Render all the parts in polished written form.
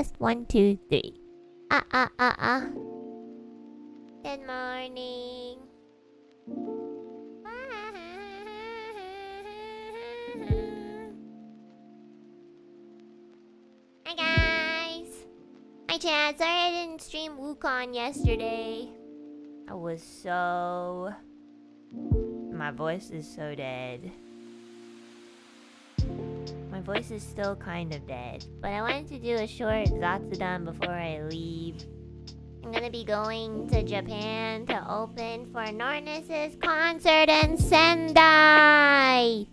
Test 1, 2, 3. Good morning. Hi guys. Hi chat. Sorry I didn't stream Wukong yesterday. I was so... My voice is so dead. My voice is still kind of dead. But I wanted to do a short zatsudan before I leave. I'm gonna be going to Japan to open for Nornis's concert in Sendai!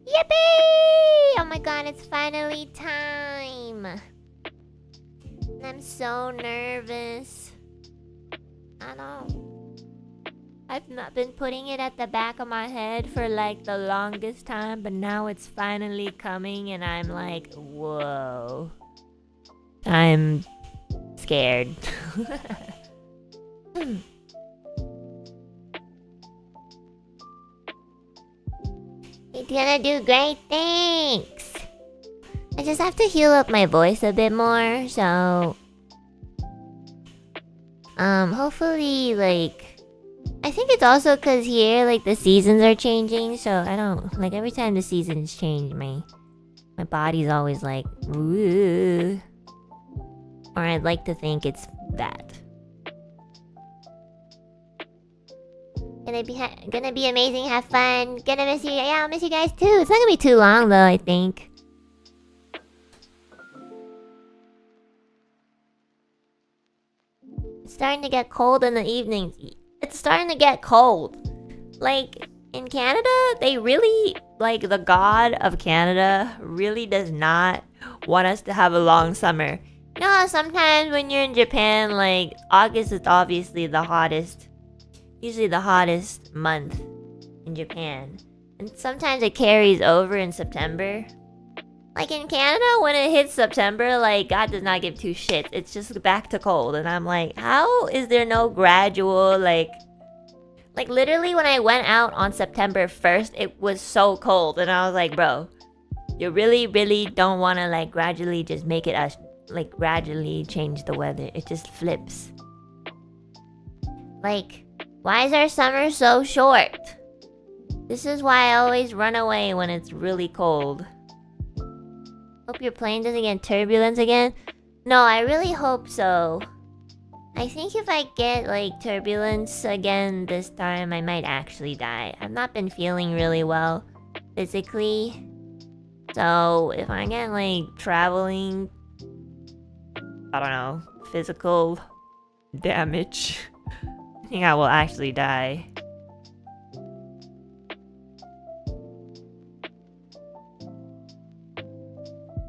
Yippee! Oh my god, it's finally time! And I'm so nervous. I know. I've not been putting it at the back of my head for like the longest time, but now it's finally coming and I'm like, whoa. I'm scared. It's gonna do great, thanks! I just have to heal up my voice a bit more, so... hopefully, like... I think it's also because here, like, the seasons are changing, so I don't... Like, every time the seasons change, my body's always like, ooh. Or I'd like to think it's that. Gonna be amazing, have fun. Gonna miss you. Yeah, I'll miss you guys too. It's not gonna be too long, though, I think. It's starting to get cold in the evenings. It's starting to get cold. Like, in Canada, they really, like, the god of Canada really does not want us to have a long summer. You know how sometimes when you're in Japan, like, August is obviously the hottest, usually the hottest month in Japan. And sometimes it carries over in September. Like in Canada, when it hits September, like, God does not give two shits. It's just back to cold. And I'm like, how is there no gradual, like literally when I went out on September 1st, it was so cold. And I was like, bro, you really, really don't want to, like, gradually just make it gradually change the weather. It just flips. Like, why is our summer so short? This is why I always run away when it's really cold. Hope your plane doesn't get turbulence again. No, I really hope so. I think if I get, like, turbulence again this time, I might actually die. I've not been feeling really well physically. So, if I get, like, traveling... I don't know, physical damage, I think I will actually die.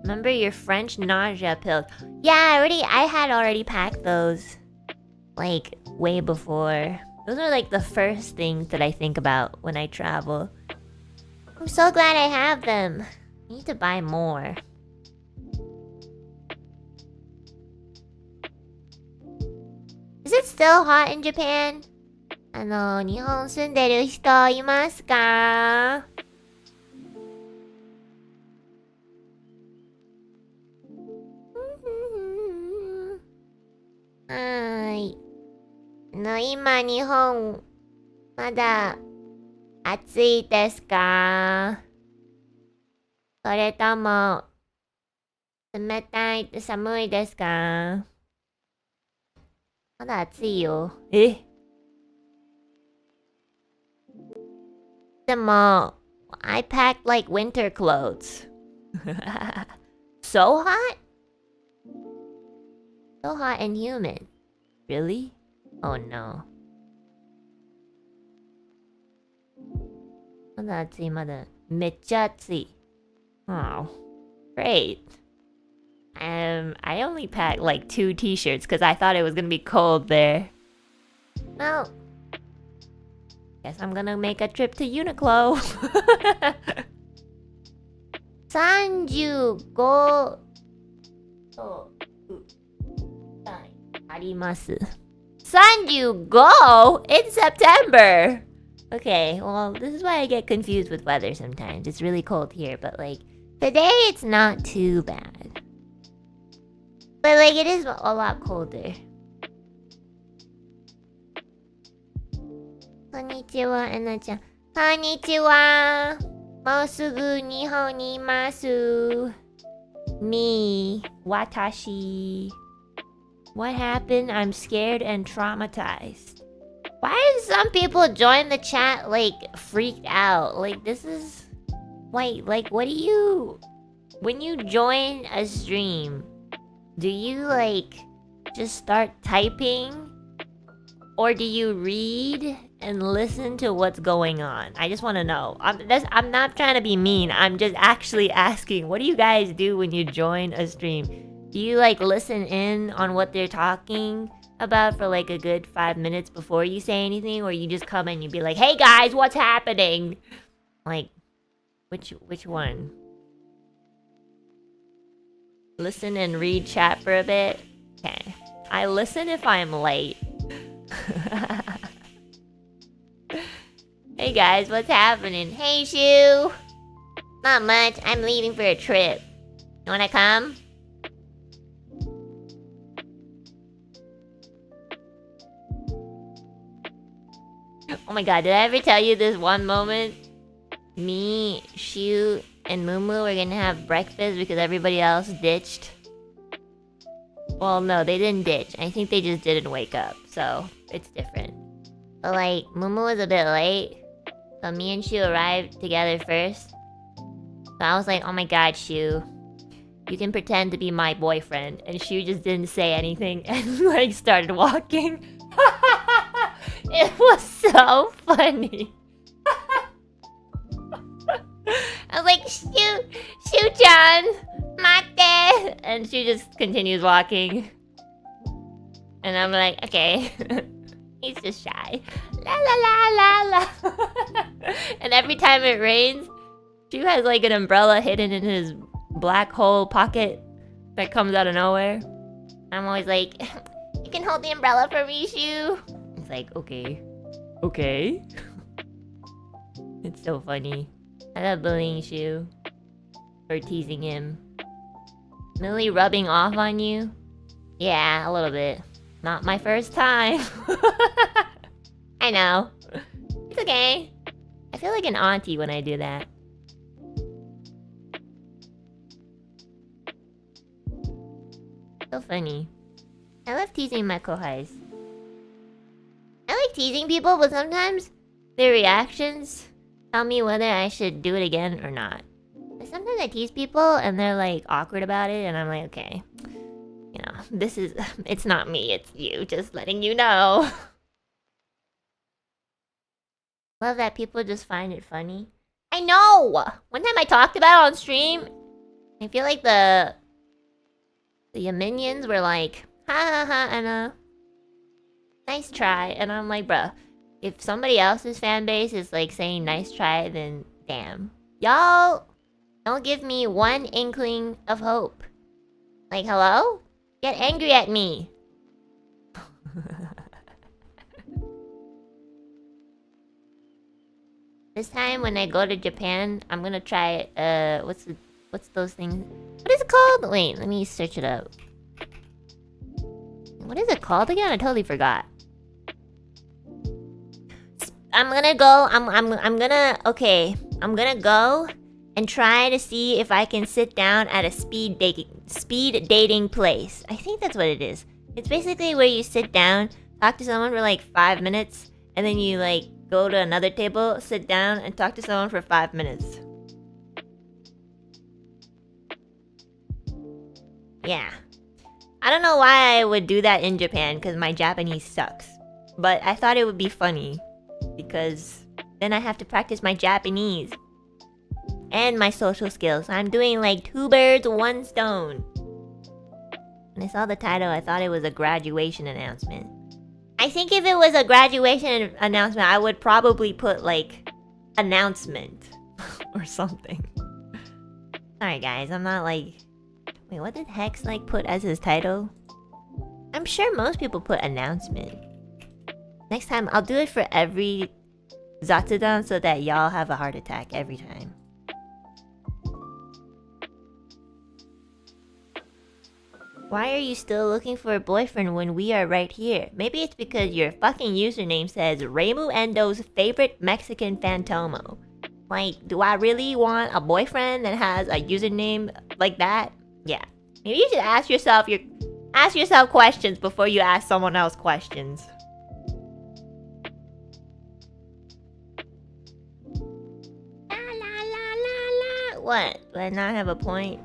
Remember your French nausea pills? Yeah, I had already packed those. Like, way before. Those are like the first things that I think about when I travel. I'm so glad I have them. I need to buy more. Is it still hot in Japan? 日本住んでる人いますか? Hi. 今日本まだ暑いですか? それとも冷たい寒いですか? まだ暑いよ。え? でも I packed like winter clothes. So hot? So hot and humid. Really? Oh no. まだ暑いまだ。めっちゃ暑い。Oh. Great. I only packed like 2 t-shirts because I thought it was gonna be cold there. Well, guess I'm gonna make a trip to Uniqlo. 35度あります。35? It's September! Okay, well, this is why I get confused with weather sometimes. It's really cold here, but like, today it's not too bad. But like it is a lot colder. Konnichiwa, Enna-chan. Konnichiwa. もうすぐ日本にいます。Me, watashi. What happened? I'm scared and traumatized. Why do some people join the chat like freaked out? Like this is... Wait, like what do you... When you join a stream, do you like just start typing? Or do you read and listen to what's going on? I just want to know. I'm not trying to be mean. I'm just actually asking. What do you guys do when you join a stream? Do you like listen in on what they're talking about for like a good 5 minutes before you say anything? Or you just come in and you be like, hey guys, what's happening? Like, which one? Listen and read chat for a bit? Okay. I listen if I'm late. Hey guys, what's happening? Hey Shu! Not much, I'm leaving for a trip. You wanna come? Oh my god, did I ever tell you this one moment? Me, Shu, and Mumu were gonna have breakfast because everybody else ditched. Well, no, they didn't ditch. I think they just didn't wake up, so it's different. But like, Mumu was a bit late, so me and Shu arrived together first. So I was like, oh my god, Shu, you can pretend to be my boyfriend. And Shu just didn't say anything and like started walking. It was so funny. I was like, Shu-chan, mate! And she just continues walking. And I'm like, okay. He's just shy. La la la la la. And every time it rains, Shu has like an umbrella hidden in his black hole pocket that comes out of nowhere. I'm always like, you can hold the umbrella for me, Shu. It's like, okay. Okay. It's so funny. I love bullying Shu. Or teasing him. Millie rubbing off on you? Yeah, a little bit. Not my first time. I know. It's okay. I feel like an auntie when I do that. So funny. I love teasing my kohais. I like teasing people, but sometimes their reactions tell me whether I should do it again or not. Sometimes I tease people and they're like awkward about it, and I'm like, okay, you know, this is, it's not me, it's you, just letting you know. Love that people just find it funny. I know! One time I talked about it on stream, I feel like the minions were like, ha ha ha, Enna. Nice try. And I'm like, bruh, if somebody else's fan base is like saying nice try, then damn. Y'all don't give me one inkling of hope. Like, hello? Get angry at me. This time when I go to Japan, I'm gonna try, what's those things? What is it called? Wait, let me search it up. What is it called again? I totally forgot. I'm gonna go, I'm gonna go and try to see if I can sit down at a speed dating place. I think that's what it is. It's basically where you sit down, talk to someone for like 5 minutes, and then you like go to another table, sit down, and talk to someone for 5 minutes. Yeah. I don't know why I would do that in Japan, because my Japanese sucks. But I thought it would be funny, because then I have to practice my Japanese. And my social skills. I'm doing like 2 birds, 1 stone. When I saw the title, I thought it was a graduation announcement. I think if it was a graduation announcement, I would probably put like announcement or something. Sorry guys, I'm not like... Wait, what did Hex like put as his title? I'm sure most people put announcement. Next time, I'll do it for every Zatsudan so that y'all have a heart attack every time. Why are you still looking for a boyfriend when we are right here? Maybe it's because your fucking username says Reimu Endou's favorite Mexican Fantomo. Like, do I really want a boyfriend that has a username like that? Yeah. Maybe you should ask yourself questions before you ask someone else questions. La la la la la. What? Do I not have a point?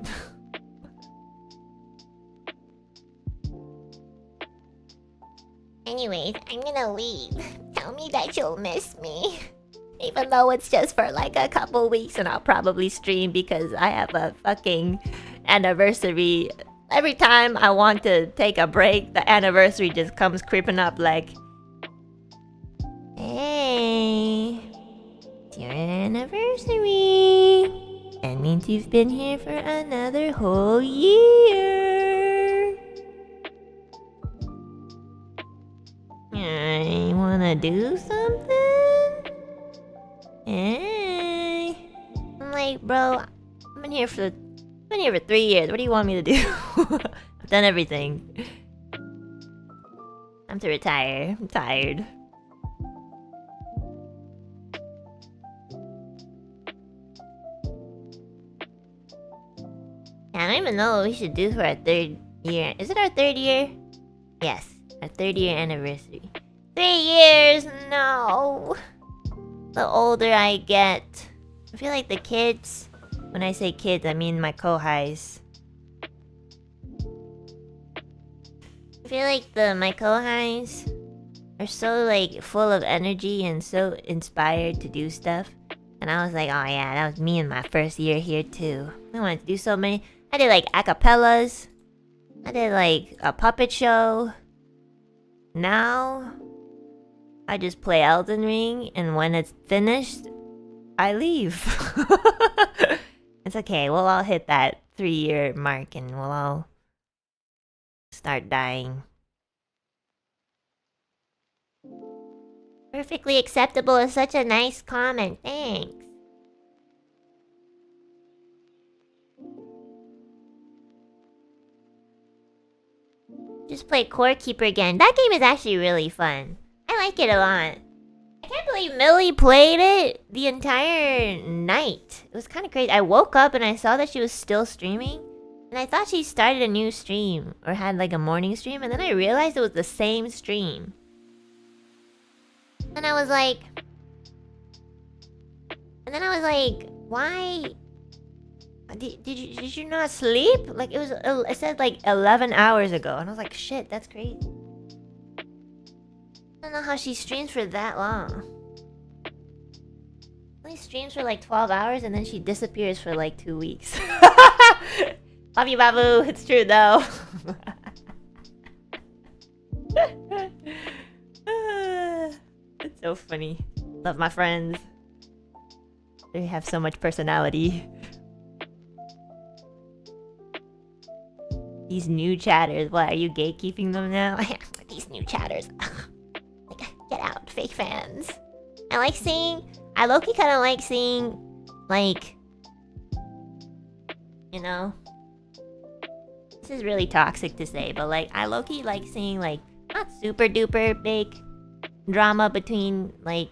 Anyways, I'm gonna leave. Tell me that you'll miss me. Even though it's just for like a couple weeks and I'll probably stream because I have a fucking anniversary. Every time I want to take a break, the anniversary just comes creeping up like, hey, it's your anniversary. That means you've been here for another whole year. I wanna do something? Hey. I'm like, bro, I've been here for 3 years. What do you want me to do? I've done everything. Time to retire. I'm tired. I don't even know what we should do for our 3rd year. Is it our 3rd year? Yes, our 3rd year anniversary. 3 years? No. The older I get, I feel like the kids, when I say kids, I mean my kohais. I feel like my kohais are so like full of energy and so inspired to do stuff. And I was like, oh yeah, that was me in my 1st year here too. I wanted to do so many. I did like acapellas. I did like a puppet show. Now, I just play Elden Ring, and when it's finished, I leave. It's okay, we'll all hit that 3-year mark and we'll all start dying. Perfectly acceptable is such a nice comment, thanks. Just play Core Keeper again. That game is actually really fun. I like it a lot. I can't believe Millie played it the entire night. It was kind of crazy. I woke up and I saw that she was still streaming. And I thought she started a new stream. Or had like a morning stream. And then I realized it was the same stream. And I was like... why... Did you not sleep? Like it said like 11 hours ago. And I was like, shit, that's crazy. I don't know how she streams for that long. Only streams for like 12 hours and then she disappears for like 2 weeks. Love you, Babu. It's true though. It's so funny. Love my friends. They have so much personality. These new chatters. What, are you gatekeeping them now? These new chatters. Like, get out, fake fans. I low-key kind of like seeing, like, you know, this is really toxic to say, but like, I low-key like seeing, like, not super duper big drama between, like,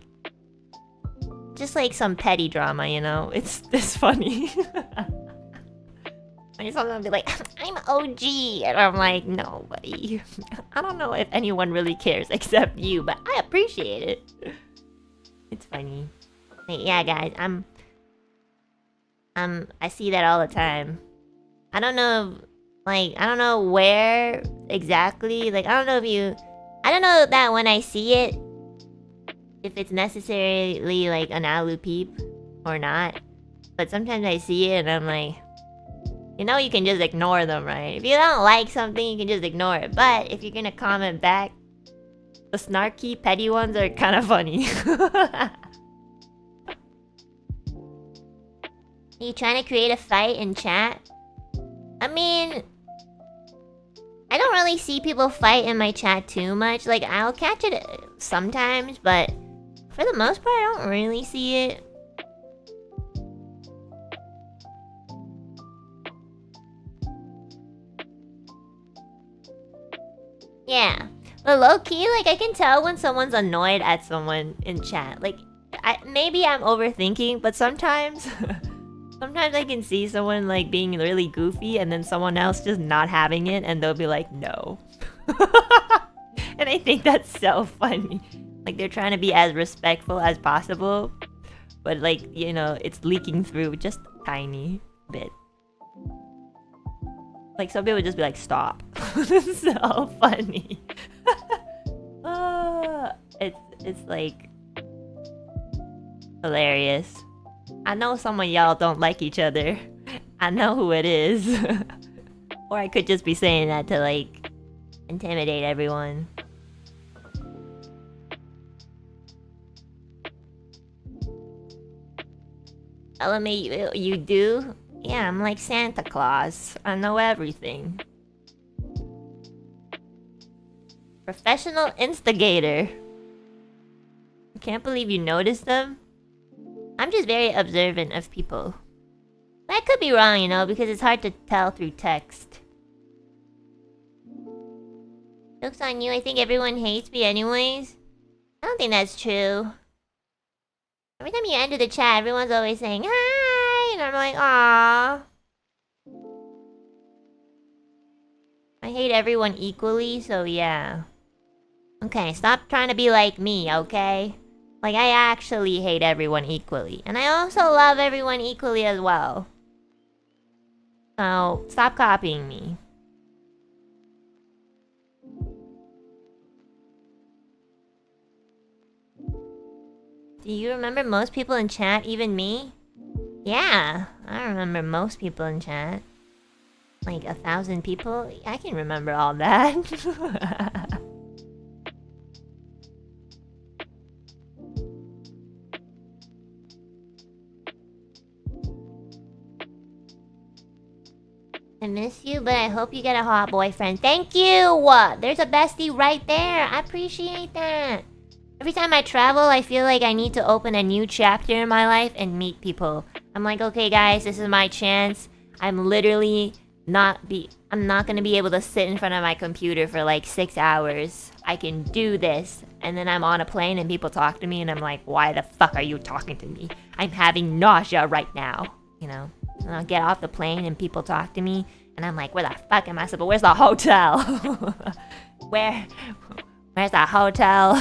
just like some petty drama, you know? It's funny. I just want to be like, I'm OG, and I'm like, no, buddy. I don't know if anyone really cares except you, but I appreciate it. It's funny. Like, yeah, guys, I see that all the time. I don't know, I don't know where exactly. Like, I don't know that when I see it, if it's necessarily like an alu peep or not. But sometimes I see it and I'm like, you know, you can just ignore them, right? If you don't like something, you can just ignore it. But if you're gonna comment back, the snarky, petty ones are kind of funny. Are you trying to create a fight in chat? I mean, I don't really see people fight in my chat too much. Like, I'll catch it sometimes, but for the most part, I don't really see it. Yeah. But low-key, like, I can tell when someone's annoyed at someone in chat. Like, maybe I'm overthinking, but sometimes... sometimes I can see someone, like, being really goofy and then someone else just not having it and they'll be like, no. And I think that's so funny. Like, they're trying to be as respectful as possible. But, like, you know, it's leaking through just a tiny bit. Like, some people just be like, stop. It's so funny. It's like... hilarious. I know some of y'all don't like each other. I know who it is. Or I could just be saying that to, like, intimidate everyone. Telling me you do? Yeah, I'm like Santa Claus. I know everything. Professional instigator. I can't believe you noticed them. I'm just very observant of people. But I could be wrong, you know, because it's hard to tell through text. Joke's on you, I think everyone hates me anyways. I don't think that's true. Every time you enter the chat, everyone's always saying, hi! And I'm like, aww. I hate everyone equally, so yeah. Okay, stop trying to be like me, okay? Like, I actually hate everyone equally. And I also love everyone equally as well. So, stop copying me. Do you remember most people in chat, even me? Yeah, I remember most people in chat. Like 1,000 people? I can remember all that. I miss you, but I hope you get a hot boyfriend. Thank you! There's a bestie right there. I appreciate that. Every time I travel, I feel like I need to open a new chapter in my life and meet people. I'm like, okay guys, this is my chance. I'm literally I'm not gonna be able to sit in front of my computer for like 6 hours. I can do this. And then I'm on a plane and people talk to me and I'm like, why the fuck are you talking to me? I'm having nausea right now. You know? And I'll get off the plane and people talk to me and I'm like, where the fuck am I supposed? Where's the hotel? Where's the hotel?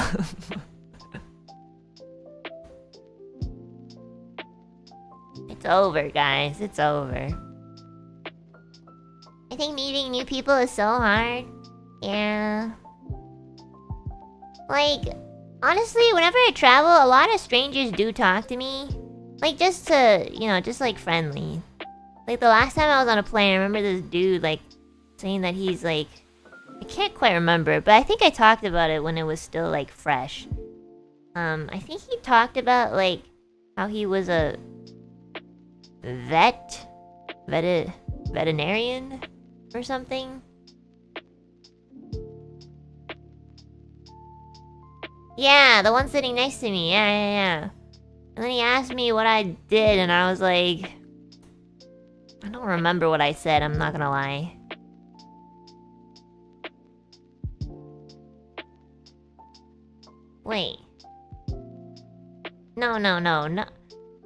It's over, guys. It's over. I think meeting new people is so hard. Yeah. Like, honestly, whenever I travel, a lot of strangers do talk to me. Like, just to, you know, just like friendly. Like, the last time I was on a plane, I remember this dude, like, saying that he's like... I can't quite remember, but I think I talked about it when it was still, like, fresh. I think he talked about, like, how he was a... veterinarian? Or something? Yeah, the one sitting next to me. Yeah. And then he asked me what I did, and I was like... I don't remember what I said, I'm not gonna lie. Wait. No.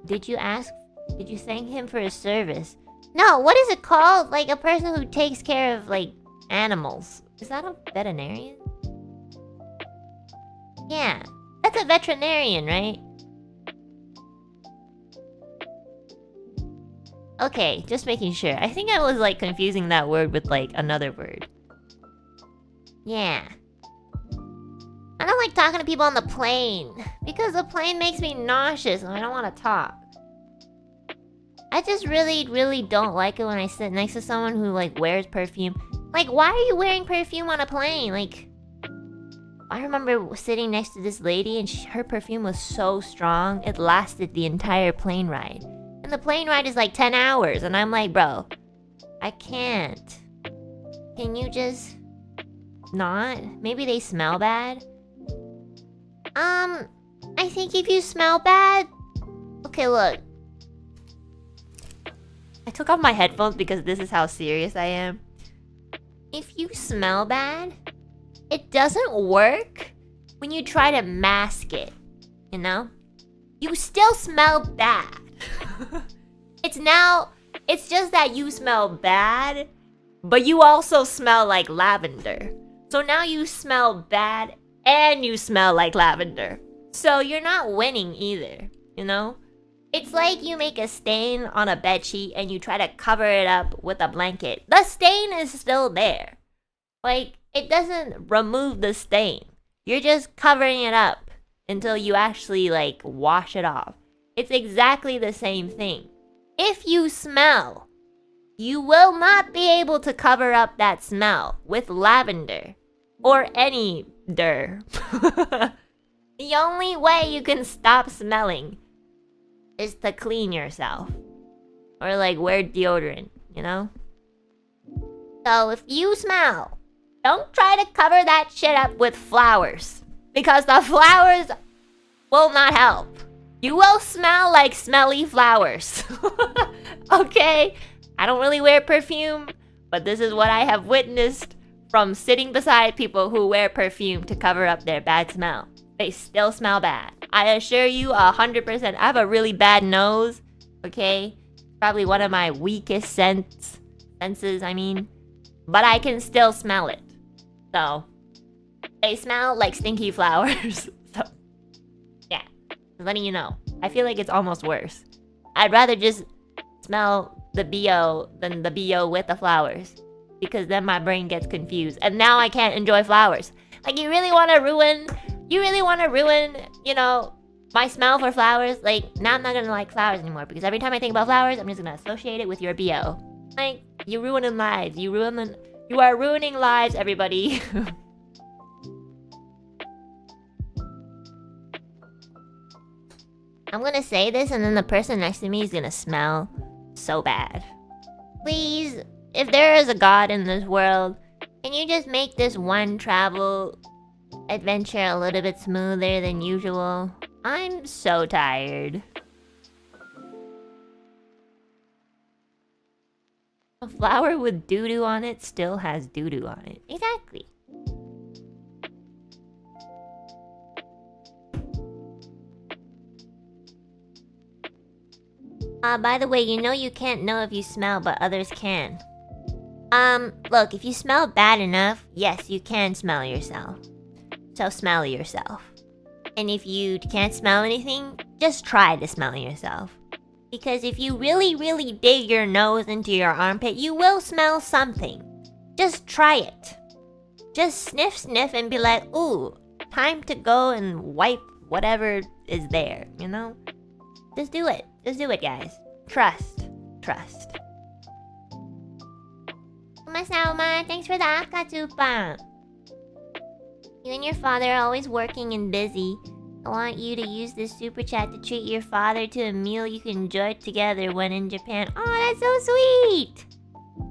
Did you thank him for his service? No, what is it called? Like a person who takes care of, like, animals. Is that a veterinarian? Yeah, that's a veterinarian, right? Okay, just making sure. I think I was, like, confusing that word with, like, another word. Yeah. I don't like talking to people on the plane. Because the plane makes me nauseous and I don't want to talk. I just really don't like it when I sit next to someone who, like, wears perfume. Like, why are you wearing perfume on a plane? Like... I remember sitting next to this lady and her perfume was so strong, it lasted the entire plane ride. And the plane ride is like 10 hours, and I'm like, bro, I can't. Can you just... not? Maybe they smell bad? I think if you smell bad... Okay, look. I took off my headphones because this is how serious I am. If you smell bad, it doesn't work when you try to mask it, you know? You still smell bad. It's just that you smell bad, but you also smell like lavender. So now you smell bad and you smell like lavender. So you're not winning either, you know? It's like you make a stain on a bedsheet and you try to cover it up with a blanket. The stain is still there. Like, it doesn't remove the stain. You're just covering it up until you actually, like, wash it off. It's exactly the same thing. If you smell, you will not be able to cover up that smell with lavender or any der. The only way you can stop smelling is to clean yourself or like wear deodorant, you know? So if you smell, don't try to cover that shit up with flowers because the flowers will not help. You will smell like smelly flowers. Okay? I don't really wear perfume, but this is what I have witnessed from sitting beside people who wear perfume to cover up their bad smell. They still smell bad. I assure you 100%. I have a really bad nose, okay? Probably one of my weakest senses, I mean. But I can still smell it. So, they smell like stinky flowers. So, yeah. Just letting you know. I feel like it's almost worse. I'd rather just smell the BO than the BO with the flowers. Because then my brain gets confused. And now I can't enjoy flowers. Like, you really want to ruin, you know, my smell for flowers? Like, now I'm not gonna like flowers anymore. Because every time I think about flowers, I'm just gonna associate it with your BO. Like, you're ruining lives. You are ruining lives, everybody. I'm gonna say this and then the person next to me is gonna smell so bad. Please, if there is a God in this world, can you just make this one travel adventure a little bit smoother than usual? I'm so tired. A flower with doo-doo on it still has doo-doo on it. Exactly. By the way, you know you can't know if you smell, but others can. Look, if you smell bad enough, yes, you can smell yourself. So smell yourself. And if you can't smell anything, just try to smell yourself. Because if you really, really dig your nose into your armpit, you will smell something. Just try it. Just sniff and be like, ooh, time to go and wipe whatever is there, you know? Just do it. Just do it, guys. Trust. Masauma, thanks for the akatsupan. You and your father are always working and busy. I want you to use this super chat to treat your father to a meal you can enjoy together when in Japan. Oh, that's so sweet!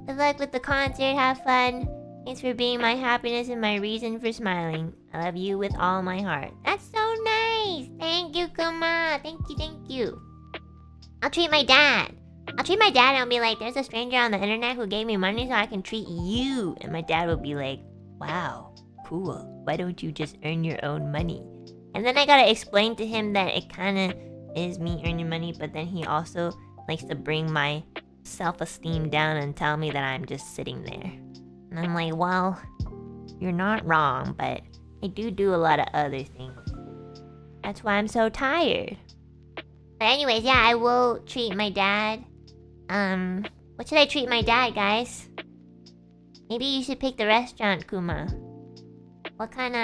Good luck with the concert, have fun. Thanks for being my happiness and my reason for smiling. I love you with all my heart. That's so nice! Thank you, Kuma! Thank you. I'll treat my dad. And I'll be like, there's a stranger on the internet who gave me money so I can treat you. And my dad will be like, wow, cool. Why don't you just earn your own money? And then I gotta explain to him that it kinda is me earning money, but then he also likes to bring my self-esteem down and tell me that I'm just sitting there. And I'm like, well, you're not wrong, but I do a lot of other things. That's why I'm so tired. But anyways, yeah, I will treat my dad. What should I treat my dad, guys? Maybe you should pick the restaurant, Kuma. What kind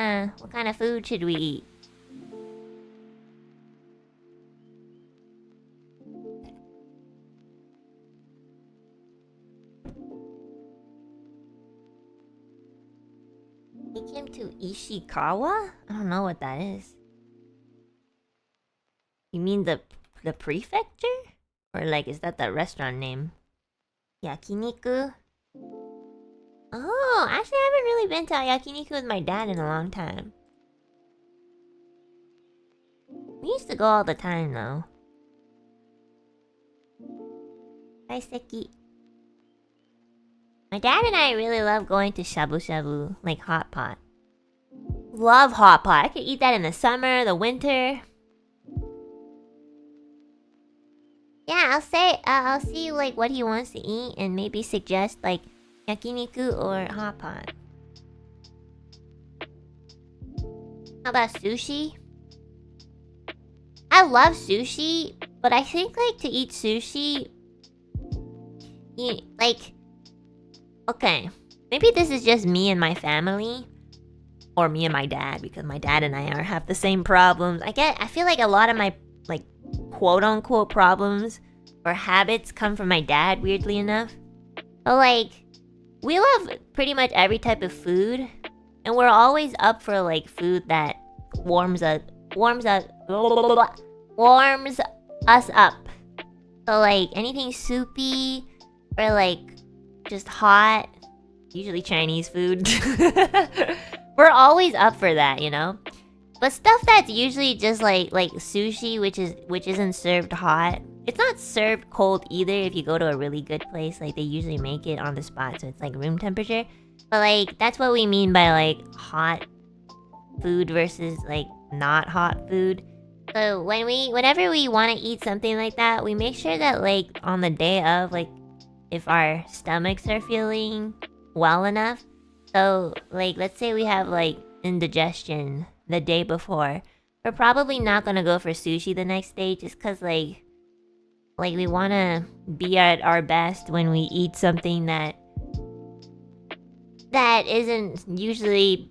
of food should we eat? Take him to Ishikawa? I don't know what that is. You mean the prefecture? Or like, is that the restaurant name? Yakiniku? Oh, actually I haven't really been to yakiniku with my dad in a long time. We used to go all the time though. Kaiseki. My dad and I really love going to shabu shabu, like hot pot. love hot pot. I could eat that in the summer, the winter. Yeah, I'll see like what he wants to eat and maybe suggest like yakiniku or hot pot. How about sushi? I love sushi, but I think like to eat sushi, okay, maybe this is just me and my family, or me and my dad, because my dad and I have the same problems. I feel like a lot of my like quote unquote problems or habits come from my dad, weirdly enough. But like, we love pretty much every type of food, and we're always up for like food that warms us up. So like anything soupy or like just hot, usually Chinese food. We're always up for that, you know? But stuff that's usually just like sushi, which isn't served hot. It's not served cold either if you go to a really good place. Like they usually make it on the spot, so it's like room temperature. But like that's what we mean by like hot food versus like not hot food. So whenever we want to eat something like that, we make sure that like on the day of, like if our stomachs are feeling well enough. So like let's say we have like indigestion the day before, we're probably not gonna go for sushi the next day, just cause like we wanna be at our best when we eat something that isn't usually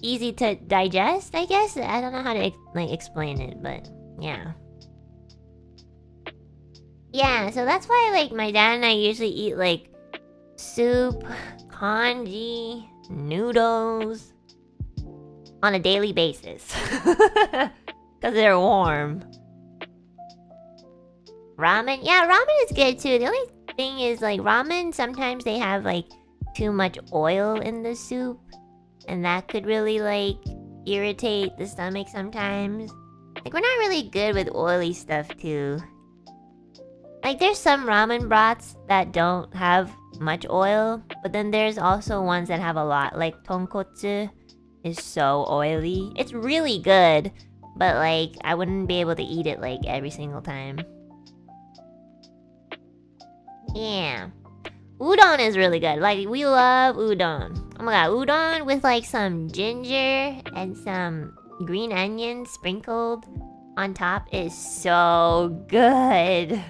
easy to digest, I guess. I don't know how to explain it, but yeah. Yeah, so that's why like my dad and I usually eat like soup, congee, noodles on a daily basis. Cause they're warm. Ramen? Yeah, ramen is good too. The only thing is like ramen, sometimes they have like too much oil in the soup, and that could really like irritate the stomach sometimes. Like we're not really good with oily stuff too. Like there's some ramen broths that don't have much oil, but then there's also ones that have a lot. Like tonkotsu is so oily. It's really good, but like I wouldn't be able to eat it like every single time. Yeah. Udon is really good. Like we love udon. Oh my god, udon with like some ginger and some green onions sprinkled on top is so good.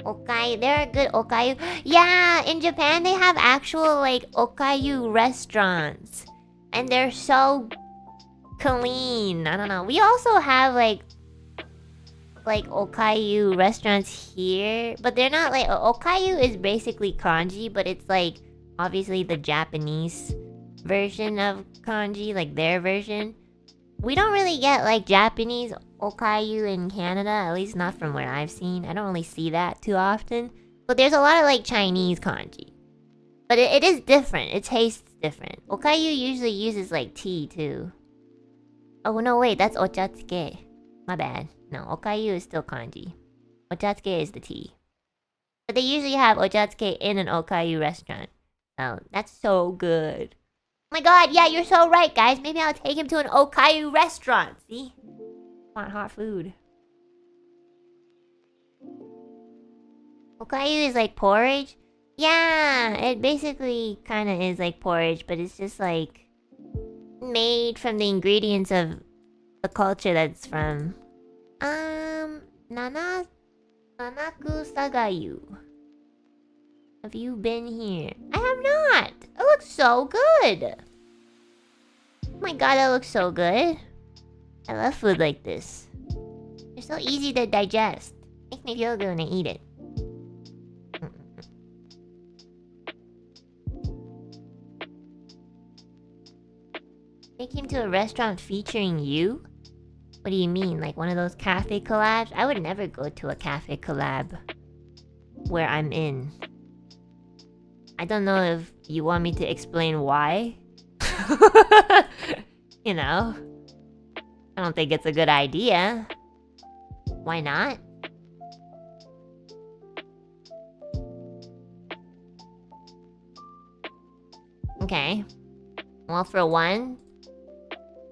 Okayu, there are good okayu. Yeah, in Japan they have actual like okayu restaurants, and they're so clean. I don't know. We also have like okayu restaurants here, but they're not like okayu is basically kanji, but it's like obviously the Japanese version of kanji, like their version. We don't really get like Japanese okayu in Canada, at least not from where I've seen. I don't really see that too often. But there's a lot of like Chinese kanji. But it is different. It tastes different. Okayu usually uses like tea too. Oh no, wait, that's ochatsuke. My bad. No, okayu is still kanji. Ochatsuke is the tea. But they usually have ochatsuke in an okayu restaurant. Oh, that's so good. Oh my god, yeah, you're so right, guys. Maybe I'll take him to an okayu restaurant. See? Want hot food. Okayu is like porridge? Yeah, it basically kind of is like porridge, but it's just like made from the ingredients of the culture that's from. Nanaku Sagayu. Have you been here? I have not. It looks so good. Oh my god, that looks so good. I love food like this. They're so easy to digest. Makes me feel good when I eat it. Take him to a restaurant featuring you? What do you mean? Like one of those cafe collabs? I would never go to a cafe collab where I'm in. I don't know if you want me to explain why. You know? I don't think it's a good idea. Why not? Okay. Well, for one,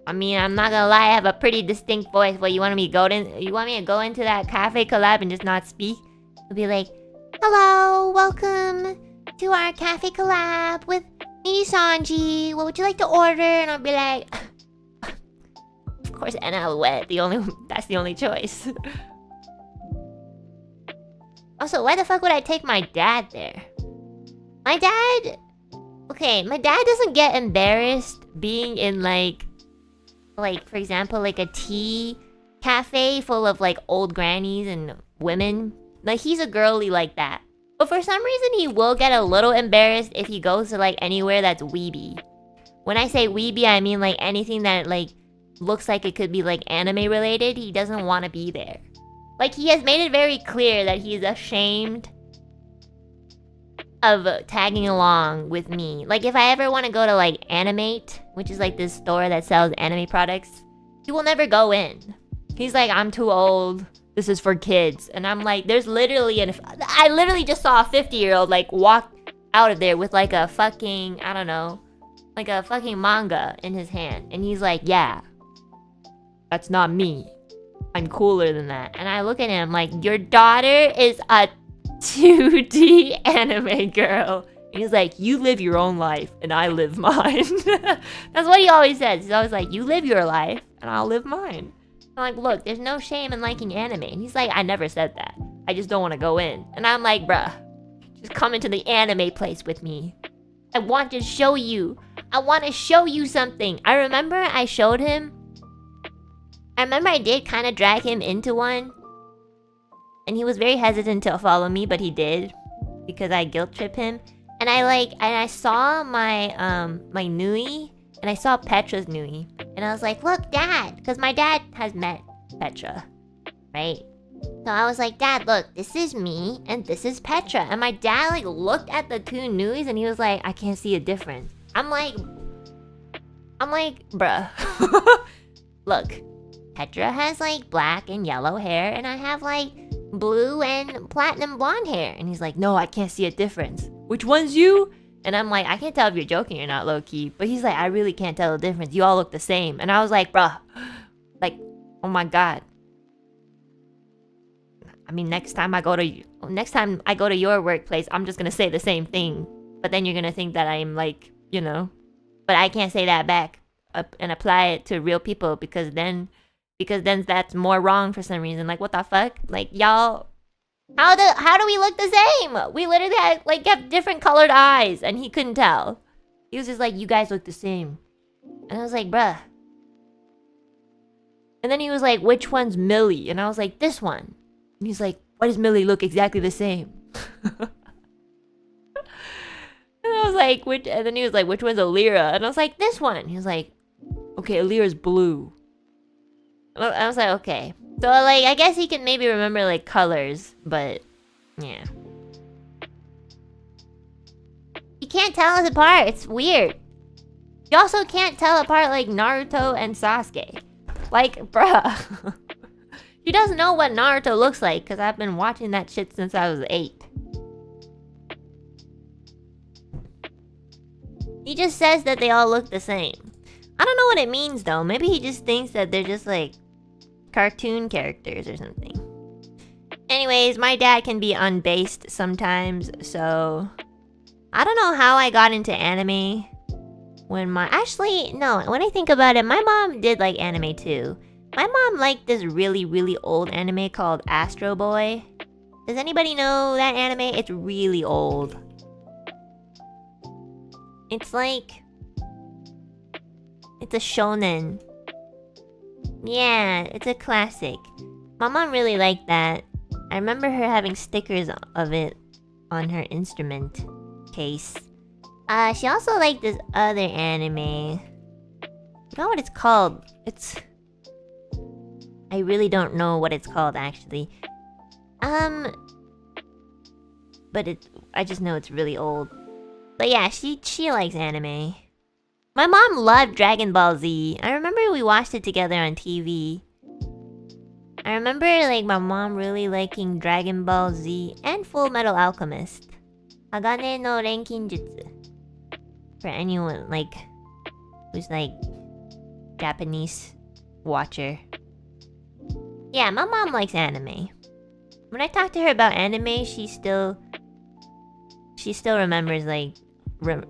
I mean, I'm not gonna lie, I have a pretty distinct voice. What, you want me to go into that cafe collab and just not speak? It'll be like, hello, welcome to our cafe collab with NIJISANJI. What would you like to order? And I'll be like, of course, Enna Alouette. That's the only choice. Also, why the fuck would I take my dad there? My dad... Okay, my dad doesn't get embarrassed being in like, for example, like a tea cafe full of like old grannies and women. Like, he's a girly like that. But for some reason, he will get a little embarrassed if he goes to like anywhere that's weeby. When I say weeby, I mean like anything that like looks like it could be like anime related. He doesn't want to be there. Like, he has made it very clear that he's ashamed of tagging along with me. Like, if I ever want to go to like Animate, which is like this store that sells anime products, he will never go in. He's like, I'm too old. This is for kids. And I'm like, there's literally I literally just saw a 50-year-old like walk out of there with like a fucking, I don't know, like a fucking manga in his hand. And he's like, yeah, that's not me. I'm cooler than that. And I look at him like, your daughter is a 2D anime girl. And he's like, you live your own life and I live mine. That's what he always says. He's always like, you live your life and I'll live mine. I'm like, look, there's no shame in liking anime. And he's like, I never said that. I just don't want to go in. And I'm like, bruh, just come into the anime place with me. I want to show you. I want to show you something. I remember I showed him. I remember I did kind of drag him into one. And he was very hesitant to follow me, but he did. Because I guilt tripped him. And I saw my my Nui. And I saw Petra's Nui. And I was like, look, Dad. Because my dad has met Petra. Right? So I was like, Dad, look, this is me. And this is Petra. And my dad like looked at the two Nuis. And he was like, I can't see a difference. I'm like, bruh. Look. Petra has like black and yellow hair, and I have like blue and platinum blonde hair. And he's like, no, I can't see a difference. Which one's you? And I'm like, I can't tell if you're joking or not, low-key. But he's like, I really can't tell the difference. You all look the same. And I was like, bruh, like, oh my god. I mean, next time I go to your workplace, I'm just gonna say the same thing. But then you're gonna think that I'm like, you know. But I can't say that back and apply it to real people because then that's more wrong for some reason. Like, what the fuck? Like, y'all, how do we look the same? We literally have different colored eyes, and he couldn't tell. He was just like, you guys look the same. And I was like, bruh. And then he was like, which one's Millie? And I was like, this one. And he's like, why does Millie look exactly the same? And I was like, and then he was like, which one's Alira? And I was like, this one. He was like, okay, Alira's blue. I was like, okay. So, like, I guess he can maybe remember, like, colors, but, yeah. You can't tell us apart. It's weird. You also can't tell apart, like, Naruto and Sasuke. Like, bruh. He doesn't know what Naruto looks like, because I've been watching that shit since I was 8. He just says that they all look the same. I don't know what it means, though. Maybe he just thinks that they're just, like, cartoon characters or something. Anyways, my dad can be unbased sometimes, so... I don't know how I got into anime. When I think about it, my mom did like anime too. My mom liked this really, really old anime called Astro Boy. Does anybody know that anime? It's really old. It's like... It's a shonen. Yeah, it's a classic. My mom really liked that. I remember her having stickers of it on her instrument case. She also liked this other anime. I don't know what it's called. I really don't know what it's called, actually. But I just know it's really old. But yeah, she likes anime. My mom loved Dragon Ball Z. I remember we watched it together on TV. I remember, like, my mom really liking Dragon Ball Z and Full Metal Alchemist. Hagane no Renkinjutsu. For anyone like who's like Japanese watcher. Yeah, my mom likes anime. When I talk to her about anime, she still remembers like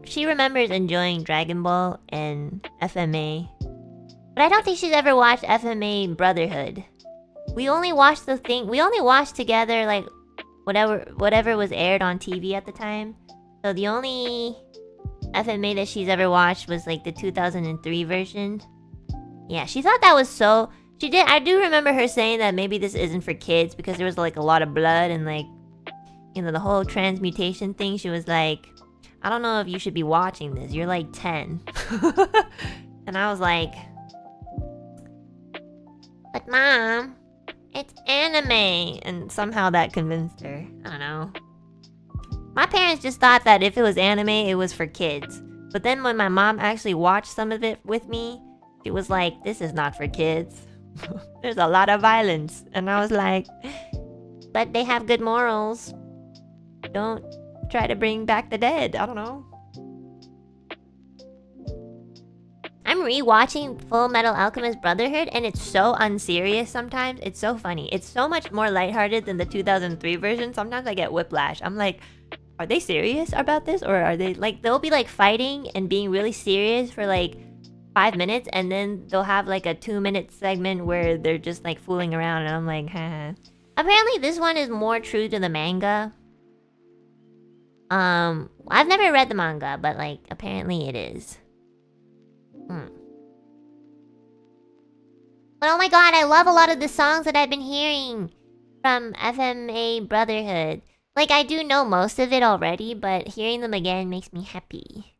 she remembers enjoying Dragon Ball and FMA. But I don't think she's ever watched FMA Brotherhood. We only watched together like whatever was aired on TV at the time. So the only FMA that she's ever watched was like the 2003 version. Yeah, she thought that was so... She did. I do remember her saying that maybe this isn't for kids because there was like a lot of blood and like, you know, the whole transmutation thing. She was like, I don't know if you should be watching this. You're like 10. And I was like, but mom, it's anime. And somehow that convinced her. I don't know. My parents just thought that if it was anime, it was for kids. But then when my mom actually watched some of it with me, she was like, this is not for kids. There's a lot of violence. And I was like, but they have good morals. Don't try to bring back the dead. I don't know. I'm rewatching Full Metal Alchemist Brotherhood and it's so unserious sometimes. It's so funny. It's so much more lighthearted than the 2003 version. Sometimes I get whiplash. I'm like, are they serious about this? Or are they like, they'll be like fighting and being really serious for like 5 minutes and then they'll have like a 2-minute segment where they're just like fooling around and I'm like, haha. Apparently this one is more true to the manga. I've never read the manga, but like apparently it is. But oh my god, I love a lot of the songs that I've been hearing from FMA Brotherhood. Like I do know most of it already, but hearing them again makes me happy.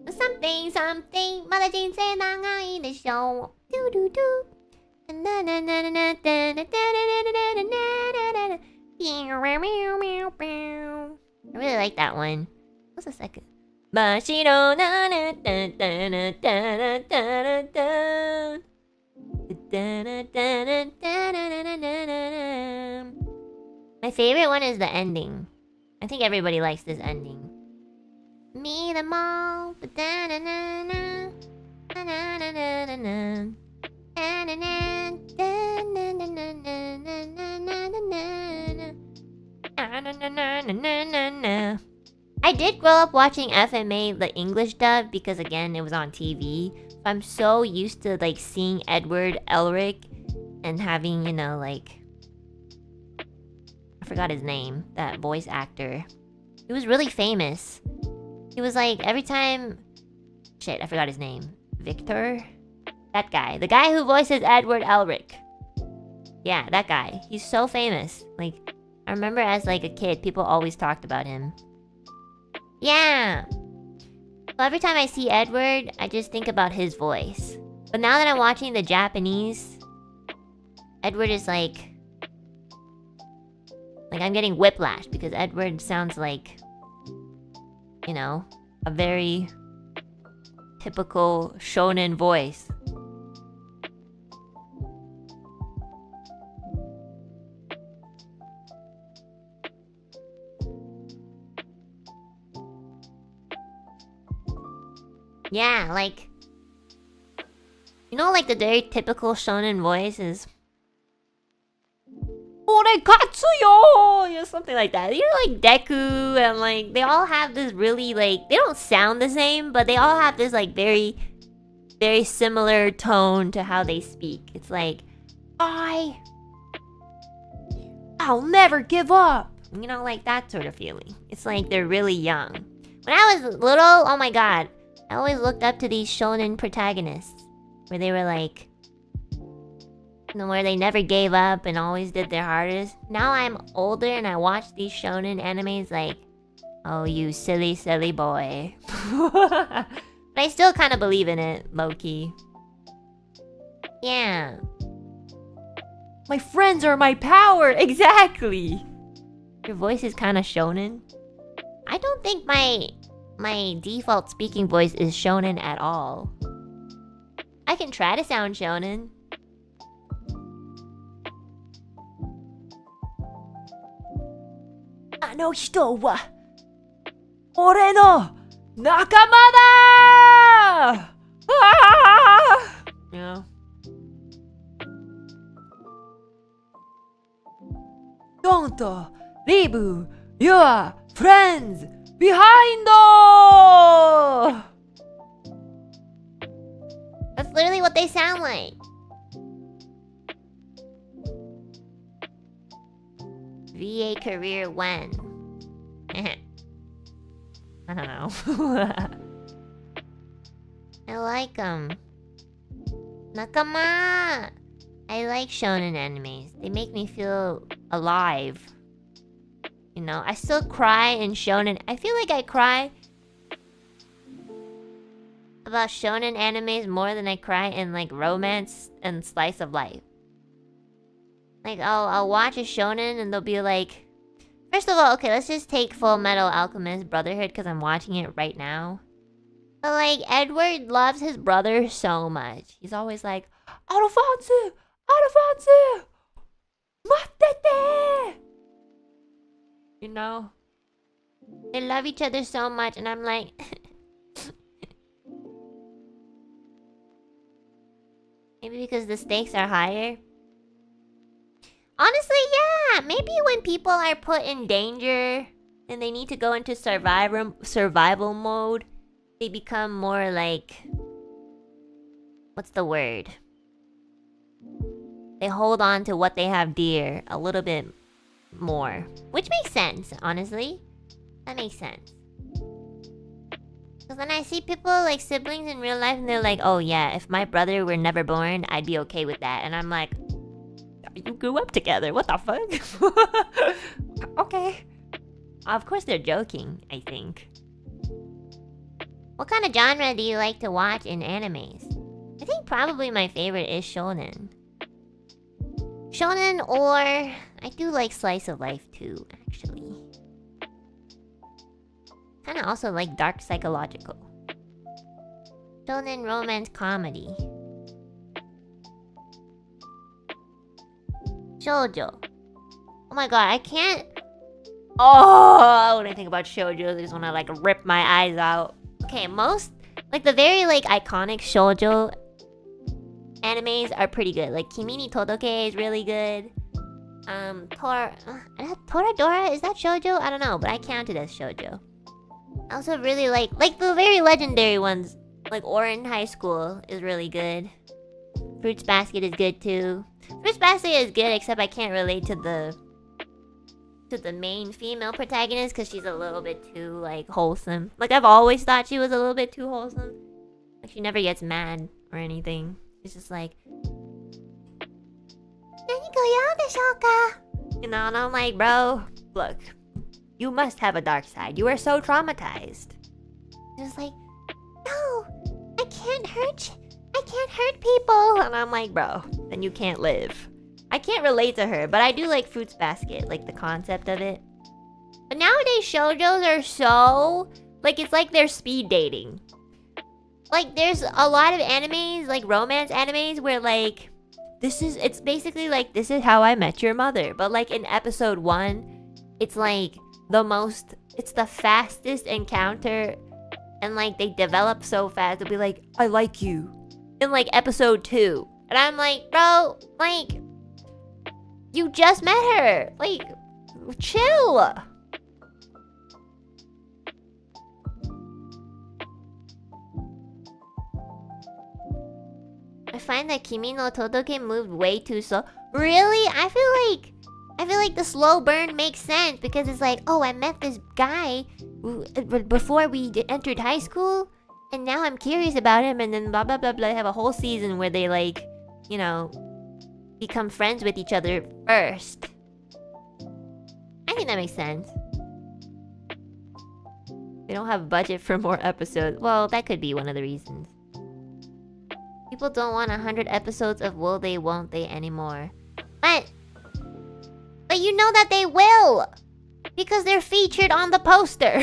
Something, something, まだ人生長いでしょう。ドゥドゥドゥ。I really like that one. What's the second? My favorite one is the ending. I think everybody likes this ending. Meet them all. I did grow up watching FMA, the English dub, because again, it was on TV. So I'm so used to like seeing Edward Elric and having, you know, like... I forgot his name, that voice actor. He was really famous. He was like, every time... Shit, I forgot his name. Victor? That guy. The guy who voices Edward Elric. Yeah, that guy. He's so famous. Like, I remember as like a kid, people always talked about him. Yeah! So every time I see Edward, I just think about his voice. But now that I'm watching the Japanese, Edward is like... Like, I'm getting whiplash because Edward sounds like... You know, a very typical shonen voice. Yeah, like... You know, like the very typical shonen voice is... Orekatsuyo! Or something like that. You know, like Deku and like... They all have this really like... They don't sound the same, but they all have this like very similar tone to how they speak. It's like... I'll never give up! You know, like that sort of feeling. It's like they're really young. When I was little, oh my god. I always looked up to these shonen protagonists. Where they were like... You know, where they never gave up and always did their hardest. Now I'm older and I watch these shonen animes like... Oh, you silly, silly boy. But I still kind of believe in it, low-key. Yeah. My friends are my power! Exactly! Your voice is kind of shonen. I don't think my default speaking voice is shonen at all. I can try to sound shonen. No hito wa 俺の仲間だ！You know? Don't leave your friends behind! That's literally what they sound like. VA career when? I don't know. I like them. Nakama! I like shonen animes. They make me feel alive. You know, I still cry in shonen. I feel like I cry about shonen animes more than I cry in like romance and slice of life. Like I'll watch a shonen and they'll be like, first of all, okay, let's just take Full Metal Alchemist Brotherhood because I'm watching it right now. But like Edward loves his brother so much. He's always like, Alphonse! Alphonse! Matete! You know? They love each other so much and I'm like maybe because the stakes are higher. Honestly, yeah. Maybe when people are put in danger and they need to go into survival mode, they become more like... what's the word? They hold on to what they have dear a little bit more. Which makes sense, honestly. That makes sense. Because when I see people like siblings in real life and they're like, oh yeah, if my brother were never born, I'd be okay with that. And I'm like, you grew up together, what the fuck? Okay. Of course they're joking, I think. What kind of genre do you like to watch in animes? I think probably my favorite is shonen. Shonen, or I do like slice of life too, actually. Kinda also like dark psychological. Shonen romance comedy. Shoujo. Oh my god, I can't... Oh, when I think about shoujo, I just wanna like rip my eyes out. Okay, most... like the very like iconic shoujo animes are pretty good. Like Kimi ni Todoke is really good. Toradora, is that shoujo? I don't know, but I count it as shoujo. I also really like the very legendary ones. Like Orin High School is really good. Fruits Basket is good too. Fruits Basket is good, except I can't relate to the main female protagonist because she's a little bit too like wholesome. Like I've always thought she was a little bit too wholesome. Like she never gets mad or anything. She's just like, you know, and I'm like, bro, look, you must have a dark side. You are so traumatized. Just like, no, I can't hurt people. And I'm like, bro, then you can't live. I can't relate to her, but I do like Fruits Basket, like the concept of it. But nowadays, shoujos are so... like, it's like they're speed dating. Like, there's a lot of animes, like romance animes, where like... it's basically like, this is how I met your mother. But like in episode 1, it's like it's the fastest encounter. And like, they develop so fast. They'll be like, I like you. In like episode 2. And I'm like, bro, like... you just met her. Like, chill. I find that Kimi no Todoke moved way too slow. Really? I feel like the slow burn makes sense because it's like, oh, I met this guy before we entered high school, and now I'm curious about him, and then blah blah blah blah. They have a whole season where they like, you know, become friends with each other first. I think that makes sense. They don't have budget for more episodes. Well, that could be one of the reasons. People don't want 100 episodes of Will They, Won't They anymore. But you know that they will! Because they're featured on the poster.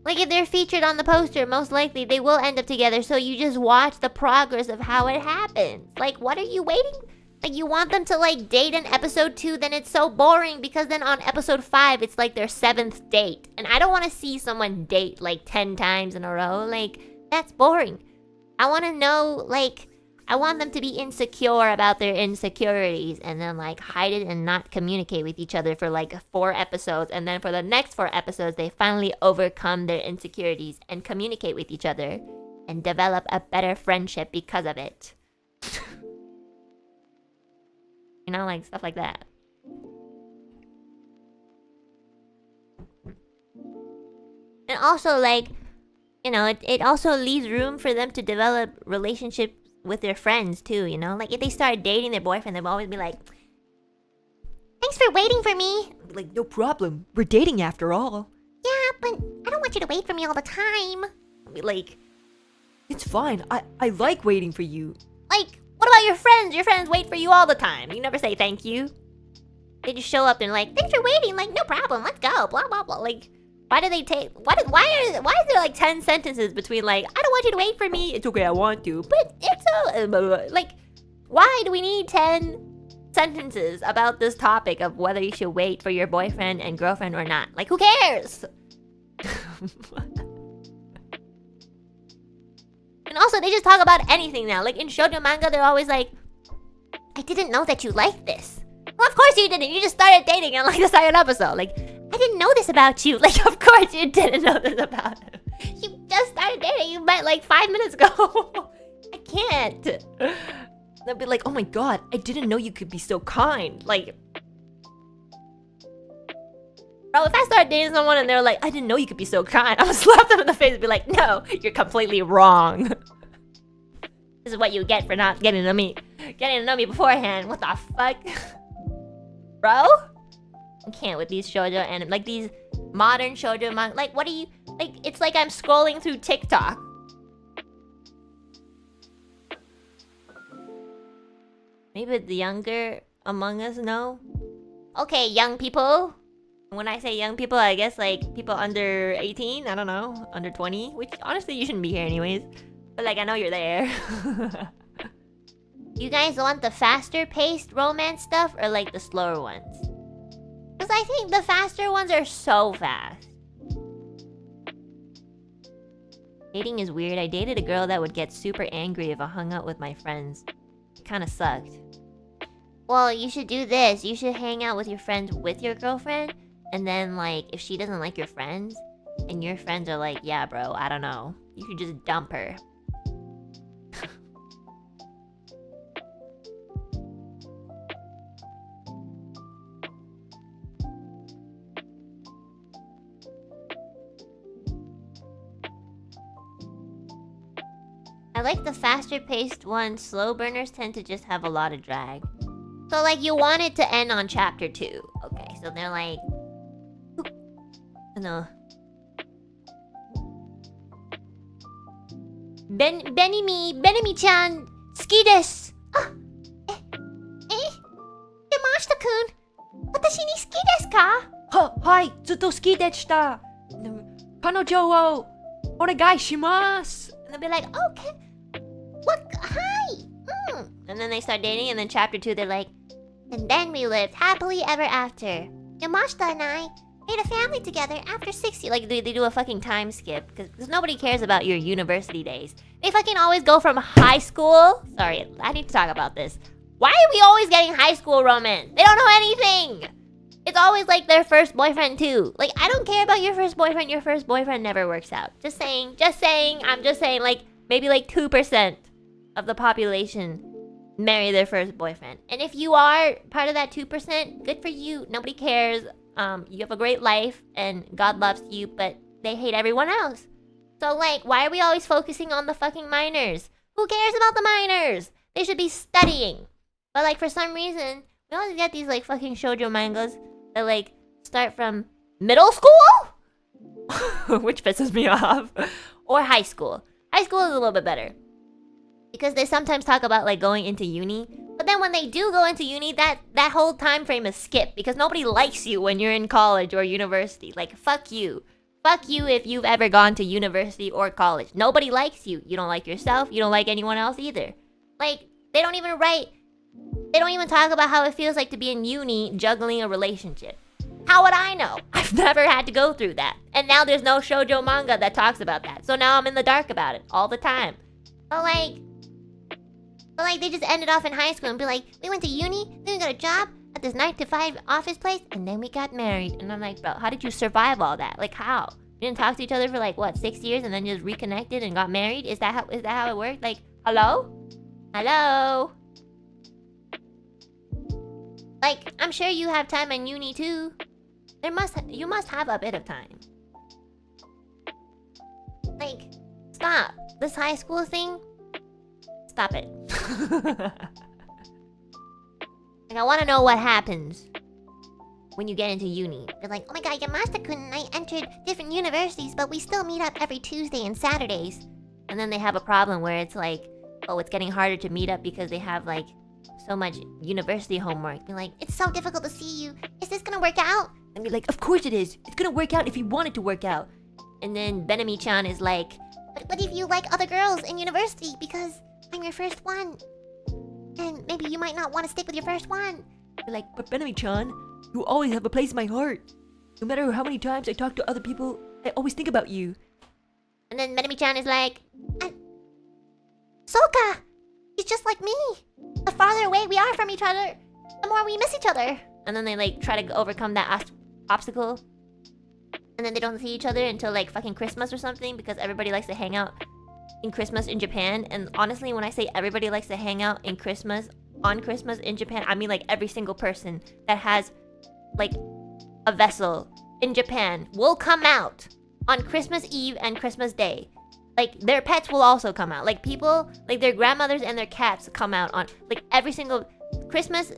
Like, if they're featured on the poster, most likely they will end up together, so you just watch the progress of how it happens. Like, what are you waiting? Like, you want them to, like, date in episode 2, then it's so boring because then on episode 5, it's like their 7th date. And I don't want to see someone date, like, 10 times in a row. Like, that's boring. I want to know, like, I want them to be insecure about their insecurities and then, like, hide it and not communicate with each other for, like, 4 episodes. And then for the next 4 episodes, they finally overcome their insecurities and communicate with each other and develop a better friendship because of it. You know, like, stuff like that. And also, like, you know, it also leaves room for them to develop relationships with their friends, too, you know? Like, if they start dating their boyfriend, they'll always be like, thanks for waiting for me. Like, no problem. We're dating after all. Yeah, but I don't want you to wait for me all the time. I'll be like, it's fine. I like waiting for you. Like, what about your friends? Your friends wait for you all the time. You never say thank you. They just show up and like, thanks for waiting. Like, no problem. Let's go. Blah, blah, blah. Like, why do they take... Why is there like 10 sentences between like, I don't want you to wait for me. It's okay, I want to. But it's... like, why do we need 10 sentences about this topic of whether you should wait for your boyfriend and girlfriend or not? Like, who cares? And also, they just talk about anything now. Like, in shoujo manga, they're always like, I didn't know that you liked this. Well, of course you didn't. You just started dating in, like, the second episode. Like, I didn't know this about you. Like, of course you didn't know this about him. You just started dating. You met, like, 5 minutes ago. I can't. They'll be like, oh my god, I didn't know you could be so kind. Like... Bro, if I start dating someone and they're like, I didn't know you could be so kind, I'm gonna slap them in the face and be like, no, you're completely wrong. This is what you get for not getting to know me beforehand. What the fuck? Bro? I can't with these shoujo and like these modern shoujo manga. Like, what are you... Like, it's like I'm scrolling through TikTok. Maybe the younger among us know? Okay, young people. When I say young people, I guess like people under 18, I don't know, under 20, which honestly you shouldn't be here anyways. But like, I know you're there. You guys want the faster paced romance stuff or like the slower ones? Because I think the faster ones are so fast. Dating is weird. I dated a girl that would get super angry if I hung out with my friends. It kind of sucked. Well, you should do this. You should hang out with your friends with your girlfriend. And then, like, if she doesn't like your friends, and your friends are like, yeah, bro, I don't know. You should just dump her. I like the faster paced ones. Slow burners tend to just have a lot of drag. So, like, you want it to end on chapter 2. Okay, so they're like... No. Benimi-chan, 好きです。あ、山下くん、私に好きですか？はい、ずっと好きでした。彼女をお願いします。 And they'll be like, okay. What? Hi. And then they start dating, and then chapter 2, they're like, and then we lived happily ever after. Yamashita and I made a family together after 60. Like, they do a fucking time skip. Because nobody cares about your university days. They fucking always go from high school... Sorry, I need to talk about this. Why are we always getting high school romance? They don't know anything! It's always like their first boyfriend too. Like, I don't care about your first boyfriend. Your first boyfriend never works out. Just saying. I'm just saying, like, maybe like 2% of the population marry their first boyfriend. And if you are part of that 2%, good for you. Nobody cares. You have a great life and God loves you, but they hate everyone else. So, like, why are we always focusing on the fucking minors? Who cares about the minors? They should be studying. But, like, for some reason, we always get these, like, fucking shoujo mangas that, like, start from middle school? Which pisses me off. Or high school. High school is a little bit better. Because they sometimes talk about, like, going into uni. But then when they do go into uni, that whole time frame is skipped. Because nobody likes you when you're in college or university. Like, fuck you. Fuck you if you've ever gone to university or college. Nobody likes you. You don't like yourself. You don't like anyone else either. Like, they don't even write They don't even talk about how it feels like to be in uni juggling a relationship. How would I know? I've never had to go through that. And now there's no shoujo manga that talks about that. So now I'm in the dark about it all the time. But like they just ended off in high school and be like, we went to uni, then we got a job at this 9 to 5 office place, and then we got married. And I'm like, bro, how did you survive all that? Like, how? You didn't talk to each other for like, what, 6 years and then just reconnected and got married? Is that how it worked? Like, hello? Hello? Like, I'm sure you have time in uni too. You must have a bit of time. Like, stop. This high school thing, stop it. Like, I want to know what happens when you get into uni. They're like, oh my god, Yamashita-kun and I entered different universities, but we still meet up every Tuesday and Saturdays. And then they have a problem where it's like, oh, it's getting harder to meet up because they have like so much university homework. Be like, it's so difficult to see you. Is this gonna work out? And be like, of course it is. It's gonna work out if you want it to work out. And then Benami-chan is like, but what if you like other girls in university because I'm your first one? And maybe you might not want to stick with your first one. You're like, but Benami-chan, you always have a place in my heart. No matter how many times I talk to other people, I always think about you. And then Benami-chan is like, Soka! He's just like me. The farther away we are from each other, the more we miss each other. And then they like try to overcome that obstacle. And then they don't see each other until like fucking Christmas or something because everybody likes to hang out in Christmas in Japan. And honestly, when I say everybody likes to hang out in Christmas, on Christmas in Japan, I mean like every single person that has like a vessel in Japan will come out on Christmas Eve and Christmas Day. Like their pets will also come out. Like people, like their grandmothers and their cats come out on like every single Christmas.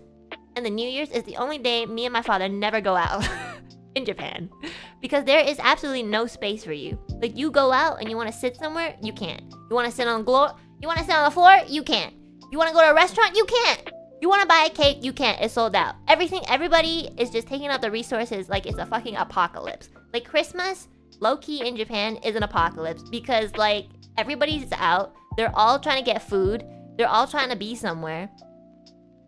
And the New Year's is the only day me and my father never go out in Japan. Because there is absolutely no space for you. Like you go out and you want to sit somewhere, you can't. You want to sit on the floor, you can't. You want to go to a restaurant, you can't. You want to buy a cake, you can't. It's sold out. Everybody is just taking out the resources like it's a fucking apocalypse. Like Christmas, low-key in Japan, is an apocalypse. Because like everybody's out. They're all trying to get food. They're all trying to be somewhere.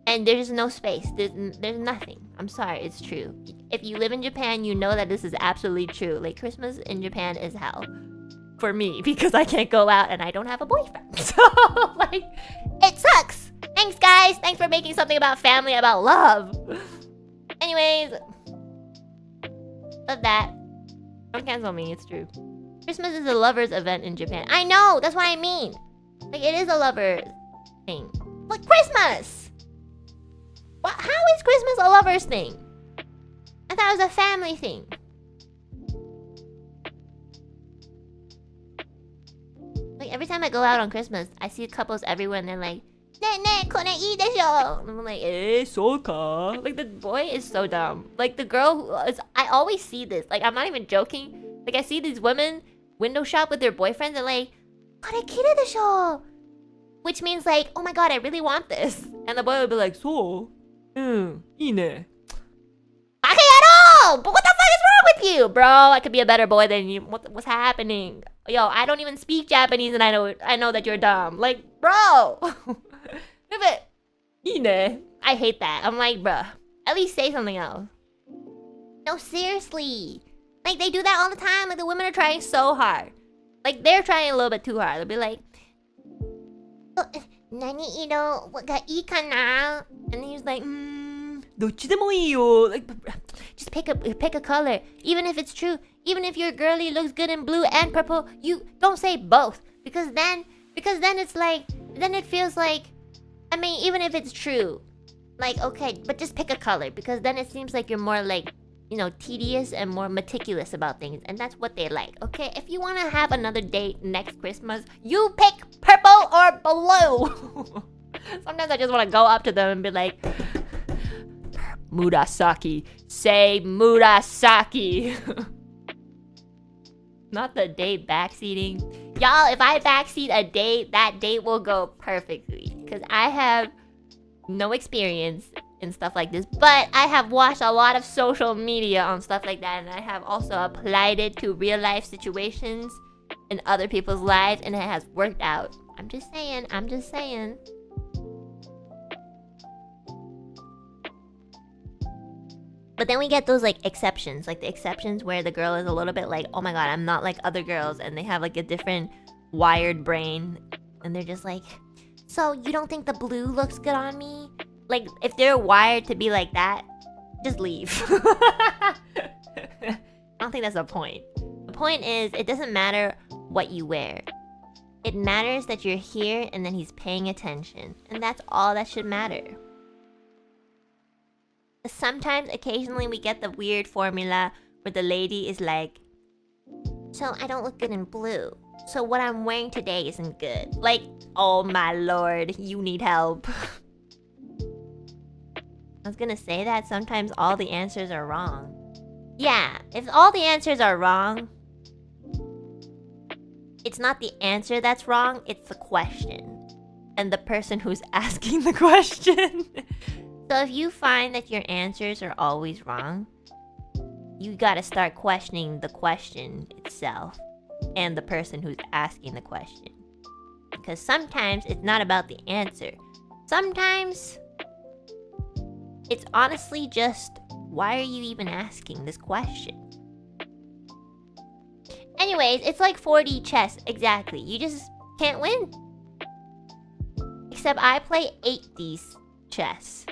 And there's no space. There's nothing. I'm sorry, it's true. If you live in Japan, you know that this is absolutely true. Like, Christmas in Japan is hell. For me, because I can't go out and I don't have a boyfriend. So, like, it sucks. Thanks, guys. Thanks for making something about family, about love. Anyways. Love that. Don't cancel me, it's true. Christmas is a lover's event in Japan. I know, that's what I mean. Like, it is a lover's thing. Like, Christmas! How is Christmas a lover's thing? I thought it was a family thing. Like every time I go out on Christmas, I see couples everywhere and they're like, "Ne, kone ii desho." And I'm like, soka. Like the boy is so dumb. Like the girl who is, I always see this. Like I'm not even joking. Like I see these women window shop with their boyfriends and like, "Kore kire desho." Which means like, "Oh my god, I really want this." And the boy would be like, "So? いいね." But what the fuck is wrong with you, bro? I could be a better boy than you. What's happening? Yo, I don't even speak Japanese and I know that you're dumb. Like, bro. I hate that. I'm like, bro, at least say something else. No, seriously. Like, they do that all the time. Like, the women are trying so hard. Like, they're trying a little bit too hard. They'll be like, "Nani iro ga ii kana?" And he's like, "Dochidemo ii yo." Like, just pick a color. Even if it's true. Even if your girlie looks good in blue and purple, you don't say both. Because then it's like, then it feels like, I mean, even if it's true, like, okay, but just pick a color. Because then it seems like you're more like, you know, tedious and more meticulous about things. And that's what they like, okay? If you want to have another date next Christmas, you pick purple or blue. Sometimes I just want to go up to them and be like, "Murasaki. Say Murasaki." Not the date backseating. Y'all, if I backseat a date, that date will go perfectly. Because I have no experience in stuff like this. But I have watched a lot of social media on stuff like that. And I have also applied it to real life situations in other people's lives. And it has worked out. I'm just saying. But then we get those like exceptions, like the exceptions where the girl is a little bit like, oh my god, I'm not like other girls, and they have like a different wired brain, and they're just like, so you don't think the blue looks good on me? Like, if they're wired to be like that, just leave. I don't think that's the point. The point is, it doesn't matter what you wear. It matters that you're here and that he's paying attention, and that's all that should matter. Sometimes, occasionally, we get the weird formula where the lady is like, so I don't look good in blue, so what I'm wearing today isn't good. Like, oh my lord, you need help. I was gonna say that sometimes all the answers are wrong. Yeah, if all the answers are wrong, it's not the answer that's wrong, it's the question. And the person who's asking the question. So if you find that your answers are always wrong, you gotta start questioning the question itself and the person who's asking the question. Because sometimes it's not about the answer. Sometimes it's honestly just, why are you even asking this question? Anyways, it's like 4D chess, exactly. You just can't win. Except I play 8D chess.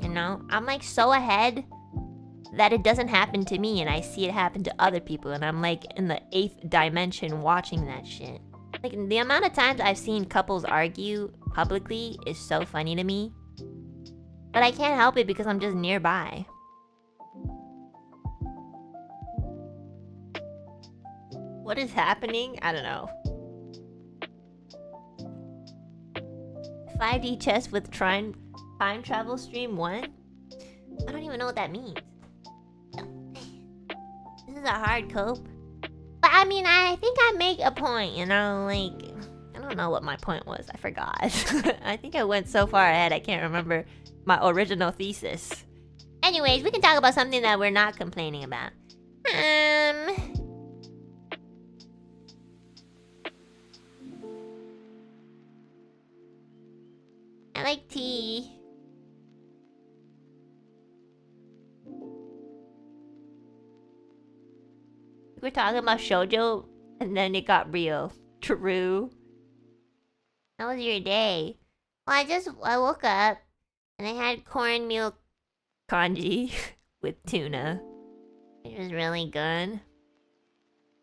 You know, I'm like so ahead that it doesn't happen to me and I see it happen to other people and I'm like in the 8th dimension watching that shit. Like the amount of times I've seen couples argue publicly is so funny to me. But I can't help it because I'm just nearby. What is happening? I don't know. 5D chess with time travel stream 1? I don't even know what that means. This is a hard cope. But I mean, I think I make a point, you know, like, I don't know what my point was. I forgot. I think I went so far ahead I can't remember my original thesis. Anyways, we can talk about something that we're not complaining about. I like tea. We're talking about shoujo, and then it got real. True. How was your day? Well, I woke up, and I had cornmeal congee with tuna. It was really good.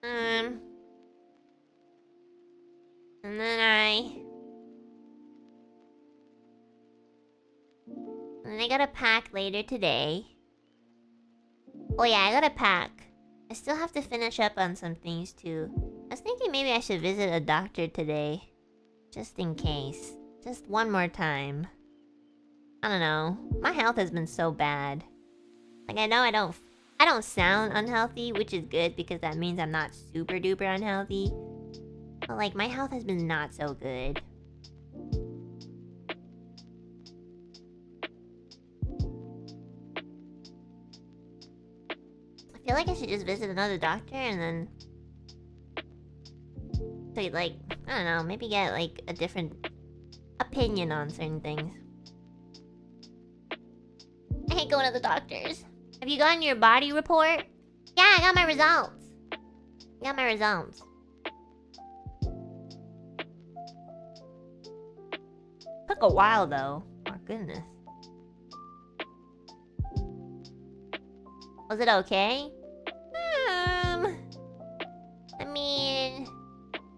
And then I gotta pack later today. Oh yeah, I gotta pack. I still have to finish up on some things too. I was thinking maybe I should visit a doctor today. Just in case. Just one more time. I don't know. My health has been so bad. Like I know I don't sound unhealthy, which is good because that means I'm not super duper unhealthy. But like my health has been not so good. I feel like I should just visit another doctor and then so like, I don't know, maybe get like a different opinion on certain things. I hate going to the doctors. Have you gotten your body report? Yeah, I got my results. Took a while though. Oh goodness. Was it okay? I mean,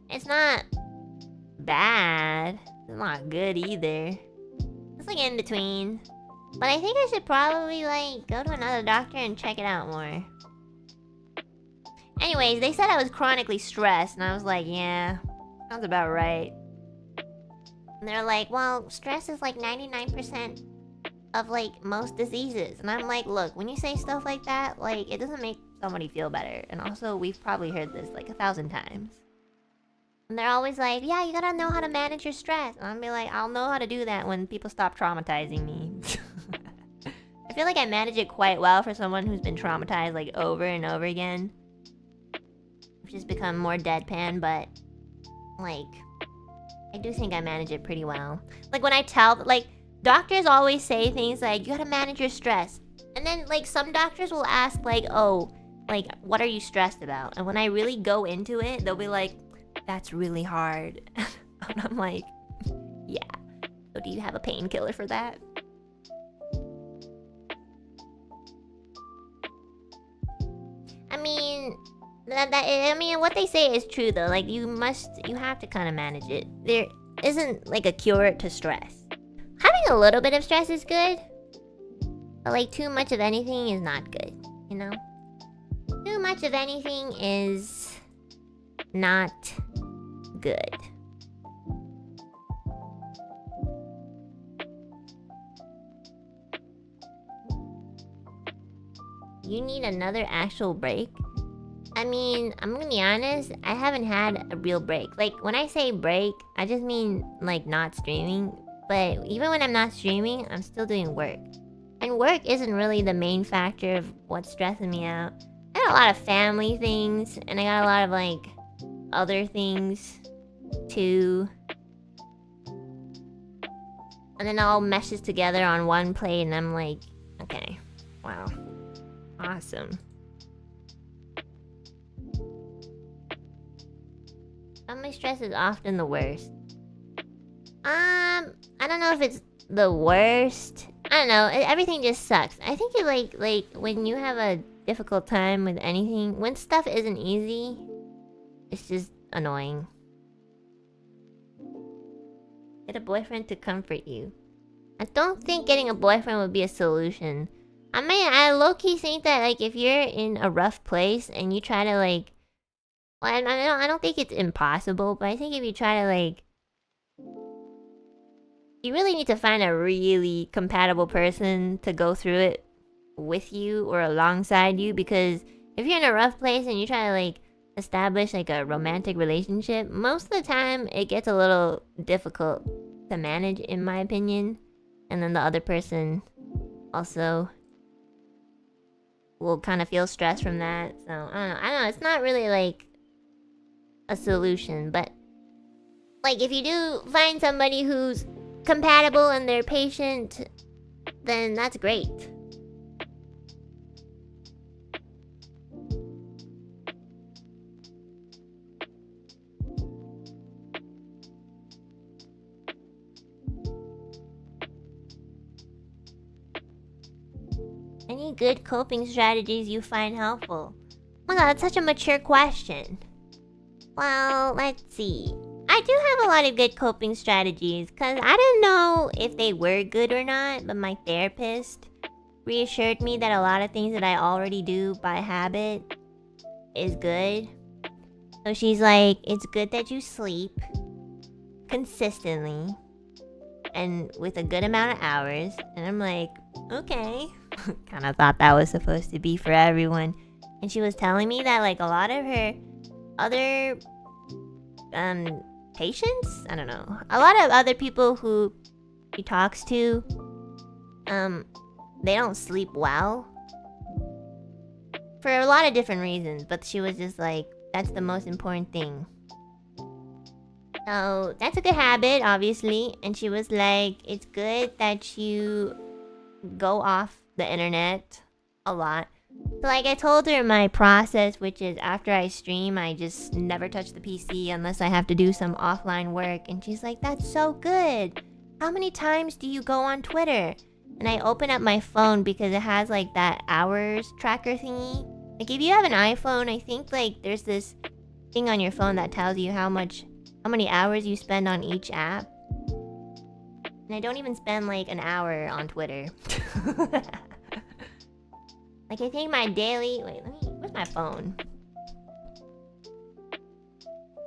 it's not bad. It's not good either. It's like in between. But I think I should probably like go to another doctor and check it out more. Anyways, they said I was chronically stressed, and I was like, yeah, sounds about right. And they're like, well, stress is like 99% of like most diseases. And I'm like, look, when you say stuff like that, like it doesn't make somebody feel better. And also, we've probably heard this like 1,000 times. And they're always like, yeah, you gotta know how to manage your stress. And I'll be like, I'll know how to do that when people stop traumatizing me. I feel like I manage it quite well for someone who's been traumatized like over and over again. I've just become more deadpan, but like I do think I manage it pretty well. Like when I tell, like doctors always say things like, you gotta manage your stress. And And then, like, some doctors will ask, like, oh, like, what are you stressed about? And when I really go into it, they'll be like, that's really hard. And I'm like, yeah. So do you have a painkiller for that? I mean, what they say is true though. Like, you have to kind of manage it. There isn't like a cure to stress. Having a little bit of stress is good, but like too much of anything is not good, you know? Too much of anything is not good. You need another actual break? I mean, I'm gonna be honest, I haven't had a real break. Like, when I say break, I just mean, like, not streaming. But even when I'm not streaming, I'm still doing work. And work isn't really the main factor of what's stressing me out. I got a lot of family things, and I got a lot of, like, other things, too. And then it all meshes together on one plate, and I'm like, okay, wow. Awesome. My stress is often the worst. I don't know if it's the worst. I don't know. Everything just sucks. I think it like when you have a difficult time with anything, when stuff isn't easy, it's just annoying. Get a boyfriend to comfort you. I don't think getting a boyfriend would be a solution. I mean, I low-key think that, like, if you're in a rough place and you try to, like... Well, I don't think it's impossible, but I think if you try to, like... You really need to find a really compatible person to go through it with you or alongside you, because if you're in a rough place and you try to, like, establish, like, a romantic relationship, most of the time it gets a little difficult to manage, in my opinion. And then the other person also... will kind of feel stress from that. So I don't know, it's not really like a solution, but like if you do find somebody who's compatible and they're patient, then that's great. Any good coping strategies you find helpful? Oh my god, that's such a mature question. Well, let's see. I do have a lot of good coping strategies, because I didn't know if they were good or not, but my therapist reassured me that a lot of things that I already do by habit is good. So she's like, it's good that you sleep consistently and with a good amount of hours. And I'm like, okay. Kind of thought that was supposed to be for everyone. And she was telling me that, like, a lot of her other patients, I don't know, a lot of other people who she talks to, they don't sleep well for a lot of different reasons, but she was just like, that's the most important thing. So that's a good habit, obviously. And she was like, it's good that you go off the internet a lot. So, like, I told her my process, which is after I stream, I just never touch the PC unless I have to do some offline work. And she's like, that's so good. How many times do you go on Twitter? And I open up my phone because it has, like, that hours tracker thingy. Like, if you have an iPhone, I think, like, there's this thing on your phone that tells you how many hours you spend on each app. And I don't even spend, like, an hour on Twitter. Like, I think my daily... Wait, where's my phone?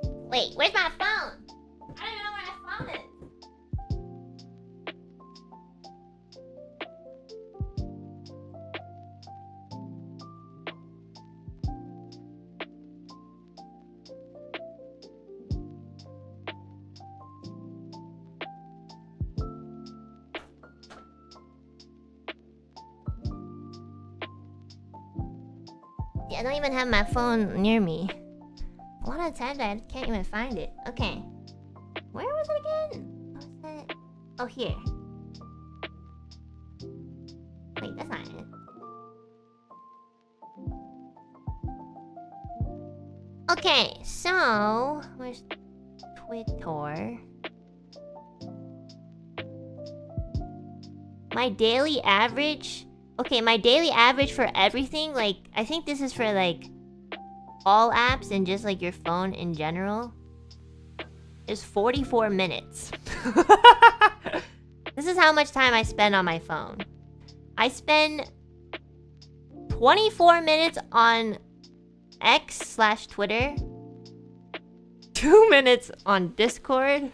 Wait, where's my phone? I don't even know where my phone is. I don't even have my phone near me. A lot of times I can't even find it. Okay. Where was it again? What was that? Oh, here. Wait, that's not it. Okay, so where's Twitter? My daily average. Okay, my daily average for everything, like, I think this is for, like, all apps and just, like, your phone in general, is 44 minutes. This is how much time I spend on my phone. I spend 24 minutes on X/Twitter, 2 minutes on Discord,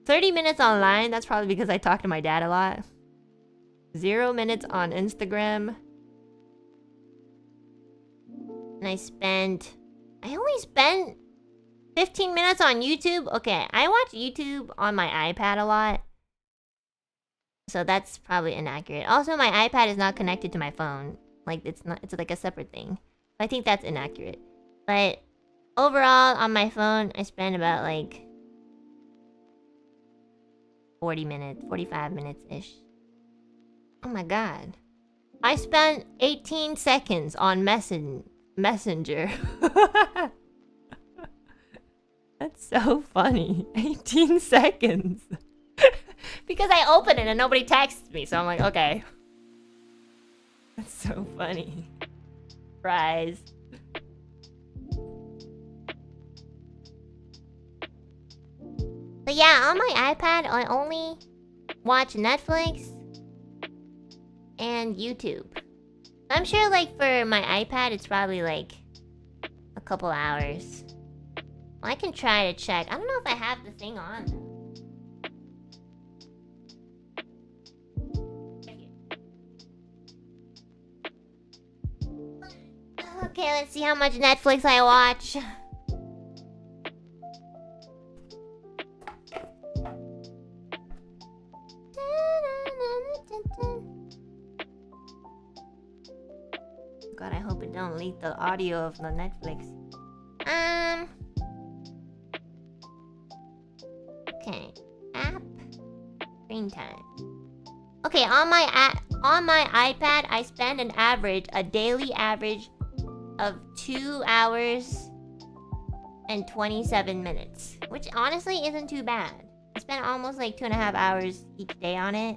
30 minutes online. That's probably because I talk to my dad a lot. 0 minutes on Instagram. And I only spend 15 minutes on YouTube. Okay, I watch YouTube on my iPad a lot. So that's probably inaccurate. Also, my iPad is not connected to my phone. Like, it's like a separate thing. I think that's inaccurate. But overall, on my phone, I spend about like 40 minutes, 45 minutes-ish. Oh my god. I spent 18 seconds on Messenger. That's so funny. 18 seconds. Because I opened it and nobody texts me, so I'm like, okay. That's so funny. Surprise. But yeah, on my iPad, I only watch Netflix and YouTube. I'm sure, like, for my iPad, it's probably, like, a couple hours. I can try to check. I don't know if I have the thing on. Okay, let's see how much Netflix I watch. God, I hope it don't leak the audio of the Netflix. Okay, app screen time. Okay, on my iPad, I spend a daily average of 2 hours and 27 minutes, which honestly isn't too bad. I spend almost like 2.5 hours each day on it.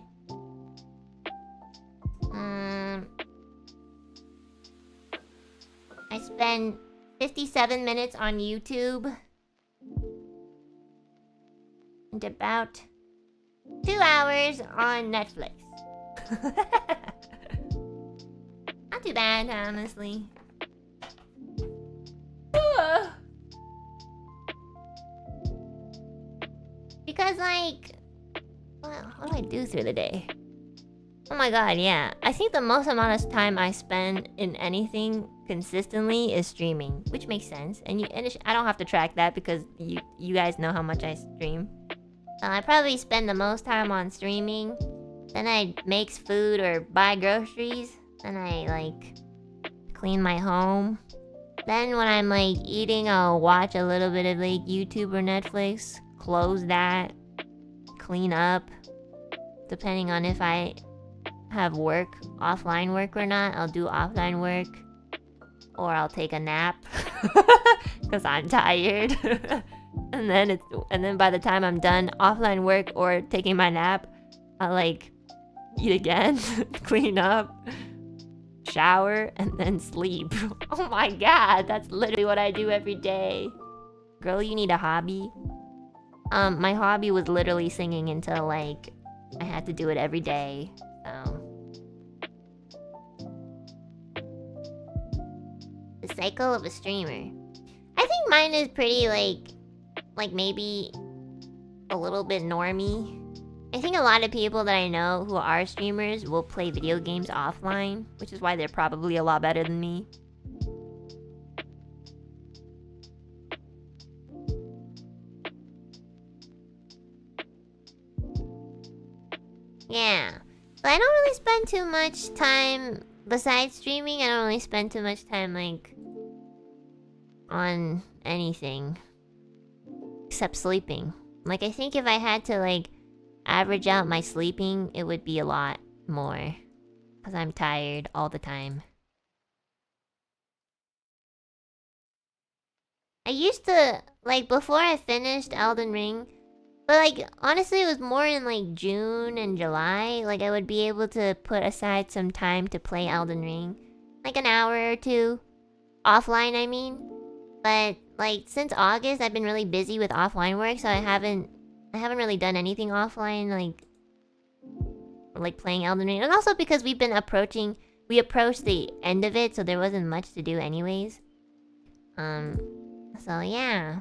I spend 57 minutes on YouTube and about 2 hours on Netflix. Not too bad, honestly. Because, like, what do I do through the day? Oh my god, yeah. I think the most amount of time I spend in anything consistently is streaming, which makes sense. And I don't have to track that because you guys know how much I stream. I probably spend the most time on streaming. Then I make food or buy groceries. Then I, like, clean my home. Then when I'm, like, eating, I'll watch a little bit of, like, YouTube or Netflix. Close that. Clean up. Depending on if I have work, offline work or not, I'll do offline work. Or I'll take a nap. Because I'm tired. And then by the time I'm done offline work or taking my nap, I'll, like, eat again, clean up, shower, and then sleep. Oh my god, that's literally what I do every day. Girl, you need a hobby? My hobby was literally singing until, like, I had to do it every day, so. The cycle of a streamer. I think mine is pretty, like maybe a little bit normie. I think a lot of people that I know who are streamers will play video games offline, which is why they're probably a lot better than me. Yeah, but I don't really spend too much time besides streaming. I don't really spend too much time, like, on anything except sleeping. Like, I think if I had to, like, average out my sleeping, it would be a lot more. Because I'm tired all the time. used to, like, before I finished Elden Ring, but, like, honestly, it was more in, like, June and July. Like, I would be able to put aside some time to play Elden Ring. Like, an hour or two. Offline, I mean. But, like, since August, I've been really busy with offline work, so I haven't really done anything offline, like playing Elden Ring. And also because we approached the end of it, so there wasn't much to do anyways. So yeah.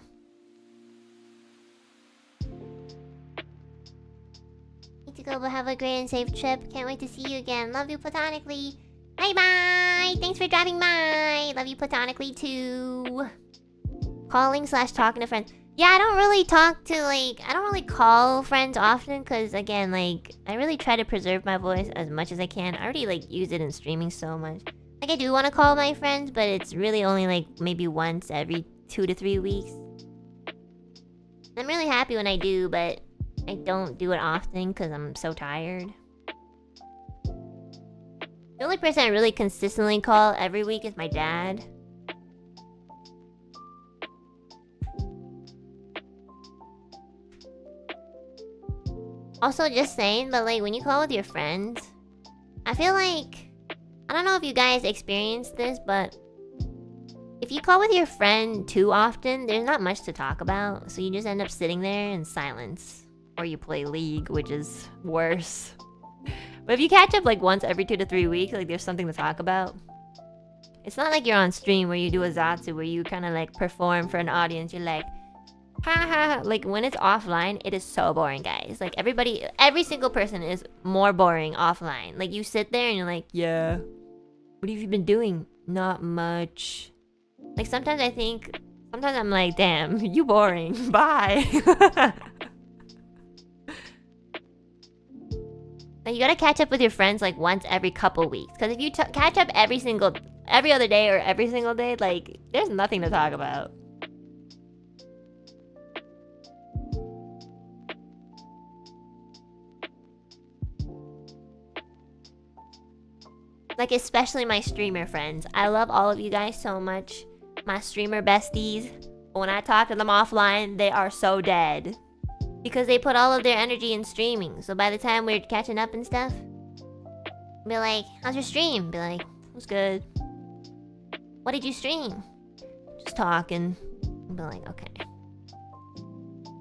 Need to go, but have a great and safe trip. Can't wait to see you again. Love you platonically. Bye bye! Thanks for dropping by! Love you platonically too. Calling / talking to friends. Yeah, I don't really I don't really call friends often, because again, like, I really try to preserve my voice as much as I can. I already, like, use it in streaming so much. Like, I do want to call my friends, but it's really only, like, maybe once every 2 to 3 weeks. I'm really happy when I do, but I don't do it often because I'm so tired. The only person I really consistently call every week is my dad. Also, just saying, but like, when you call with your friends, I feel like... I don't know if you guys experienced this, but... if you call with your friend too often, there's not much to talk about. So you just end up sitting there in silence. Or you play League, which is worse. But if you catch up like once every 2 to 3 weeks, like there's something to talk about. It's not like you're on stream where you do a zatsu where you kind of like perform for an audience. You're like, ha ha ha. Like when it's offline, it is so boring, guys. Like every single person is more boring offline. Like you sit there and you're like, yeah, what have you been doing? Not much. Like sometimes I'm like, damn, you boring. Bye. Like, you gotta catch up with your friends like once every couple weeks. Because if you catch up every other day or every single day, like, there's nothing to talk about. Like, especially my streamer friends. I love all of you guys so much. My streamer besties. But when I talk to them offline, they are so dead. Because they put all of their energy in streaming. So by the time we're catching up and stuff, be like, how's your stream? Be like, it was good. What did you stream? Just talking. Be like, okay.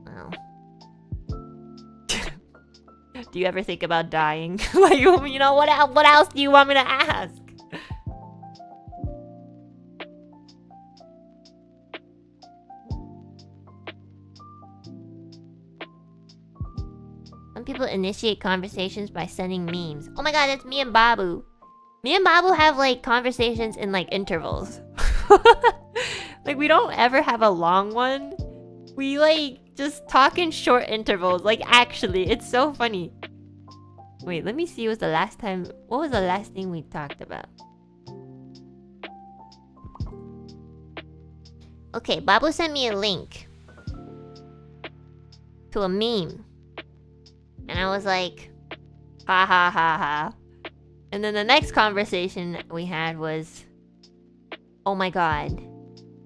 Well. Do you ever think about dying? Like, you know, what else do you want me to ask? Some people initiate conversations by sending memes. Oh my god, that's me and Babu. Me and Babu have like conversations in like intervals. Like we don't ever have a long one. We like just talk in short intervals. Like actually, it's so funny. Wait, let me see what was the last thing we talked about? Okay, Babu sent me a link to a meme. And I was like, ha ha ha ha. And then the next conversation we had was, oh my god,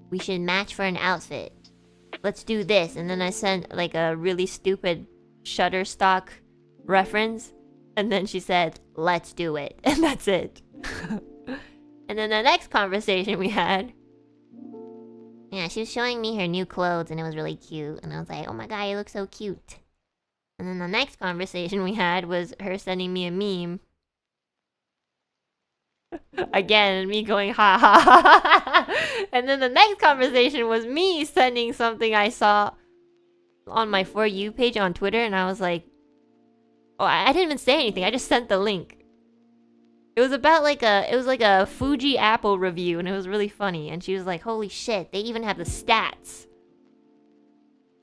we should match for an outfit. Let's do this. And then I sent like a really stupid Shutterstock reference. And then she said, let's do it. And that's it. And then the next conversation we had, yeah, she was showing me her new clothes and it was really cute. And I was like, oh my god, you look so cute. And then the next conversation we had was her sending me a meme. Again, me going ha ha ha ha. And then the next conversation was me sending something I saw on my For You page on Twitter. And I was like, oh, I didn't even say anything. I just sent the link. It was about like a Fuji Apple review. And it was really funny. And she was like, holy shit, they even have the stats.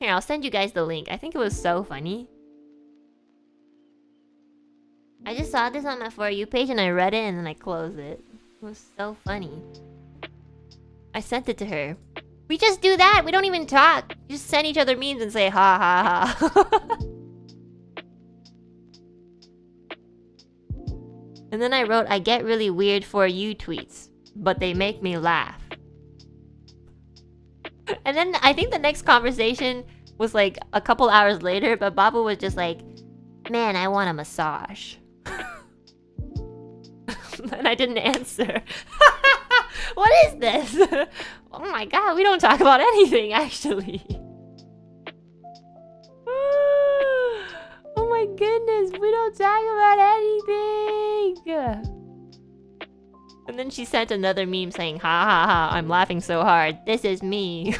Here, I'll send you guys the link. I think it was so funny. I just saw this on my For You page and I read it and then I closed it. It was so funny. I sent it to her. We just do that. We don't even talk. We just send each other memes and say ha ha ha. And then I wrote, I get really weird For You tweets, but they make me laugh. And then I think the next conversation was like a couple hours later, but Babu was just like, man, I want a massage. And I didn't answer. What is this? Oh my god, we don't talk about anything, actually. Oh my goodness, we don't talk about anything. And then she sent another meme saying, ha ha ha, I'm laughing so hard. This is me.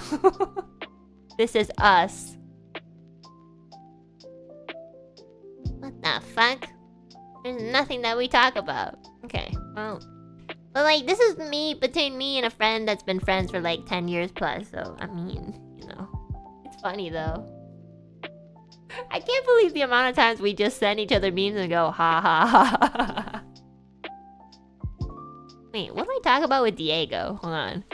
This is us. What the fuck? There's nothing that we talk about. Okay, well. But like, this is me, between me and a friend that's been friends for like 10 years plus. So, I mean, you know. It's funny though. I can't believe the amount of times we just send each other memes and go, ha ha ha. Wait, what do I talk about with Diego? Hold on.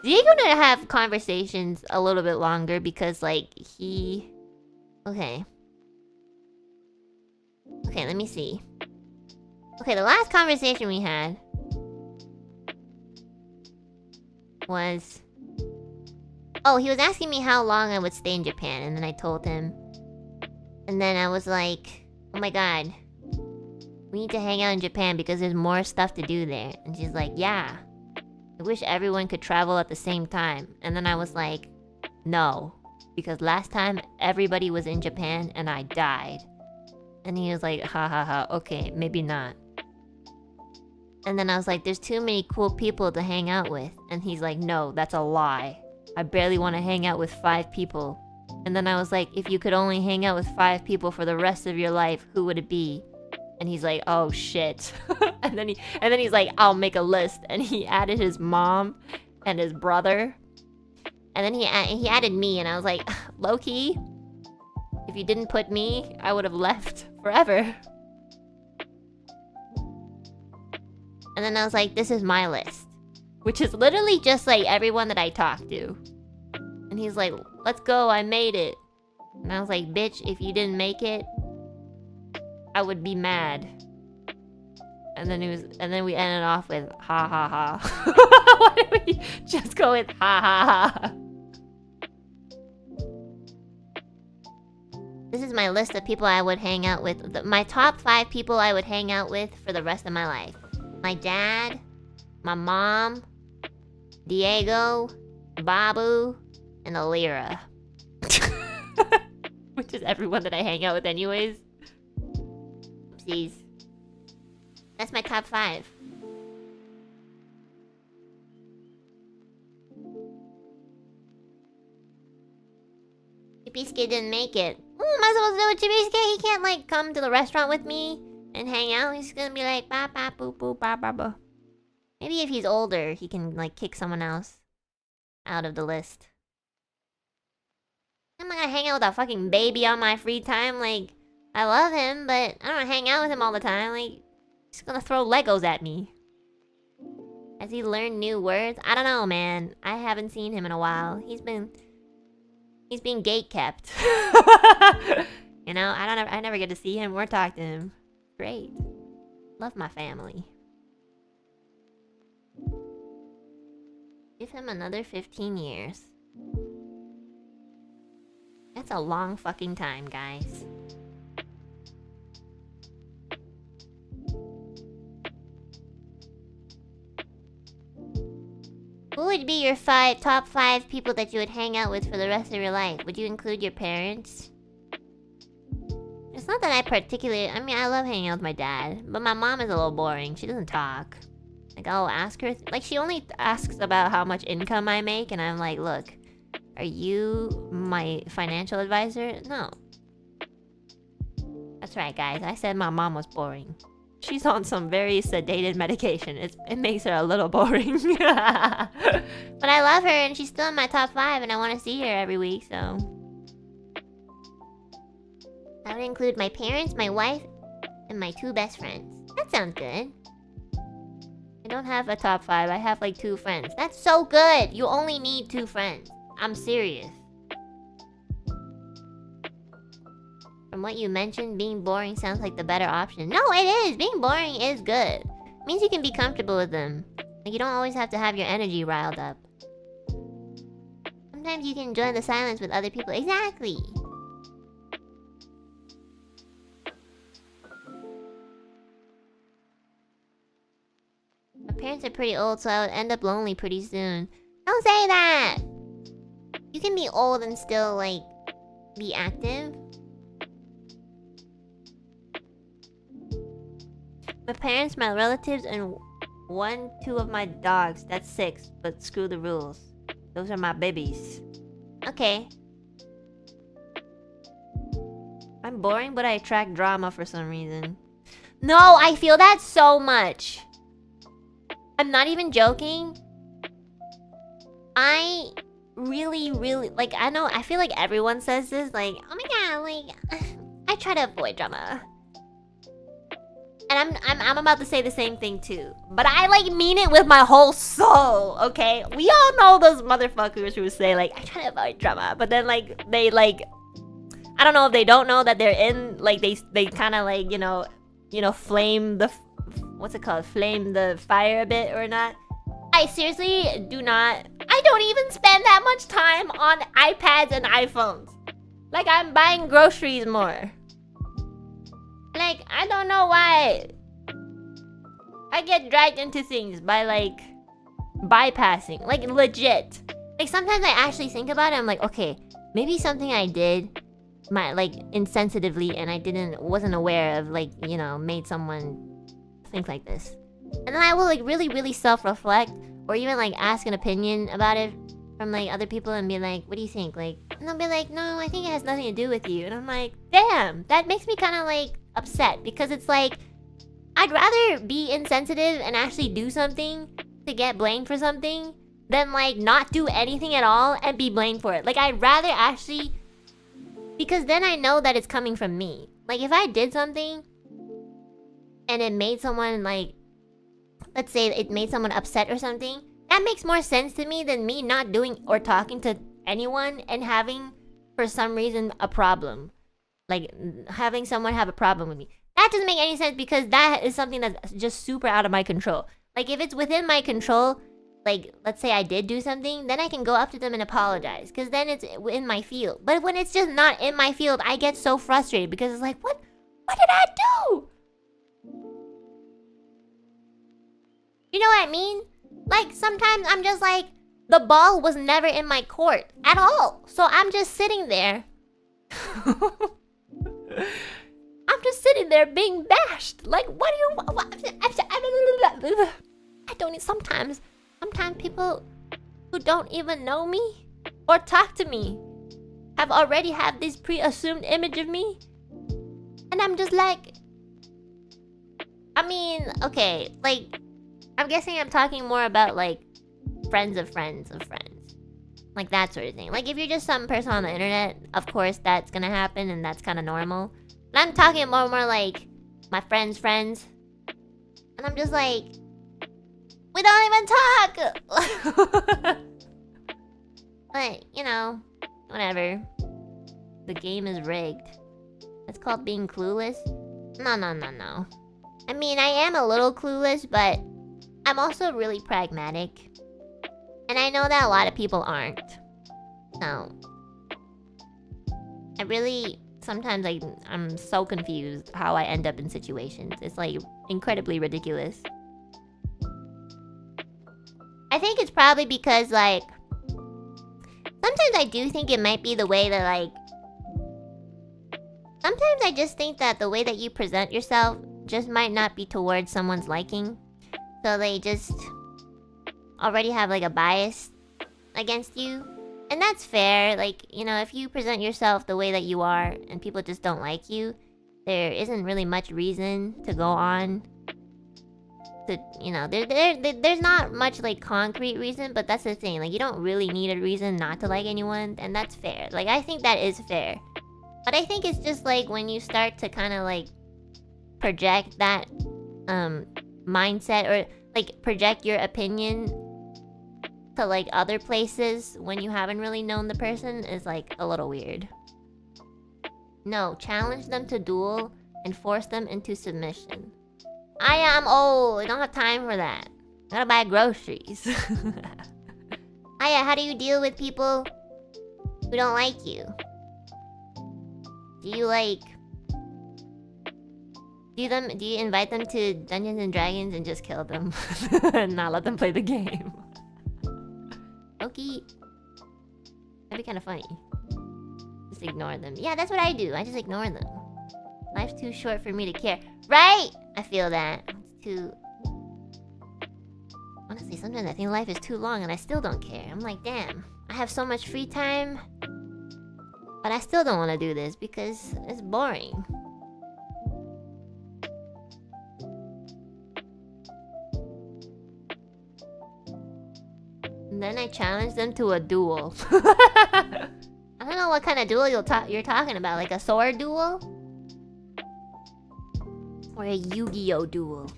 Diego and I have conversations a little bit longer because, like, he... Okay. Okay, let me see. Okay, the last conversation we had was... Oh, he was asking me how long I would stay in Japan, and then I told him. And then I was like, oh my god. We need to hang out in Japan because there's more stuff to do there. And she's like, yeah. I wish everyone could travel at the same time. And then I was like, no. Because last time, everybody was in Japan and I died. And he was like, ha ha ha, okay, maybe not. And then I was like, there's too many cool people to hang out with. And he's like, no, that's a lie. I barely want to hang out with 5 people. And then I was like, if you could only hang out with 5 people for the rest of your life, who would it be? And he's like, oh shit. and then he's like, I'll make a list. And he added his mom and his brother. And then he added me, and I was like, low-key, if you didn't put me, I would have left forever. And then I was like, this is my list. Which is literally just like everyone that I talk to. And he's like, let's go, I made it. And I was like, bitch, if you didn't make it, I would be mad. And then we ended off with ha ha ha. Why did we just go with ha ha ha? This is my list of people I would hang out with. My top 5 people I would hang out with for the rest of my life. My dad, my mom, Diego, Babu, and Alira. Which is everyone that I hang out with anyways. Oopsies. That's my top 5. Chibisuke didn't make it. What am I supposed to do with Chibisuke? He can't, like, come to the restaurant with me and hang out. He's gonna be like, ba ba boo boo ba ba ba. Maybe if he's older, he can, like, kick someone else out of the list. I'm not gonna hang out with a fucking baby on my free time. Like, I love him, but I don't hang out with him all the time. Like, he's gonna throw Legos at me. Has he learned new words? I don't know, man. I haven't seen him in a while. He's being gatekept. You know, I never get to see him or talk to him. Great. Love my family. Give him another 15 years. That's a long fucking time, guys. Who would be your top 5 people that you would hang out with for the rest of your life? Would you include your parents? It's not that I particularly... I mean, I love hanging out with my dad. But my mom is a little boring. She doesn't talk. Like, I'll ask her... Like, she only asks about how much income I make. And I'm like, look, are you my financial advisor? No. That's right, guys. I said my mom was boring. She's on some very sedated medication. It makes her a little boring. But I love her, and she's still in my top 5, and I want to see her every week, so... I would include my parents, my wife, and my 2 best friends. That sounds good. I don't have a top 5. I have, like, 2 friends. That's so good! You only need 2 friends. I'm serious. From what you mentioned, being boring sounds like the better option. No, it is! Being boring is good. It means you can be comfortable with them. Like, you don't always have to have your energy riled up. Sometimes you can enjoy the silence with other people. Exactly. My parents are pretty old, so I would end up lonely pretty soon. Don't say that! You can be old and still, like, be active. My parents, my relatives, and 2 of my dogs. That's 6, but screw the rules. Those are my babies. Okay. I'm boring, but I attract drama for some reason. No, I feel that so much. I'm not even joking. I really, like, I feel like everyone says this, like, oh my god, like, I try to avoid drama. And I'm about to say the same thing too. But I, like, mean it with my whole soul, okay? We all know those motherfuckers who say, like, I try to avoid drama. But then, like, they, like, I don't know if they don't know that they're in, like, they kind of, like, you know, flame the, what's it called? Flame the fire a bit or not. I seriously do not, I don't even spend that much time on iPads and iPhones. Like, I'm buying groceries more. Like, I don't know why I get dragged into things by, like, bypassing. Like, legit. Like, sometimes I actually think about it. I'm like, okay, maybe something I did like, insensitively and I wasn't aware of, like, you know, made someone think like this. And then I will, like, really self-reflect or even, like, ask an opinion about it from, like, other people and be like, what do you think? Like, and they'll be like, no, I think it has nothing to do with you. And I'm like, damn, that makes me kind of, like, upset because it's like, I'd rather be insensitive and actually do something to get blamed for something than, like, not do anything at all and be blamed for it. Like, I'd rather actually, because then I know that it's coming from me. Like, if I did something and it made someone, like, let's say it made someone upset or something, that makes more sense to me than me not doing or talking to anyone and having, for some reason, a problem. Like, having someone have a problem with me. That doesn't make any sense because that is something that's just super out of my control. Like, if it's within my control, like, let's say I did do something, then I can go up to them and apologize. Because then it's in my field. But when it's just not in my field, I get so frustrated because it's like, what did I do? You know what I mean? Like, sometimes I'm just like, the ball was never in my court at all. So I'm just sitting there. I'm just sitting there being bashed. Like, what do you... I don't... Sometimes people who don't even know me or talk to me already have this pre-assumed image of me. And I'm just like... I mean, okay, like... I'm guessing I'm talking more about, like, friends of friends of friends. Like, that sort of thing. Like, if you're just some person on the internet, of course that's gonna happen and that's kind of normal. But I'm talking more like, my friends' friends. And I'm just like... We don't even talk! But, you know, whatever. The game is rigged. It's called being clueless? No. I mean, I am a little clueless, but... I'm also really pragmatic. And I know that a lot of people aren't. So... I really... Sometimes I'm so confused how I end up in situations. It's, like, incredibly ridiculous. I think it's probably because, like... Sometimes I do think it might be the way that, like... Sometimes I just think that the way that you present yourself just might not be towards someone's liking. So they just already have, like, a bias against you. And that's fair. Like, you know, if you present yourself the way that you are and people just don't like you, there isn't really much reason to go on. To, you know, there's not much, like, concrete reason, but that's the thing. Like, you don't really need a reason not to like anyone, and that's fair. Like, I think that is fair. But I think it's just, like, when you start to kind of, like, project that, mindset or, like, project your opinion to, like, other places when you haven't really known the person is, like, a little weird. No, challenge them to duel and force them into submission. I am old. I don't have time for that. I gotta buy groceries. Aya, how do you deal with people who don't like you? Do you like... Do you invite them to Dungeons and Dragons and just kill them? And not let them play the game? Okay. That'd be kind of funny. Just ignore them. Yeah, that's what I do. I just ignore them. Life's too short for me to care. Right! I feel that. It's too... Honestly, sometimes I think life is too long and I still don't care. I'm like, damn. I have so much free time. But I still don't want to do this because it's boring. And then I challenge them to a duel. I don't know what kind of duel you're talking about. Like a sword duel? Or a Yu-Gi-Oh duel.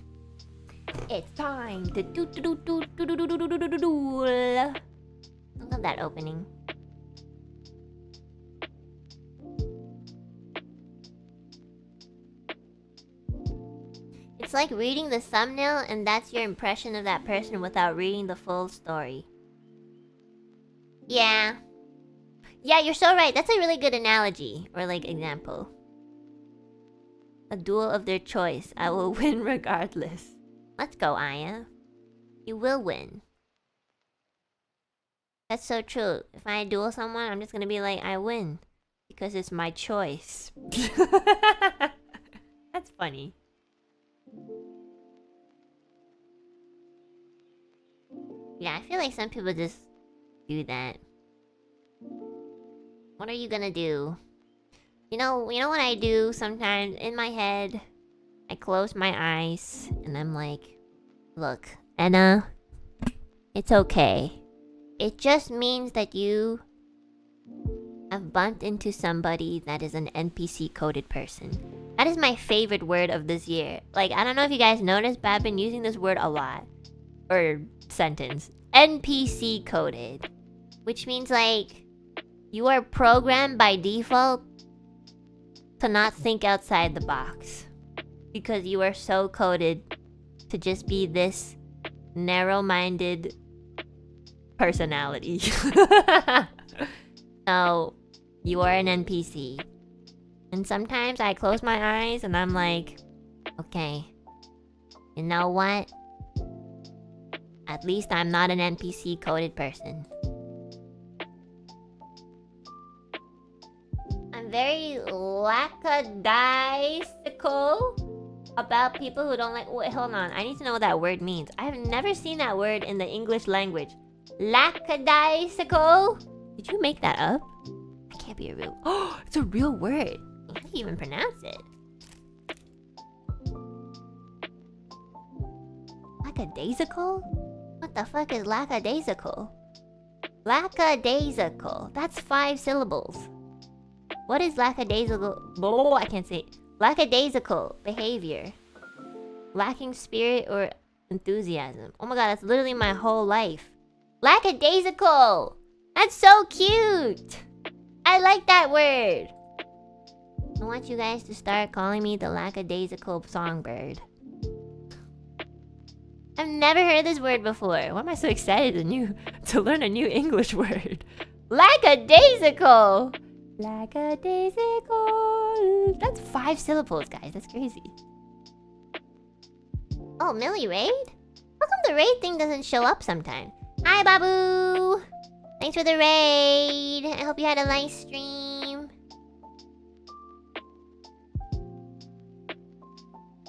It's time to duel. I love that opening. It's like reading the thumbnail and that's your impression of that person without reading the full story. Yeah. Yeah, you're so right. That's a really good analogy. Or like example. A duel of their choice. I will win regardless. Let's go, Aya. You will win. That's so true. If I duel someone, I'm just gonna be like, I win. Because it's my choice. That's funny. Yeah, I feel like some people just do that. What are you gonna do? You know what I do sometimes in my head? I close my eyes and I'm like, look, Enna, it's okay. It just means that you have bumped into somebody that is an NPC coded person. That is my favorite word of this year. Like, I don't know if you guys noticed, but I've been using this word a lot. Or sentence. NPC coded. Which means like, you are programmed by default to not think outside the box. Because you are so coded to just be this narrow-minded personality. So, you are an NPC. And sometimes I close my eyes and I'm like, okay, you know what? At least I'm not an NPC coded person. I'm very lackadaisical about people who don't like... Wait, hold on. I need to know what that word means. I have never seen that word in the English language. Lackadaisical? Did you make that up? That can't be a real... Oh, it's a real word. How do you even pronounce it? Lackadaisical? What the fuck is lackadaisical? Lackadaisical. That's 5 syllables. What is lackadaisical? Oh, I can't say it. Lackadaisical behavior. Lacking spirit or enthusiasm. Oh my god, that's literally my whole life. Lackadaisical! That's so cute! I like that word! I want you guys to start calling me the lackadaisical songbird. I've never heard this word before. Why am I so excited to learn a new English word? Lackadaisical! Lackadaisical. That's 5 syllables, guys. That's crazy. Oh, Millie raid? How come the raid thing doesn't show up sometimes? Hi, Babu! Thanks for the raid. I hope you had a nice stream.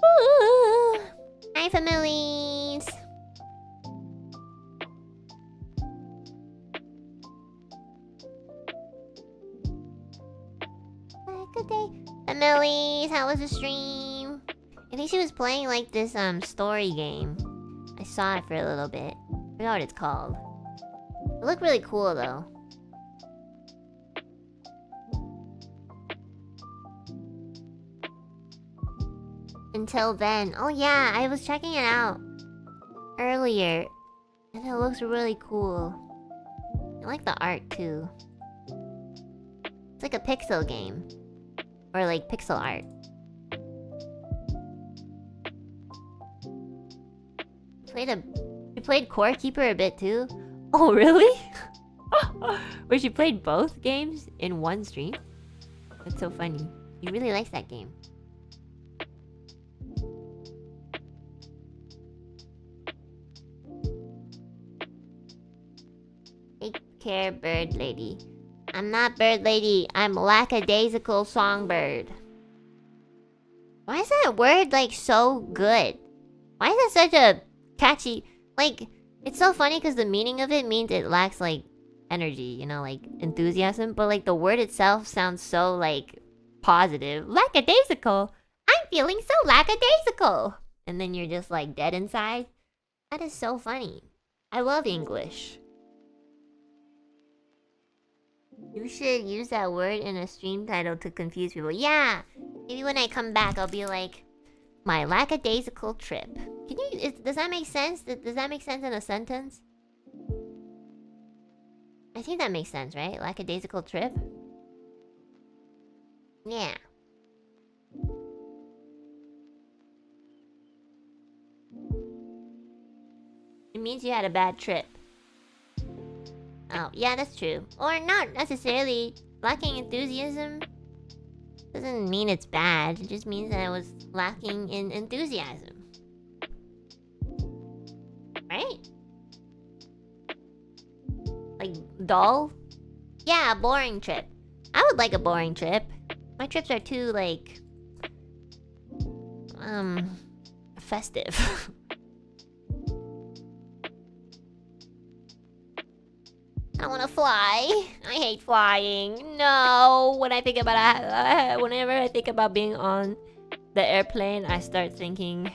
Ooh. Hi, families. Good day. Families, how was the stream? I think she was playing like this story game. I saw it for a little bit. I forgot what it's called. It looked really cool though. Until then. Oh yeah, I was checking it out earlier. And it looks really cool. I like the art too. It's like a pixel game. Or like pixel art. You played Core Keeper a bit too? Oh really? Where she played both games in one stream. That's so funny. He really likes that game. Take care, bird lady. I'm not bird lady. I'm lackadaisical songbird. Why is that word like so good? Why is that such a catchy... Like, it's so funny because the meaning of it means it lacks like energy, you know, like enthusiasm. But like the word itself sounds so like positive. Lackadaisical. I'm feeling so lackadaisical. And then you're just like dead inside. That is so funny. I love English. You should use that word in a stream title to confuse people. Yeah! Maybe when I come back, I'll be like, my lackadaisical trip. Can you... does that make sense? Does that make sense in a sentence? I think that makes sense, right? Lackadaisical trip? Yeah. It means you had a bad trip. Oh, yeah, that's true. Or not necessarily. Lacking enthusiasm doesn't mean it's bad. It just means that I was lacking in enthusiasm. Right? Like, dull? Yeah, a boring trip. I would like a boring trip. My trips are too, like... festive. I wanna fly. I hate flying. No. When I think about whenever I think about being on the airplane, I start thinking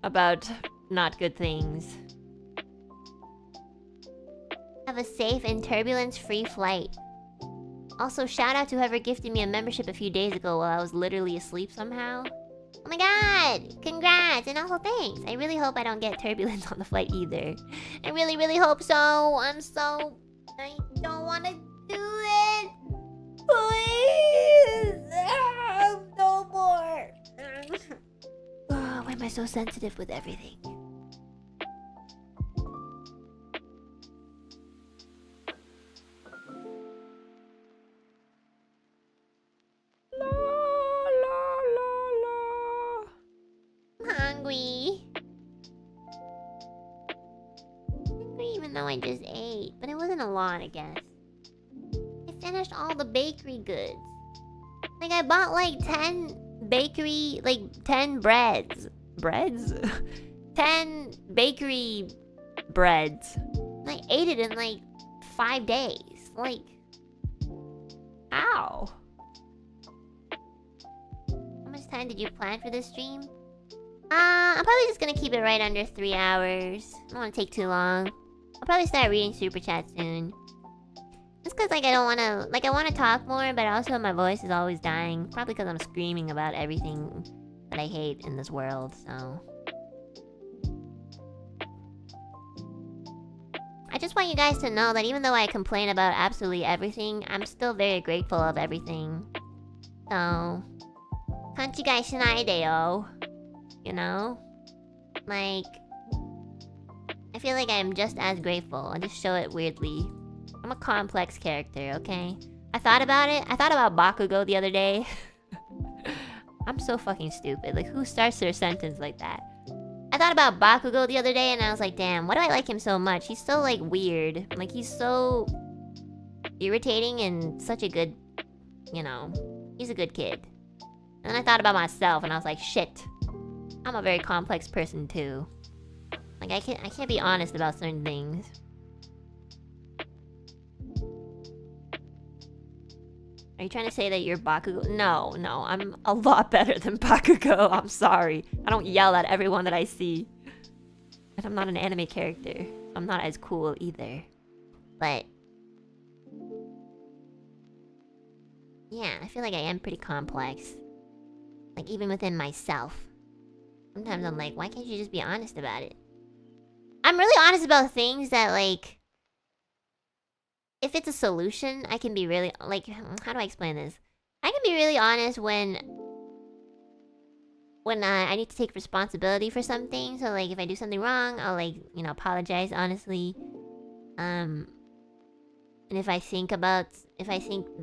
about not good things. Have a safe and turbulence-free flight. Also, shout out to whoever gifted me a membership a few days ago while I was literally asleep somehow. Oh my god! Congrats! And also thanks! I really hope I don't get turbulence on the flight either. I really, really hope so! I don't want to do it! Please! No more! Oh, why am I so sensitive with everything? I'm hungry. Even though I just ate, but it wasn't a lot, I guess. I finished all the bakery goods. Like, I bought like 10 bakery, like 10 breads. Breads? 10 bakery breads. And I ate it in like 5 days. Like, ow. How much time did you plan for this stream? I'm probably just gonna keep it right under 3 hours. I don't want to take too long. I'll probably start reading super chat soon. Just cause like I don't wanna... Like I wanna talk more, but also my voice is always dying. Probably cause I'm screaming about everything that I hate in this world, so... I just want you guys to know that even though I complain about absolutely everything, I'm still very grateful of everything. So... Kanchigai shinai de yo. You know? Like... I feel like I'm just as grateful. I just show it weirdly. I'm a complex character, okay? I thought about it. I thought about Bakugo the other day. I'm so fucking stupid. Like, who starts their sentence like that? I thought about Bakugo the other day and I was like, damn, why do I like him so much? He's so, like, weird. Like, he's so... irritating and such a good... You know... He's a good kid. And then I thought about myself and I was like, shit. I'm a very complex person, too. Like, I can't be honest about certain things. Are you trying to say that you're Bakugo? No, I'm a lot better than Bakugo. I'm sorry. I don't yell at everyone that I see. And I'm not an anime character. I'm not as cool either. But... yeah, I feel like I am pretty complex. Like, even within myself. Sometimes I'm like, why can't you just be honest about it? I'm really honest about things that, like... if it's a solution, I can be really... like, how do I explain this? I can be really honest when I need to take responsibility for something. So, like, if I do something wrong, I'll, like, you know, apologize honestly. And if I think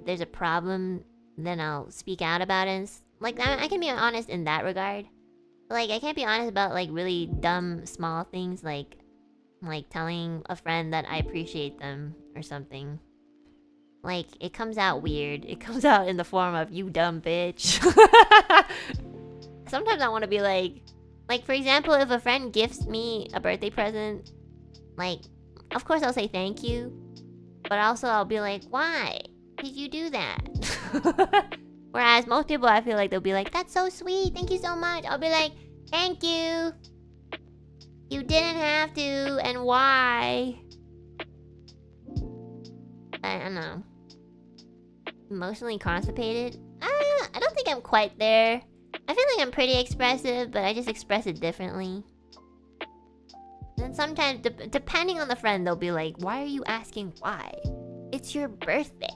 there's a problem, then I'll speak out about it. Like, I can be honest in that regard. Like, I can't be honest about, like, really dumb, small things, like telling a friend that I appreciate them or something. Like, it comes out weird. It comes out in the form of, you dumb bitch. Sometimes I want to be like, for example, if a friend gifts me a birthday present, like, of course I'll say thank you. But also I'll be like, why did you do that? Whereas most people, I feel like they'll be like, that's so sweet, thank you so much. I'll be like, thank you. You didn't have to, and why? I don't know. Emotionally constipated? I don't think I'm quite there. I feel like I'm pretty expressive, but I just express it differently. And sometimes, depending on the friend, they'll be like, why are you asking why? It's your birthday.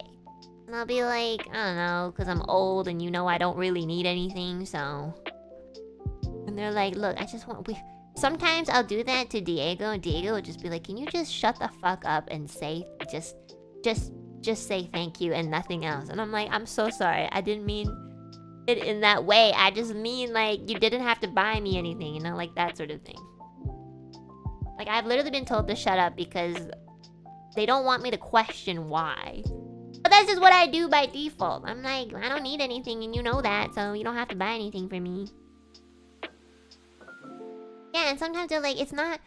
And I'll be like, I don't know, because I'm old and you know I don't really need anything, so... And they're like, look, I just want... Sometimes I'll do that to Diego, and Diego will just be like, can you just shut the fuck up and say... Just say thank you and nothing else. And I'm like, I'm so sorry. I didn't mean it in that way. I just mean, like, you didn't have to buy me anything, you know? Like, that sort of thing. Like, I've literally been told to shut up because they don't want me to question why. But that's just what I do by default. I'm like, I don't need anything and you know that, so you don't have to buy anything for me. Yeah, and sometimes they're like, it's not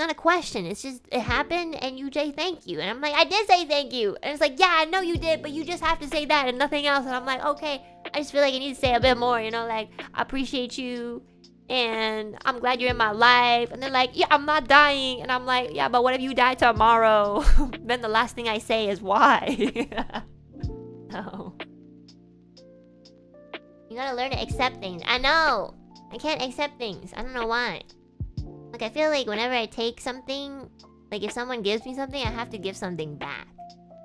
a question. It's just, it happened and you say thank you. And I'm like, I did say thank you. And it's like, yeah, I know you did, but you just have to say that and nothing else. And I'm like, okay, I just feel like I need to say a bit more, you know, like, I appreciate you. And I'm glad you're in my life. And they're like, yeah, I'm not dying. And I'm like, yeah, but what if you die tomorrow? Then the last thing I say is why. No. You gotta learn to accept things. I know. I can't accept things. I don't know why. Like, I feel like whenever I take something, like if someone gives me something, I have to give something back.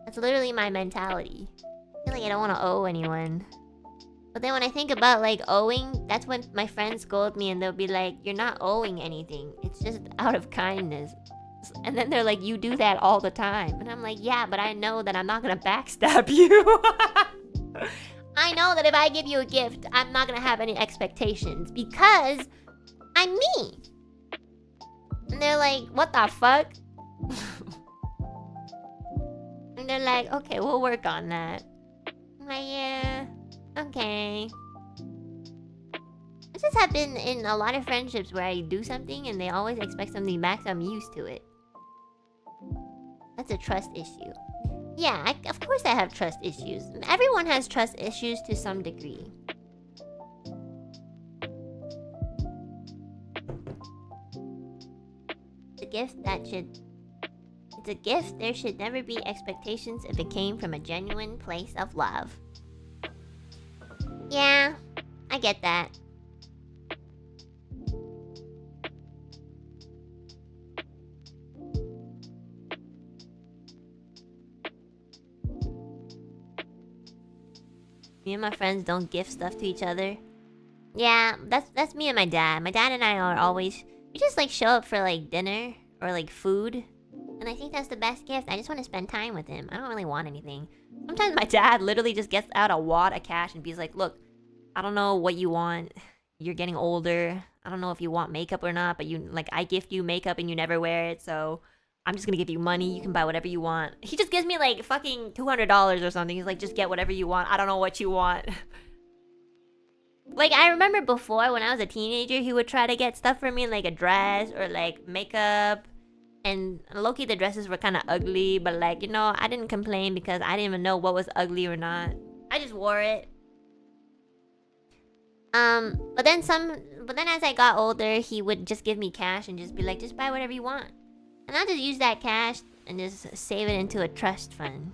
That's literally my mentality. I feel like I don't want to owe anyone. But then when I think about, like, owing, that's when my friends scold me and they'll be like, you're not owing anything. It's just out of kindness. And then they're like, you do that all the time. And I'm like, yeah, but I know that I'm not gonna backstab you. I know that if I give you a gift, I'm not gonna have any expectations because I'm me. And they're like, what the fuck? And they're like, okay, we'll work on that. I'm like, yeah. Okay. This has happened in a lot of friendships where I do something and they always expect something back, so I'm used to it. That's a trust issue. Yeah, of course I have trust issues. Everyone has trust issues to some degree. It's a gift, there should never be expectations if it came from a genuine place of love. Yeah, I get that. Me and my friends don't gift stuff to each other. Yeah, that's me and my dad. My dad and I are always... We just, like, show up for, like, dinner or, like, food. And I think that's the best gift. I just want to spend time with him. I don't really want anything. Sometimes my dad literally just gets out a wad of cash and be like, look, I don't know what you want. You're getting older. I don't know if you want makeup or not, but I gift you makeup and you never wear it, so I'm just gonna give you money. You can buy whatever you want. He just gives me, like, fucking $200 or something. He's like, just get whatever you want. I don't know what you want. Like, I remember before, when I was a teenager, he would try to get stuff for me, like a dress or, like, makeup. And low-key, the dresses were kind of ugly, but, like, you know, I didn't complain because I didn't even know what was ugly or not. I just wore it. But then as I got older, he would just give me cash and just be like, just buy whatever you want. And I'll just use that cash and just save it into a trust fund.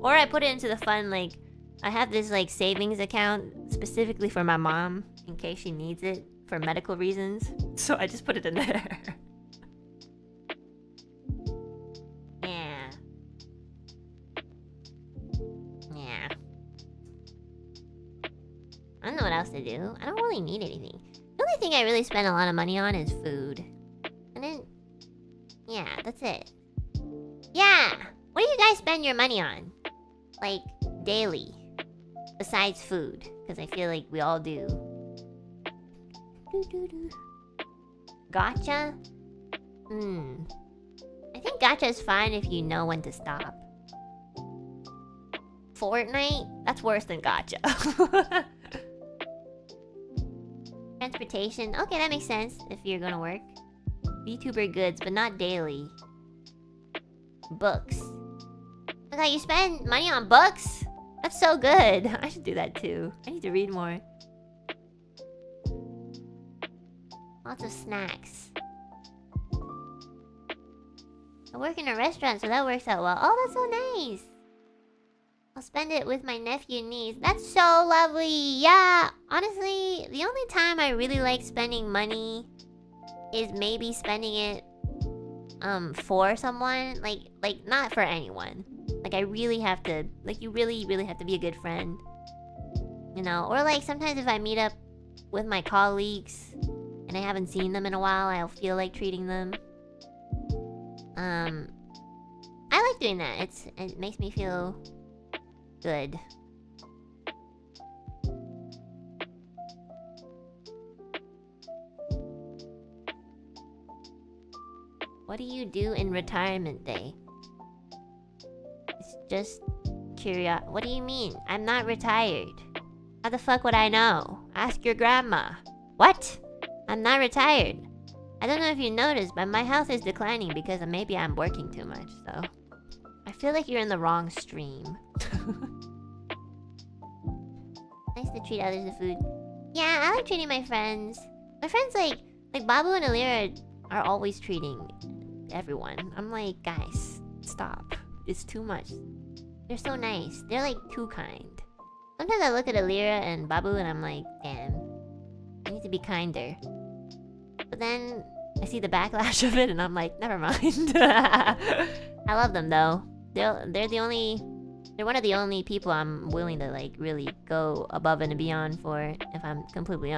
Or I put it into the fund, like, I have this, like, savings account specifically for my mom in case she needs it for medical reasons. So I just put it in there. Yeah. Yeah. I don't know what else to do. I don't really need anything. The only thing I really spend a lot of money on is food. And then... yeah, that's it. Yeah. What do you guys spend your money on? Like, daily. Besides food. Because I feel like we all do. Gacha? I think gacha is fine if you know when to stop. Fortnite? That's worse than gacha. Transportation? Okay, that makes sense if you're gonna work. VTuber goods, but not daily. Books. Okay, you spend money on books? That's so good. I should do that too. I need to read more. Lots of snacks. I work in a restaurant, so that works out well. Oh, that's so nice. I'll spend it with my nephew and niece. That's so lovely. Yeah, honestly, the only time I really like spending money is maybe spending it for someone. Like not for anyone. Like I really have to, like you really have to be a good friend. You know, or like sometimes if I meet up with my colleagues and I haven't seen them in a while, I'll feel like treating them. I like doing that. It makes me feel good. What do you do in retirement day? It's just curious. What do you mean? I'm not retired. How the fuck would I know? Ask your grandma. What? I'm not retired. I don't know if you noticed, but my health is declining because maybe I'm working too much, so... I feel like you're in the wrong stream. Nice to treat others to food. Yeah, I like treating my friends. My friends like Babu and Alira are always treating everyone. I'm like, guys, stop. It's too much. They're so nice. They're like too kind. Sometimes I look at Alira and Babu and I'm like, damn. I need to be kinder. But then I see the backlash of it and I'm like, never mind. I love them though. They're one of the only people I'm willing to like really go above and beyond for. If I'm completely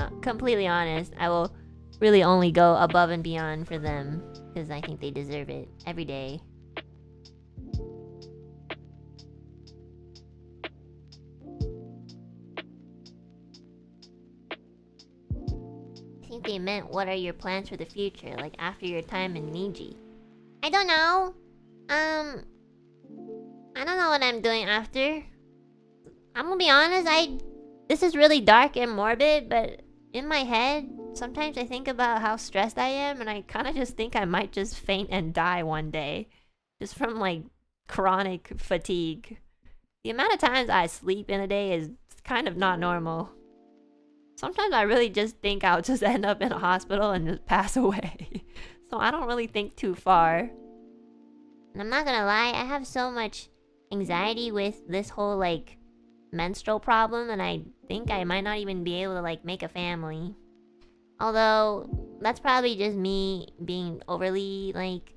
honest, I will really only go above and beyond for them because I think they deserve it every day. I think they meant what are your plans for the future, like after your time in Niji. I don't know. I don't know what I'm doing after. I'm gonna be honest, this is really dark and morbid, but in my head, sometimes I think about how stressed I am, and I kind of just think I might just faint and die one day. Just from, like, chronic fatigue. The amount of times I sleep in a day is kind of not normal. Sometimes I really just think I'll just end up in a hospital and just pass away. So I don't really think too far. And I'm not gonna lie, I have so much anxiety with this whole, like, menstrual problem, and I think I might not even be able to, like, make a family. Although, that's probably just me being overly, like,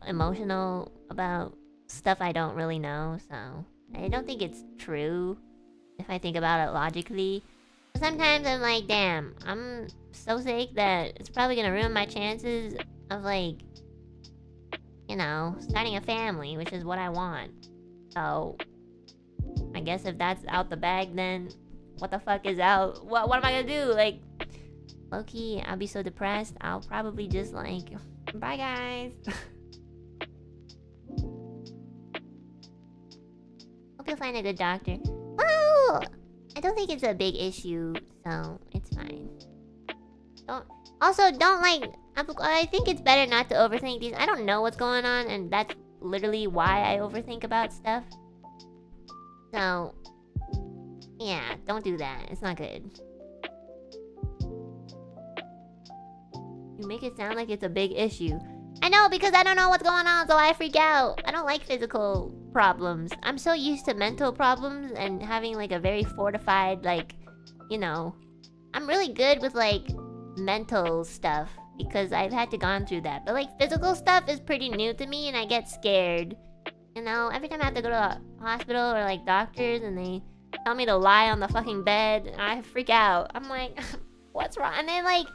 emotional about stuff I don't really know, so... I don't think it's true, if I think about it logically. But sometimes I'm like, damn, I'm so sick that it's probably gonna ruin my chances of, like... you know, starting a family, which is what I want. So... I guess if that's out the bag, then... what the fuck is out? What am I gonna do? Like... low-key, I'll be so depressed, I'll probably just like... bye guys! Hope you'll find a good doctor. Well, I don't think it's a big issue, so it's fine. Don't like... I think it's better not to overthink these. I don't know what's going on, and that's literally why I overthink about stuff. So... yeah, don't do that. It's not good. You make it sound like it's a big issue. I know, because I don't know what's going on, so I freak out. I don't like physical problems. I'm so used to mental problems and having, like, a very fortified, like, you know... I'm really good with, like, mental stuff, because I've had to gone through that. But, like, physical stuff is pretty new to me, and I get scared. You know, every time I have to go to a hospital or, like, doctors, and they tell me to lie on the fucking bed, I freak out. I'm like, what's wrong? And then, like...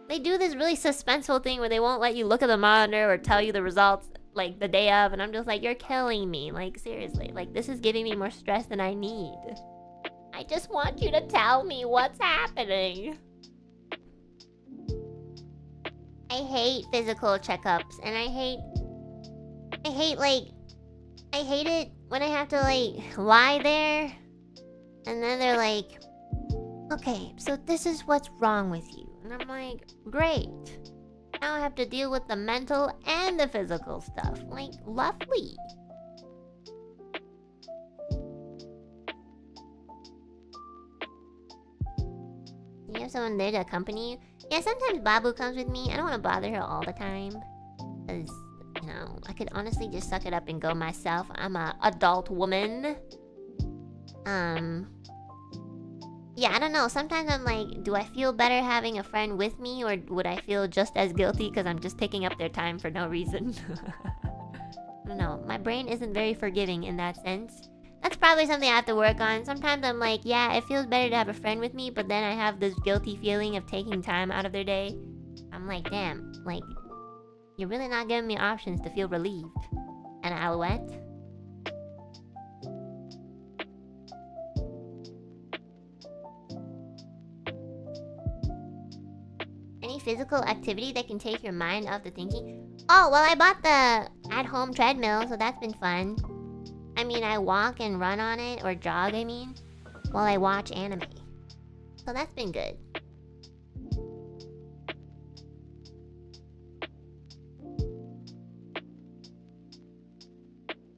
they do this really suspenseful thing where they won't let you look at the monitor or tell you the results. like the day of, and I'm just like, you're killing me. Like, seriously, like, this is giving me more stress than I need. I just want you to tell me what's happening. I hate physical checkups, and I hate it when I have to, like, lie there, and then they're like, okay, so this is what's wrong with you. And I'm like, great. Now I have to deal with the mental and the physical stuff. Like, lovely. You have someone there to accompany you? Yeah, sometimes Babu comes with me. I don't want to bother her all the time. Because, you know, I could honestly just suck it up and go myself. I'm a adult woman. Yeah, I don't know. Sometimes I'm like, do I feel better having a friend with me? Or would I feel just as guilty because I'm just taking up their time for no reason? I don't know. My brain isn't very forgiving in that sense. That's probably something I have to work on. Sometimes I'm like, yeah, it feels better to have a friend with me, but then I have this guilty feeling of taking time out of their day. I'm like, damn, like, you're really not giving me options to feel relieved. Enna Alouette. Any physical activity that can take your mind off the thinking? Oh, well, I bought the at-home treadmill, so that's been fun. I mean, I walk and run on it, or jog, I mean, while I watch anime. So that's been good.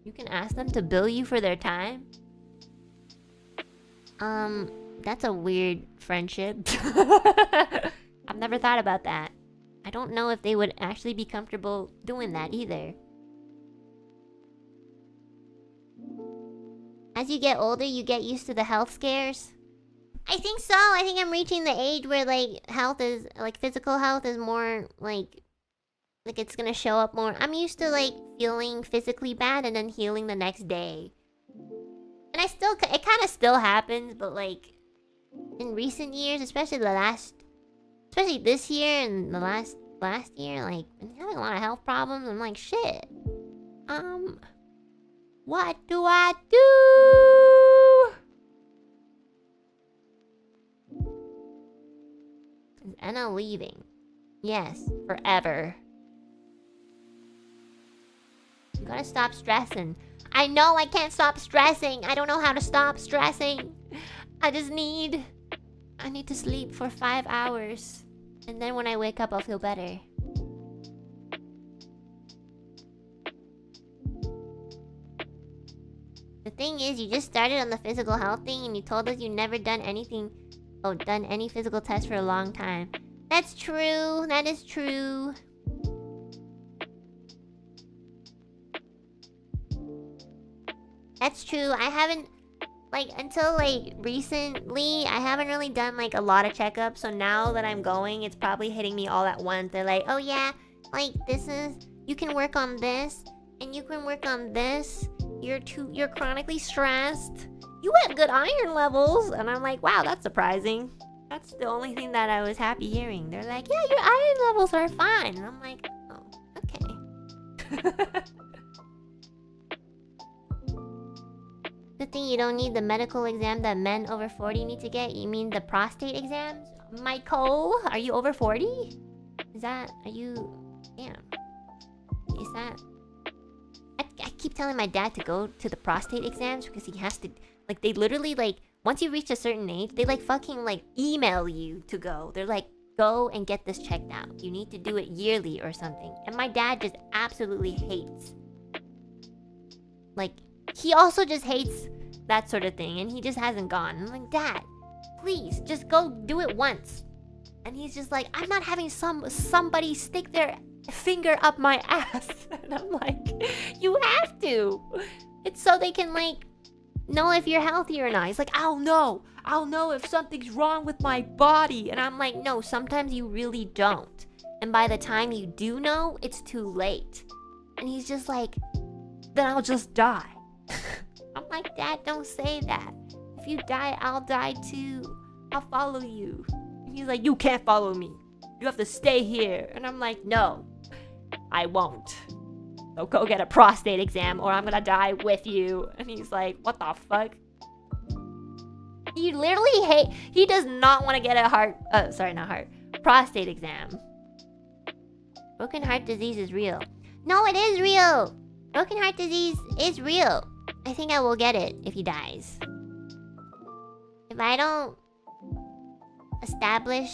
You can ask them to bill you for their time? That's a weird friendship. I've never thought about that. I don't know if they would actually be comfortable doing that either. As you get older, you get used to the health scares? I think so. I think I'm reaching the age where, like, health is, like, physical health is more, like it's gonna show up more. I'm used to, like, feeling physically bad and then healing the next day. And it kind of still happens, but, like, in recent years, especially this year and the last year, like, I'm having a lot of health problems. I'm like, shit. What do I do? Is Enna leaving? Yes, forever. You gotta stop stressing. I know I can't stop stressing. I don't know how to stop stressing. I need to sleep for 5 hours. And then when I wake up, I'll feel better. The thing is, you just started on the physical health thing and you told us you never done any physical test for a long time. That's true. That is true. That's true. I haven't, like, until, like, recently, I haven't really done, like, a lot of checkups. So now that I'm going, it's probably hitting me all at once. They're like, oh yeah, like, you can work on this, and you can work on this. You're chronically stressed. You have good iron levels. And I'm like, wow, that's surprising. That's the only thing that I was happy hearing. They're like, yeah, your iron levels are fine. And I'm like, oh, okay. Good thing you don't need the medical exam that men over 40 need to get. You mean the prostate exams? Michael, are you over 40? Damn. Is that... I keep telling my dad to go to the prostate exams because he has to... Like, they literally, like... Once you reach a certain age, they, like, fucking, like, email you to go. They're like, go and get this checked out. You need to do it yearly or something. And my dad just absolutely hates... Like, he also just hates that sort of thing. And he just hasn't gone. I'm like, Dad, please, just go do it once. And he's just like, I'm not having somebody stick their finger up my ass. And I'm like, you have to. It's so they can, like, know if you're healthy or not. He's like, I'll know if something's wrong with my body. And I'm like, no, sometimes you really don't. And by the time you do know, it's too late. And he's just like, then I'll just die. I'm like, Dad, don't say that. If you die, I'll die too. I'll follow you. And he's like, you can't follow me. You have to stay here. And I'm like, no, I won't. So go get a prostate exam or I'm gonna die with you. And he's like, what the fuck? He literally he does not want to get a prostate exam. Broken heart disease is real. No, it is real. Broken heart disease is real. I think I will get it if he dies. If I don't establish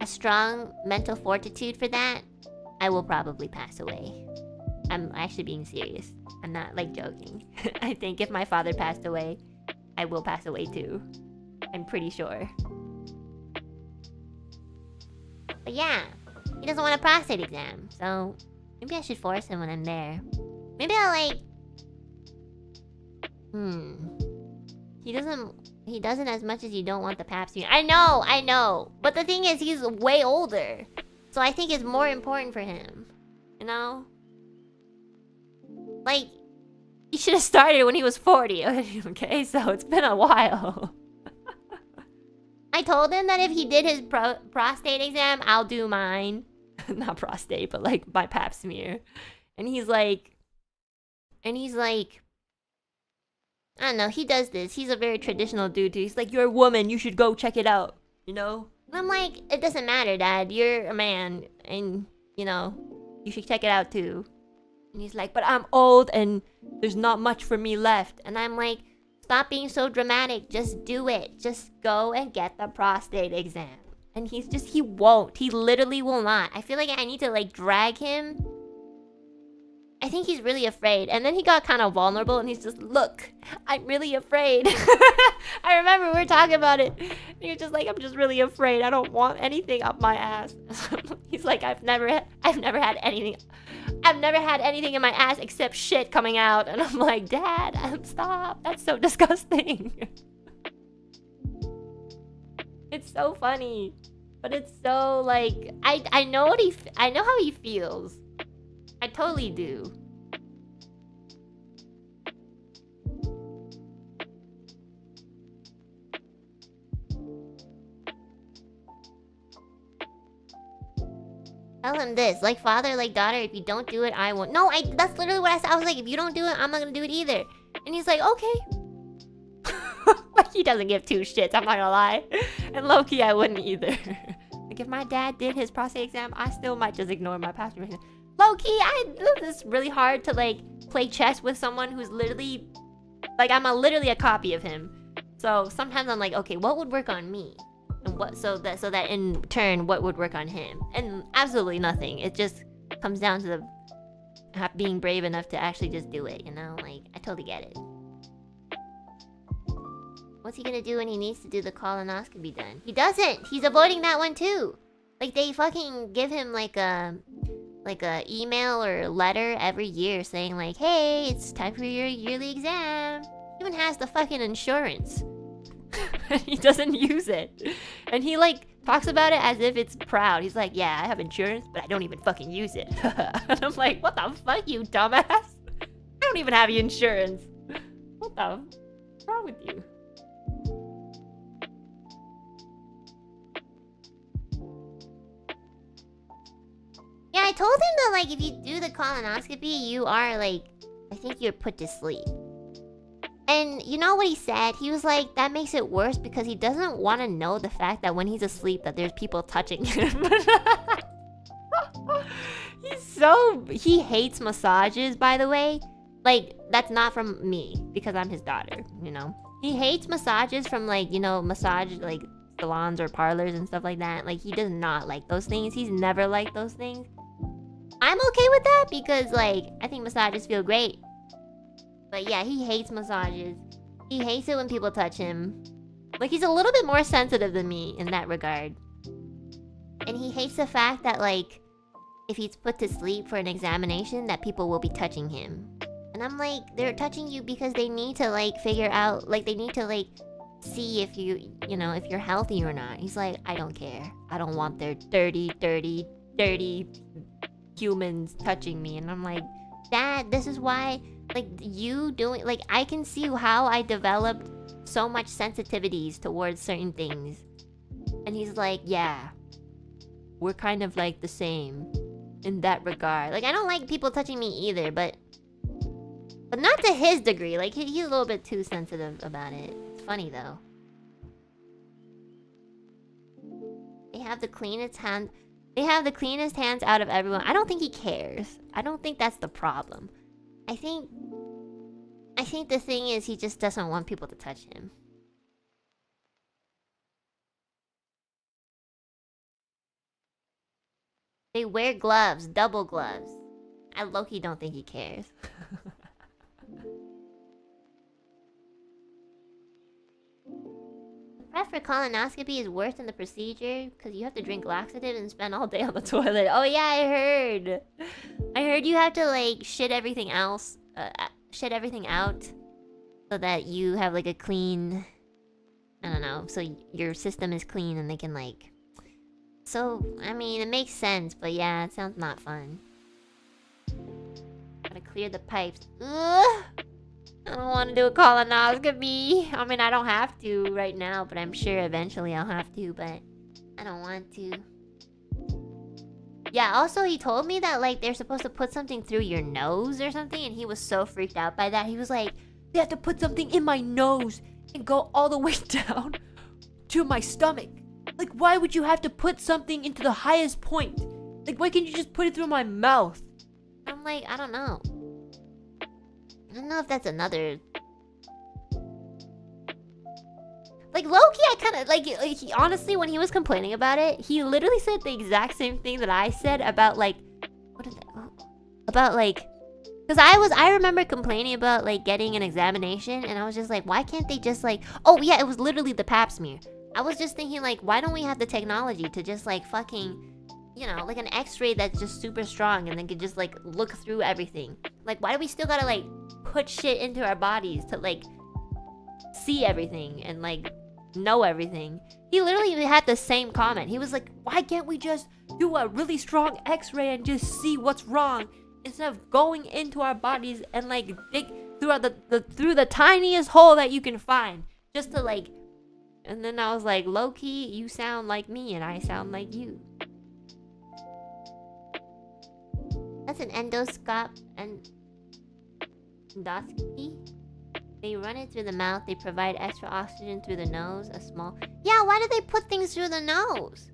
a strong mental fortitude for that, I will probably pass away. I'm actually being serious. I'm not like joking. I think if my father passed away, I will pass away too. I'm pretty sure. But yeah, he doesn't want a prostate exam, so maybe I should force him when I'm there. Maybe I'll like... He doesn't as much as you don't want the pap smear. I know! But the thing is, he's way older. So I think it's more important for him. You know? Like, he should have started when he was 40, okay? So it's been a while. I told him that if he did his prostate exam, I'll do mine. Not prostate, but like my pap smear. And he's like... I don't know, he does this. He's a very traditional dude too. He's like, you're a woman, you should go check it out. You know? And I'm like, it doesn't matter, Dad. You're a man. And, you know, you should check it out too. And he's like, but I'm old and there's not much for me left. And I'm like, stop being so dramatic. Just do it. Just go and get the prostate exam. And he won't. He literally will not. I feel like I need to like drag him. I think he's really afraid. And then he got kind of vulnerable and he's just, look, I'm really afraid. I remember we were talking about it. And he was just like, I'm just really afraid. I don't want anything up my ass. He's like, I've never had anything. I've never had anything in my ass except shit coming out. And I'm like, Dad, stop. That's so disgusting. It's so funny. But it's so like, I know how he feels. I totally do. Tell him this, like father, like daughter, if you don't do it, I won't. No, that's literally what I said. I was like, if you don't do it, I'm not gonna do it either. And he's like, okay. Like, he doesn't give two shits, I'm not gonna lie. And low-key, I wouldn't either. Like, if my dad did his prostate exam, I still might just ignore my pastor. Low-key, it's really hard to, like, play chess with someone who's literally... Like, I'm literally a copy of him. So, sometimes I'm like, okay, what would work on me? And what so that in turn, what would work on him? And absolutely nothing. It just comes down to being brave enough to actually just do it, you know? Like, I totally get it. What's he gonna do when he needs to do the colonoscopy done? He doesn't! He's avoiding that one too! Like, they fucking give him, like a email or letter every year saying like, hey, it's time for your yearly exam. He even has the fucking insurance. He doesn't use it. And he like talks about it as if it's proud. He's like, yeah, I have insurance, but I don't even fucking use it. And I'm like, what the fuck, you dumbass? I don't even have insurance. What's wrong with you? Yeah, I told him that, like, if you do the colonoscopy, you are, like, I think you're put to sleep. And you know what he said? He was like, that makes it worse because he doesn't want to know the fact that when he's asleep that there's people touching him. He hates massages, by the way. Like, that's not from me, because I'm his daughter, you know? He hates massages from, like, you know, massage, like, salons or parlors and stuff like that. Like, he does not like those things. He's never liked those things. I'm okay with that because, like, I think massages feel great. But yeah, he hates massages. He hates it when people touch him. Like, he's a little bit more sensitive than me in that regard. And he hates the fact that, like, if he's put to sleep for an examination, that people will be touching him. And I'm like, they're touching you because they need to, like, figure out, like, they need to, like, see if you know, if you're healthy or not. He's like, I don't care. I don't want their dirty humans touching me. And I'm like, Dad, this is why, like, you doing, like, I can see how I developed so much sensitivities towards certain things. And he's like, yeah, we're kind of like the same. in that regard. Like, I don't like people touching me either, but not to his degree. Like, he's a little bit too sensitive about it. It's funny though. They have the cleanest hands out of everyone. I don't think he cares. I don't think that's the problem. I think the thing is he just doesn't want people to touch him. They wear gloves, double gloves. I low-key don't think he cares. The prep for colonoscopy is worse than the procedure because you have to drink laxative and spend all day on the toilet. Oh yeah, I heard. I heard you have to like shit everything else, shit everything out, so that you have like a clean. I don't know. So your system is clean and they can like. So, I mean, it makes sense, but yeah, it sounds not fun. Gotta clear the pipes. Ugh! I don't want to do a colonoscopy. I mean, I don't have to right now, but I'm sure eventually I'll have to, but I don't want to. Yeah, also he told me that, like, they're supposed to put something through your nose or something, and he was so freaked out by that. He was like, They have to put something in my nose and go all the way down to my stomach. Like, why would you have to put something into the highest point? Like, why can't you just put it through my mouth? I'm like, I don't know. I don't know if that's another... Like, low-key, I kind of... Like, he, honestly, when he was complaining about it, he literally said the exact same thing that I said about, like... What is that? About, like... Because I remember complaining about, like, getting an examination, and I was just like, why can't they just, like... Oh, yeah, it was literally the pap smear. I was just thinking, like, why don't we have the technology to just, like, fucking... You know, like an x-ray that's just super strong and then could just, like, look through everything. Like, why do we still gotta, like, put shit into our bodies to, like, see everything and, like, know everything? He literally had the same comment. He was like, why can't we just do a really strong x-ray and just see what's wrong instead of going into our bodies and, like, dig throughout through the tiniest hole that you can find just to, like... And then I was like, low-key, you sound like me and I sound like you. That's an endoscopy. They run it through the mouth. They provide extra oxygen through the nose. A small... Yeah, why do they put things through the nose?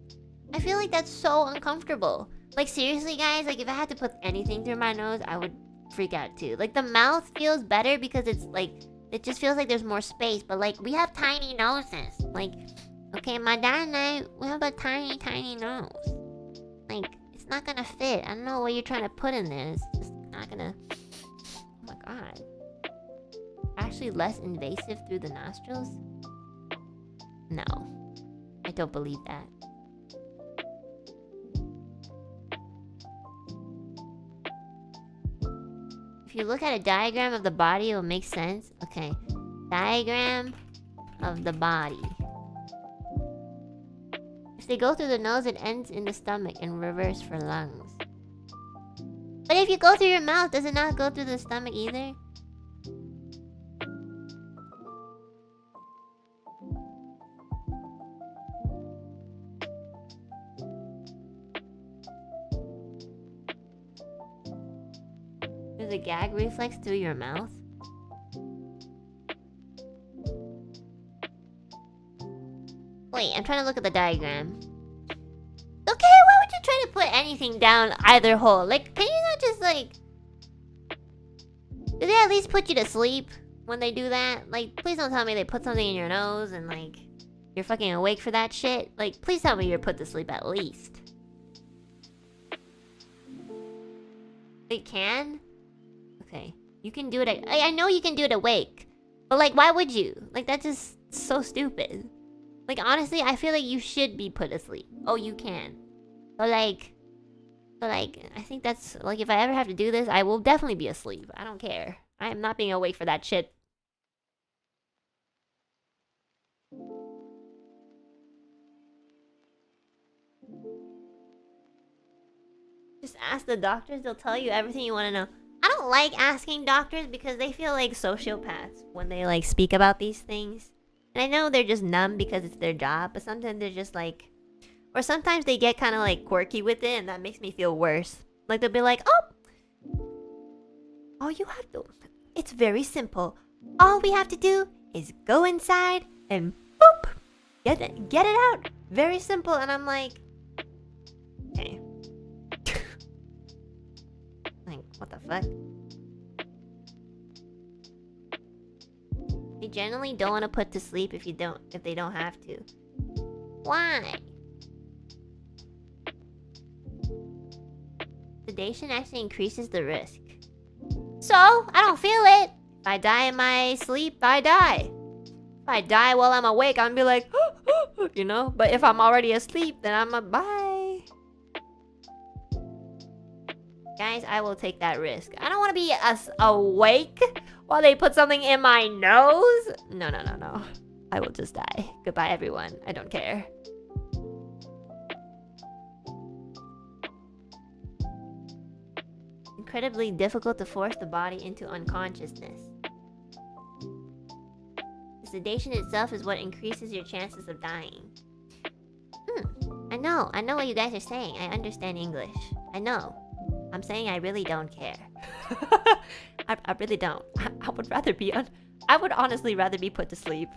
I feel like that's so uncomfortable. Like, seriously, guys, like, if I had to put anything through my nose, I would freak out, too. Like, the mouth feels better because it's, like... It just feels like there's more space, but, like, we have tiny noses. Like, okay, my dad and I, we have a tiny, tiny nose. Like, it's not gonna fit. I don't know what you're trying to put in there. It's just not gonna... Oh my god. Actually less invasive through the nostrils? No. I don't believe that. If you look at a diagram of the body, it will make sense. Okay. Diagram of the body. If they go through the nose, it ends in the stomach and reverse for lungs. But if you go through your mouth, does it not go through the stomach either? There's a gag reflex through your mouth? Wait, I'm trying to look at the diagram. Okay, why would you try to put anything down either hole? Like, can you not just, like... Do they at least put you to sleep when they do that? Like, please don't tell me they put something in your nose and, like, you're fucking awake for that shit. Like, please tell me you're put to sleep at least. They can? Okay. You can do it... I know you can do it awake. But, like, why would you? Like, that's just so stupid. Like, honestly, I feel like you should be put to sleep. Oh, you can. But, like... I think that's... Like, if I ever have to do this, I will definitely be asleep. I don't care. I am not being awake for that shit. Just ask the doctors. They'll tell you everything you want to know. I don't like asking doctors because they feel like sociopaths when they, like, speak about these things. And I know they're just numb because it's their job, but sometimes they're just like... Or sometimes they get kind of, like, quirky with it, and that makes me feel worse. Like they'll be like, all you have to, it's very simple. All we have to do is go inside and boop, get it out. Very simple. And I'm like, okay. Like, what the fuck? They generally don't want to put to sleep if they don't have to. Why? Sedation actually increases the risk. So, I don't feel it. If I die in my sleep, I die. If I die while I'm awake, I'm gonna be like, you know? But if I'm already asleep, then I'm a bye. Guys, I will take that risk. I don't want to be awake while they put something in my nose. No. I will just die. Goodbye, everyone. I don't care. Incredibly difficult to force the body into unconsciousness. The sedation itself is what increases your chances of dying. I know what you guys are saying. I understand English. I know. I'm saying I really don't care. I really don't. I would rather be I would honestly rather be put to sleep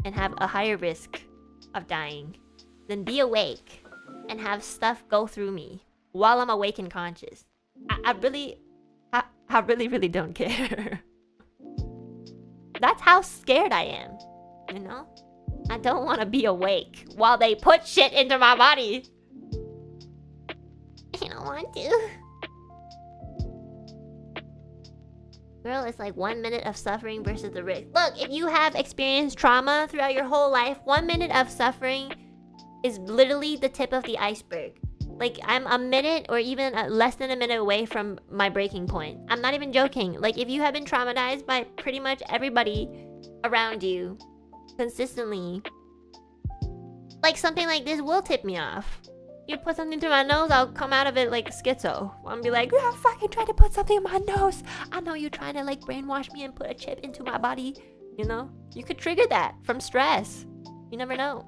and have a higher risk of dying than be awake and have stuff go through me while I'm awake and conscious. I really don't care. That's how scared I am, you know? I don't want to be awake while they put shit into my body. I don't want to. Girl, it's like 1 minute of suffering versus the risk. Look, if you have experienced trauma throughout your whole life, 1 minute of suffering is literally the tip of the iceberg. Like, I'm a minute or even less than a minute away from my breaking point. I'm not even joking. Like, if you have been traumatized by pretty much everybody around you consistently, like, something like this will tip me off. You put something through my nose, I'll come out of it like schizo. I'll be like, you're fucking trying to put something in my nose. I know you're trying to, like, brainwash me and put a chip into my body. You know? You could trigger that from stress. You never know.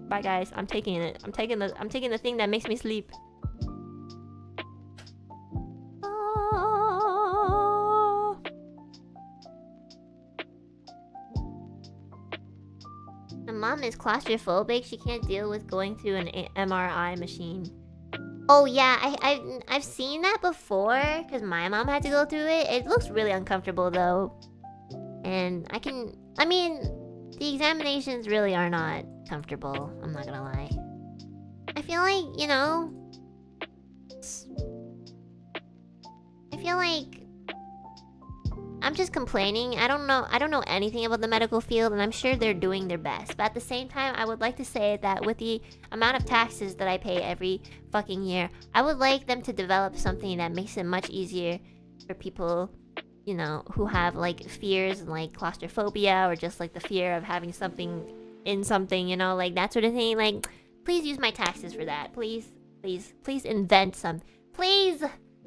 Bye guys, I'm taking it. I'm taking the thing that makes me sleep. Oh. My mom is claustrophobic. She can't deal with going through an MRI machine. Oh yeah, I've seen that before because my mom had to go through it. It looks really uncomfortable though. And I mean, the examinations really are not comfortable, I'm not gonna lie. I feel like, you know, I feel like I'm just complaining. I don't know anything about the medical field, and I'm sure they're doing their best. But at the same time, I would like to say that with the amount of taxes that I pay every fucking year, I would like them to develop something that makes it much easier for people, you know, who have like fears like claustrophobia or just like the fear of having something in something, you know, like that sort of thing. Like, please use my taxes for that. Please invent some. Please,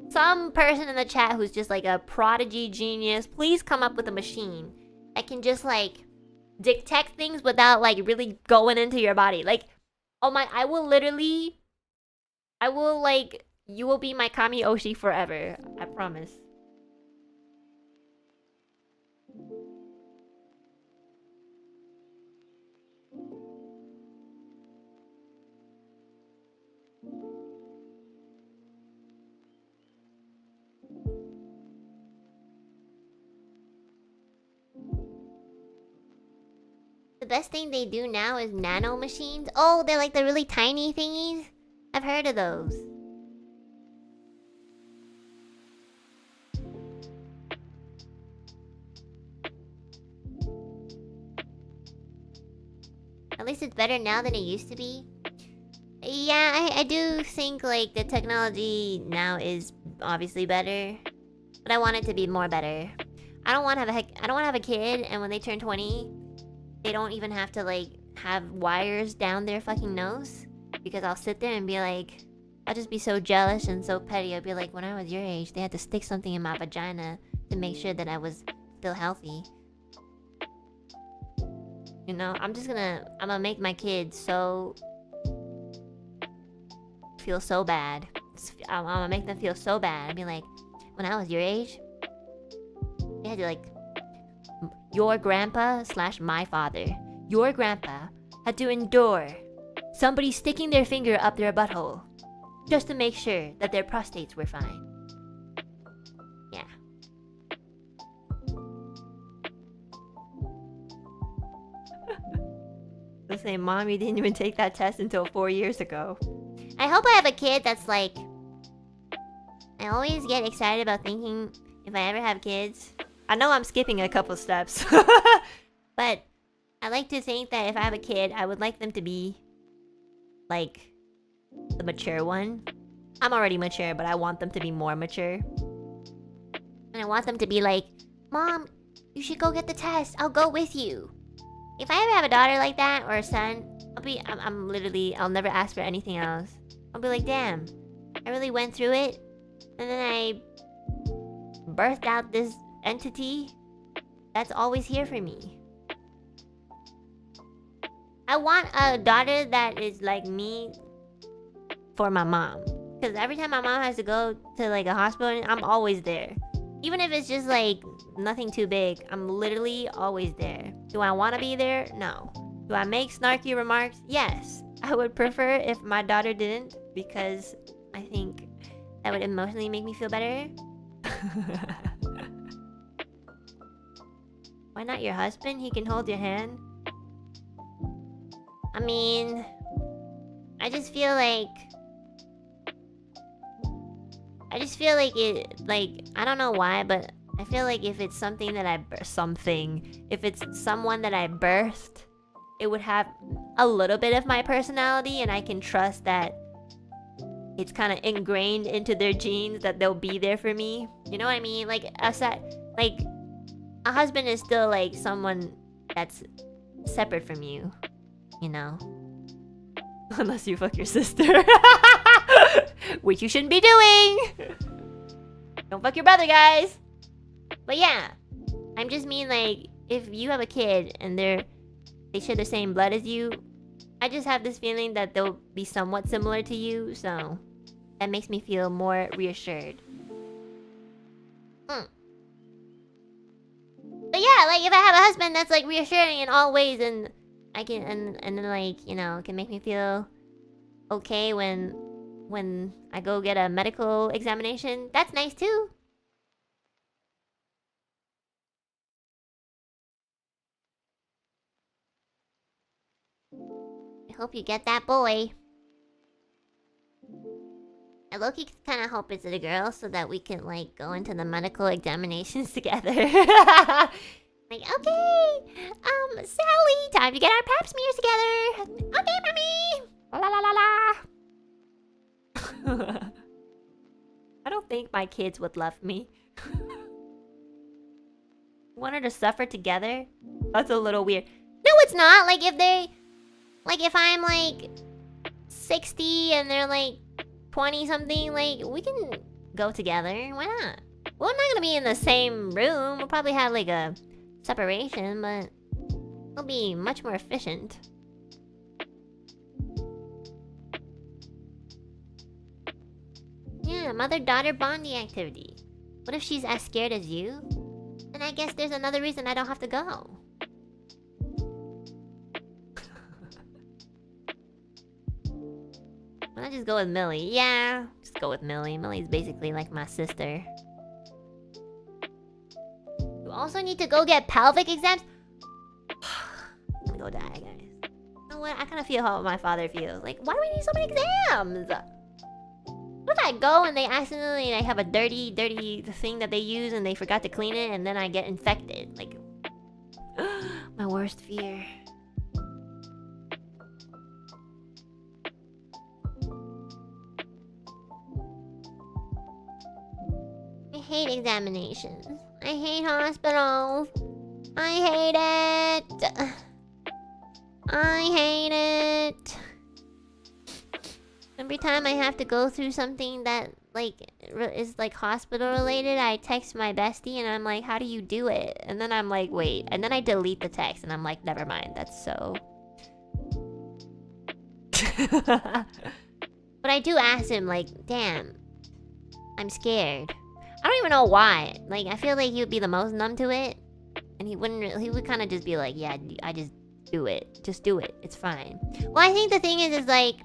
some person in the chat who's just like a prodigy genius, please come up with a machine that can just like detect things without like really going into your body. Like, oh my, you will be my Kami Oshi forever. I promise. The best thing they do now is nano machines. Oh, they're like the really tiny thingies. I've heard of those. At least it's better now than it used to be. Yeah, I do think like the technology now is obviously better, but I want it to be more better. I don't want to have a kid, and when they turn 20, they don't even have to like have wires down their fucking nose, because I'll sit there and be like, I'll just be so jealous and so petty. I'll be like, when I was your age, they had to stick something in my vagina to make sure that I was still healthy. You know, I'm gonna make my kids feel so bad I'm gonna make them feel so bad. I'd be like, when I was your age, they had to like, your grandpa / my father, your grandpa had to endure somebody sticking their finger up their butthole just to make sure that their prostates were fine. Yeah. They'll say, Mom, you didn't even take that test until 4 years ago. I hope I have a kid that's like... I always get excited about thinking if I ever have kids. I know I'm skipping a couple steps. But I like to think that if I have a kid, I would like them to be... like... the mature one. I'm already mature, but I want them to be more mature. And I want them to be like, Mom, you should go get the test. I'll go with you. If I ever have a daughter like that, or a son, I'm literally, I'll never ask for anything else. I'll be like, damn, I really went through it, and then I birthed out this entity that's always here for me. I want a daughter that is like me for my mom. Because every time my mom has to go to like a hospital, I'm always there. Even if it's just like nothing too big, I'm literally always there. Do I want to be there? No. Do I make snarky remarks? Yes. I would prefer if my daughter didn't, because I think that would emotionally make me feel better. Why not your husband? He can hold your hand. I mean, I just feel like it, like, I don't know why, but I feel like if it's something that if it's someone that I birthed, it would have a little bit of my personality, and I can trust that it's kind of ingrained into their genes that they'll be there for me. You know what I mean? Like, a husband is still like someone that's separate from you, you know? Unless you fuck your sister. Which you shouldn't be doing. Don't fuck your brother, guys. But yeah, I'm just mean like, if you have a kid and they share the same blood as you, I just have this feeling that they'll be somewhat similar to you, so that makes me feel more reassured. But yeah, like if I have a husband that's like reassuring in all ways, and I can and then like, you know, can make me feel okay when I go get a medical examination, that's nice too. I hope you get that boy. I low-key kind of hope it's a girl so that we can like go into the medical examinations together. Like, okay, Sally, time to get our pap smears together. Okay, mommy. La la la la. I don't think my kids would love me. Want her to suffer together? That's a little weird. No, it's not. Like, if I'm like 60 and they're like 20 something, like, we can go together. Why not? Well, I'm not gonna be in the same room. We'll probably have like a separation, but it'll be much more efficient. Yeah, mother-daughter bonding activity. What if she's as scared as you? And I guess there's another reason I don't have to go. Why not just go with Millie? Yeah, just go with Millie. Millie's basically like my sister. You also need to go get pelvic exams? I'm gonna go die, guys. You know what? I kind of feel how my father feels. Like, why do we need so many exams? What if I go and they accidentally have a dirty thing that they use and they forgot to clean it, and then I get infected? Like, my worst fear. I hate examinations. I hate hospitals. I hate it. I hate it. Every time I have to go through something that like is like hospital related, I text my bestie and I'm like, how do you do it? And then I'm like, wait. And then I delete the text and I'm like, never mind. That's so... But But I do ask him, like, damn, I'm scared. I don't even know why. Like, I feel like he would be the most numb to it. And he would kind of just be like, yeah, I just do it. Just do it. It's fine. Well, I think the thing is like,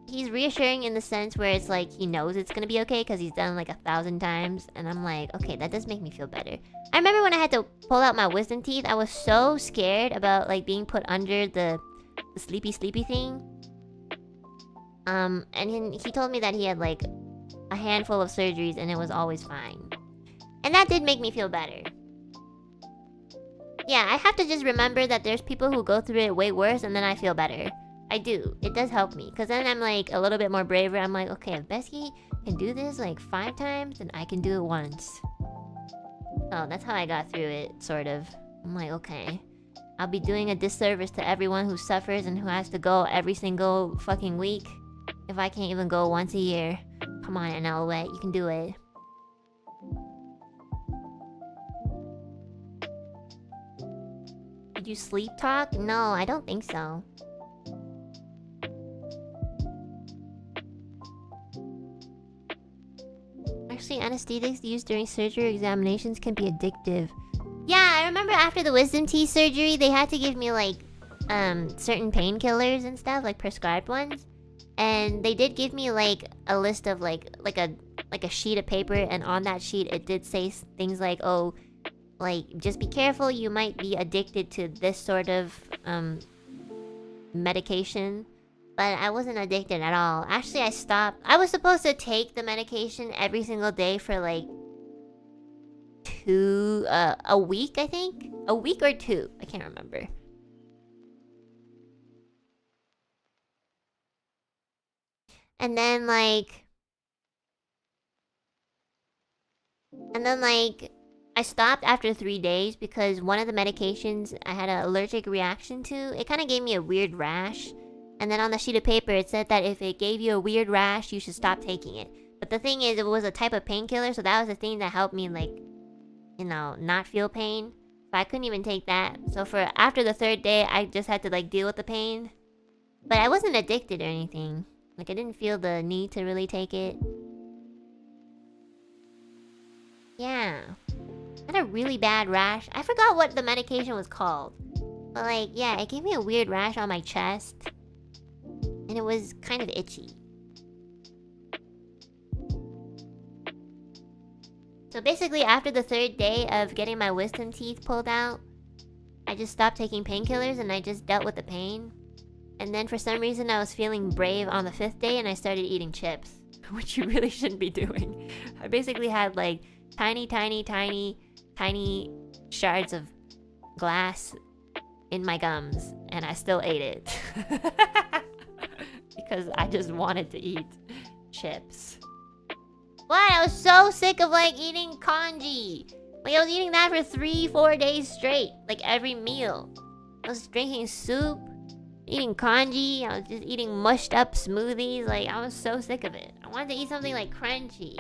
he's reassuring in the sense where it's like, he knows it's gonna be okay because he's done like 1,000 times. And I'm like, okay, that does make me feel better. I remember when I had to pull out my wisdom teeth, I was so scared about like being put under the sleepy thing. And he told me that he had like a handful of surgeries and it was always fine. And that did make me feel better. Yeah, I have to just remember that there's people who go through it way worse and then I feel better. I do. It does help me. Because then I'm like a little bit more braver. I'm like, okay, if Besky can do this like 5 times, then I can do it once. So that's how I got through it, sort of. I'm like, okay. I'll be doing a disservice to everyone who suffers and who has to go every single fucking week. If I can't even go once a year. Come on, Enna Alouette, you can do it. Did you sleep talk? No, I don't think so. Actually, anesthetics used during surgery examinations can be addictive. Yeah, I remember after the wisdom teeth surgery, they had to give me like certain painkillers and stuff, like prescribed ones. And they did give me like a list of like a sheet of paper, and on that sheet it did say things like, oh, like just be careful, you might be addicted to this sort of medication. But I wasn't addicted at all. Actually, I stopped. I was supposed to take the medication every single day for like a week, I think. A week or 2. I can't remember. And then like I stopped after 3 days because one of the medications I had an allergic reaction to. It kind of gave me a weird rash. And then on the sheet of paper, it said that if it gave you a weird rash, you should stop taking it. But the thing is, it was a type of painkiller, so that was the thing that helped me, like, you know, not feel pain. So I couldn't even take that. So for after the 3rd day, I just had to, like, deal with the pain. But I wasn't addicted or anything. Like, I didn't feel the need to really take it. Yeah. I had a really bad rash. I forgot what the medication was called. But, like, yeah, it gave me a weird rash on my chest. And it was kind of itchy. So basically, after the 3rd day of getting my wisdom teeth pulled out, I just stopped taking painkillers and I just dealt with the pain. And then for some reason, I was feeling brave on the 5th day and I started eating chips. Which you really shouldn't be doing. I basically had like tiny shards of glass in my gums. And I still ate it. Because I just wanted to eat chips. What? I was so sick of like eating congee. Like I was eating that for 3-4 days straight. Like every meal. I was drinking soup, eating congee. I was just eating mushed up smoothies. Like I was so sick of it. I wanted to eat something like crunchy.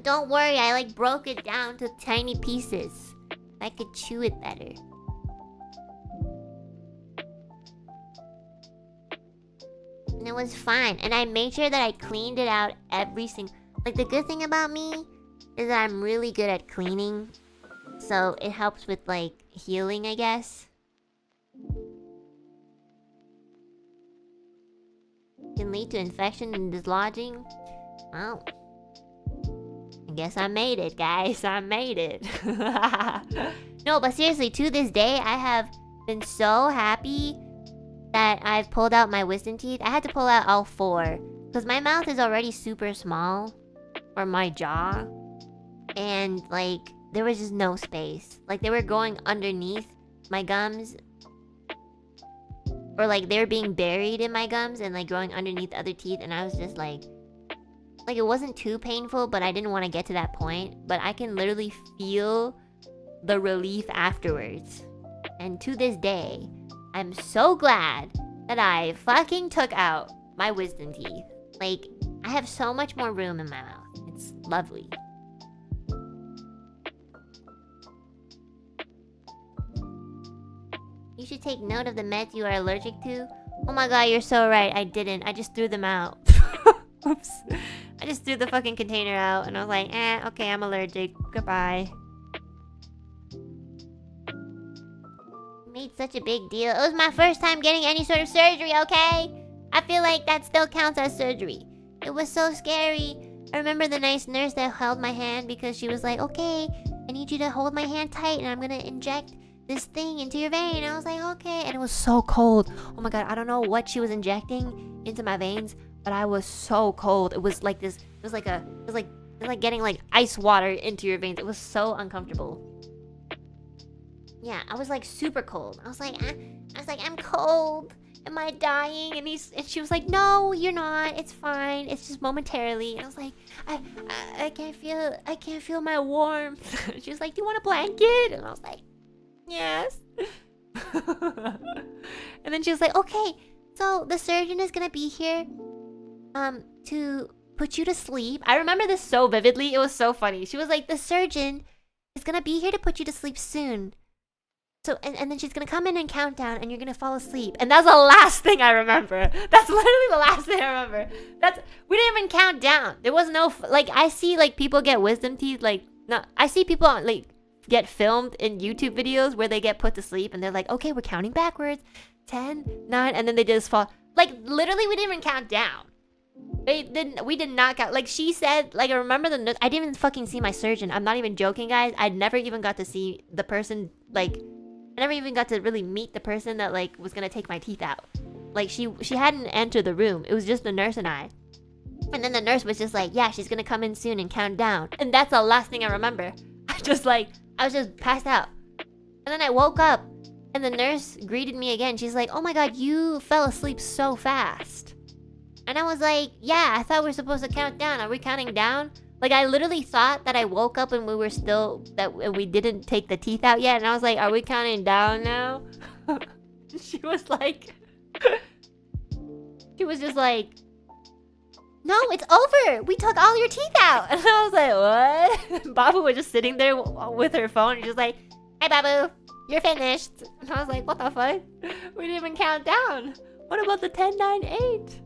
Don't worry, I like broke it down to tiny pieces. I could chew it better. And it was fine. And I made sure that I cleaned it out every single... Like, the good thing about me is that I'm really good at cleaning. So, it helps with, like, healing, I guess. Can lead to infection and dislodging. Well, I guess I made it, guys. I made it. No, but seriously, to this day, I have been so happy that I've pulled out my wisdom teeth. I had to pull out all 4 because my mouth is already super small for my jaw, and like there was just no space. Like they were going underneath my gums, or like they were being buried in my gums and like growing underneath other teeth, and I was just like it wasn't too painful, but I didn't want to get to that point. But I can literally feel the relief afterwards, and to this day I'm so glad that I fucking took out my wisdom teeth. Like, I have so much more room in my mouth. It's lovely. You should take note of the meds you are allergic to. Oh my god, you're so right. I didn't. I just threw them out. Oops. I just threw the fucking container out and I was like, okay, I'm allergic. Goodbye. Made such a big deal. It was my first time getting any sort of surgery, okay? I feel like that still counts as surgery. It was so scary. I remember the nice nurse that held my hand because she was like, okay, I need you to hold my hand tight and I'm gonna inject this thing into your vein. And I was like, okay. And it was so cold. Oh my god, I don't know what she was injecting into my veins, but I was so cold. It was like this, it was like getting like ice water into your veins. It was so uncomfortable. Yeah, I was like super cold. I was like, I'm cold. Am I dying? And she was like, no, you're not. It's fine. It's just momentarily. And I was like, I can't feel my warmth. She was like, do you want a blanket? And I was like, yes. And then she was like, okay, so the surgeon is gonna be here to put you to sleep. I remember this so vividly. It was so funny. She was like, the surgeon is gonna be here to put you to sleep soon. So, and then she's gonna come in and count down and you're gonna fall asleep. And that's the last thing I remember. That's literally the last thing I remember. We didn't even count down. There was no, like, I see, like, people get wisdom teeth, like, no, I see people, like, get filmed in YouTube videos where they get put to sleep and they're like, okay, we're counting backwards. 10, 9, and then they just fall. Like, literally, we didn't even count down. We did not count. Like, she said, like, I remember I didn't even fucking see my surgeon. I'm not even joking, guys. I never even got to see the person, like, I never even got to really meet the person that, like, was gonna take my teeth out. Like, she hadn't entered the room. It was just the nurse and I. And then the nurse was just like, yeah, she's gonna come in soon and count down. And that's the last thing I remember. I was just passed out. And then I woke up and the nurse greeted me again. She's like, oh my god, you fell asleep so fast. And I was like, yeah, I thought we were supposed to count down. Are we counting down? Like, I literally thought that I woke up and we were still, we didn't take the teeth out yet. And I was like, are we counting down now? She was just like, no, it's over. We took all your teeth out. And I was like, what? Babu was just sitting there with her phone and just like, hi, Babu, you're finished. And I was like, what the fuck? We didn't even count down. What about the 10, 9, 8?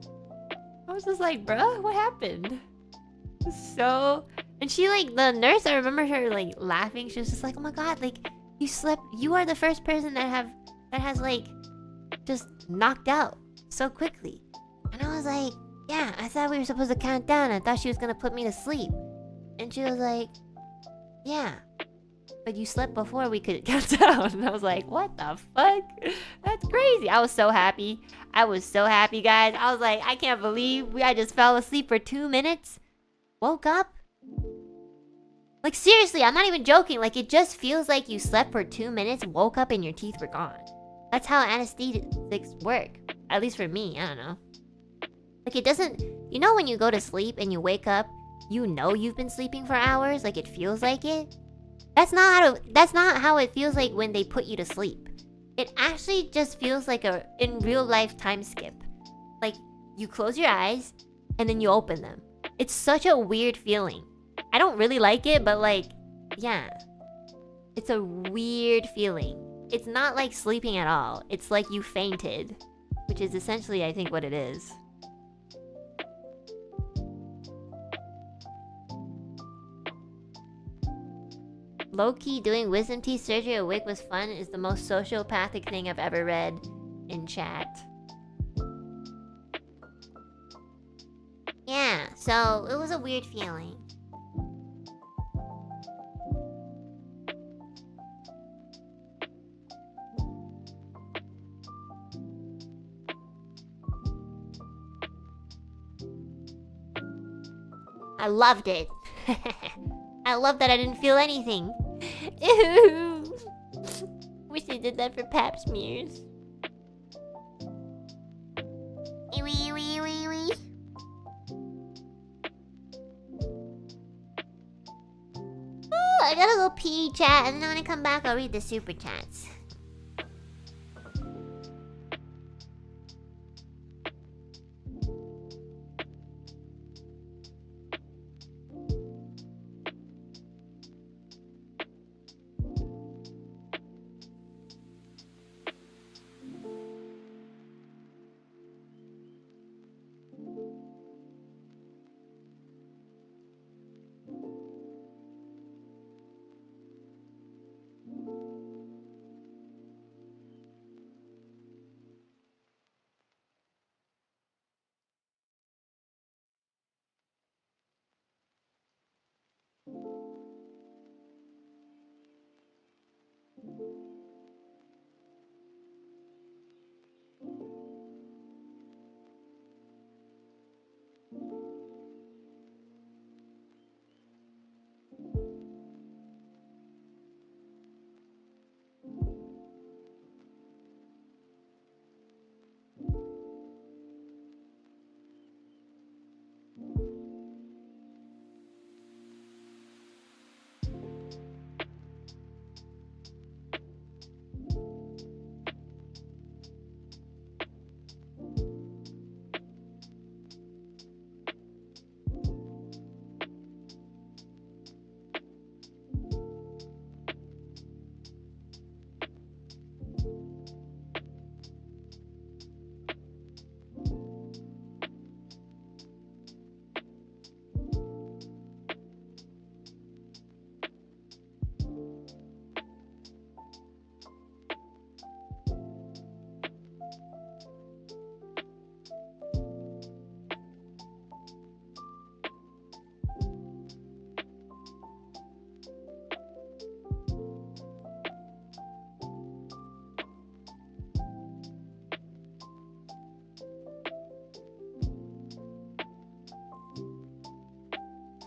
I was just like, bruh, what happened? So, and she, like, the nurse, I remember her, like, laughing. She was just like, oh my god, like, you slept, you are the first person that has, like, just knocked out so quickly. And I was like, yeah, I thought we were supposed to count down. I thought she was gonna put me to sleep. And she was like, yeah, but you slept before we could count down. And I was like, what the fuck? That's crazy. I was so happy. I was so happy, guys. I was like, I can't believe I just fell asleep for 2 minutes. Woke up. Like, seriously, I'm not even joking. Like, it just feels like you slept for 2 minutes, woke up, and your teeth were gone. That's how anesthetics work. At least for me, I don't know. Like, it doesn't... You know when you go to sleep and you wake up, you know you've been sleeping for hours? Like, it feels like it? That's not how it feels like when they put you to sleep. It actually just feels like a in real life time skip. Like, you close your eyes, and then you open them. It's such a weird feeling. I don't really like it, but like, yeah. It's a weird feeling. It's not like sleeping at all. It's like you fainted. Which is essentially, I think, what it is. Low-key, doing wisdom teeth surgery awake was fun is the most sociopathic thing I've ever read in chat. Yeah, so it was a weird feeling. I loved it. I love that I didn't feel anything. Ew. Wish they did that for pap smears. I gotta go pee, chat, and then when I come back, I'll read the super chats.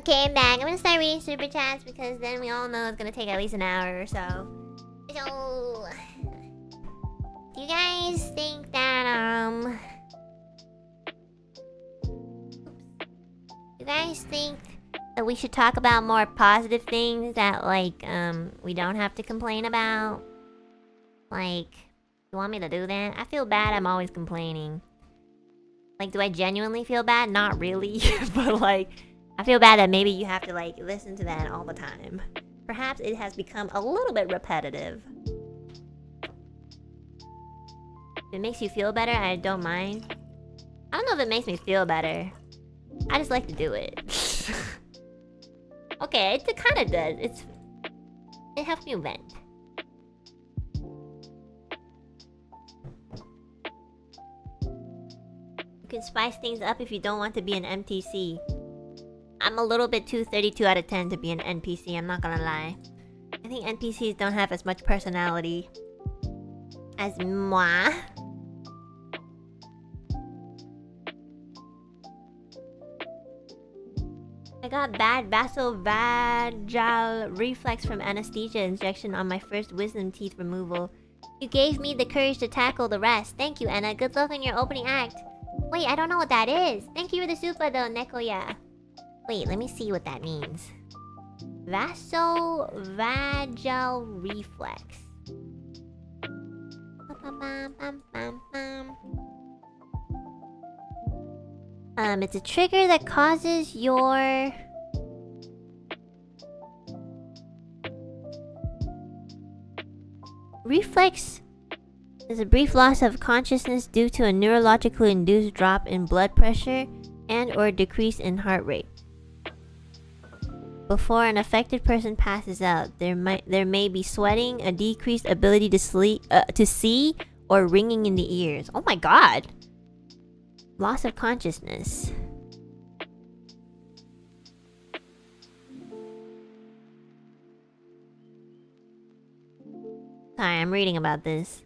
Okay, I'm back. I'm gonna start reading super chats because then we all know it's gonna take at least an hour or so. So, do you guys think that you guys think that we should talk about more positive things that like we don't have to complain about? Like, you want me to do that? I feel bad. I'm always complaining. Like, do I genuinely feel bad? Not really, but like. I feel bad that maybe you have to like listen to that all the time. Perhaps it has become a little bit repetitive. If it makes you feel better, I don't mind. I don't know if it makes me feel better. I just like to do it. Okay, it kind of does. It helps me vent. You can spice things up if you don't want to be an MTC. I'm a little bit too 32 out of 10 to be an NPC, I'm not gonna lie. I think NPCs don't have as much personality as moi. I got bad vasovagal reflex from anesthesia injection on my first wisdom teeth removal. You gave me the courage to tackle the rest. Thank you, Enna. Good luck on your opening act. Wait, I don't know what that is. Thank you for the super though, Nekoya. Wait, let me see what that means. Vasovagal reflex. It's a trigger that causes your reflex is a brief loss of consciousness due to a neurologically induced drop in blood pressure and or decrease in heart rate. Before an affected person passes out, there may be sweating, a decreased ability to see, or ringing in the ears. Oh my god! Loss of consciousness. Sorry, I'm reading about this.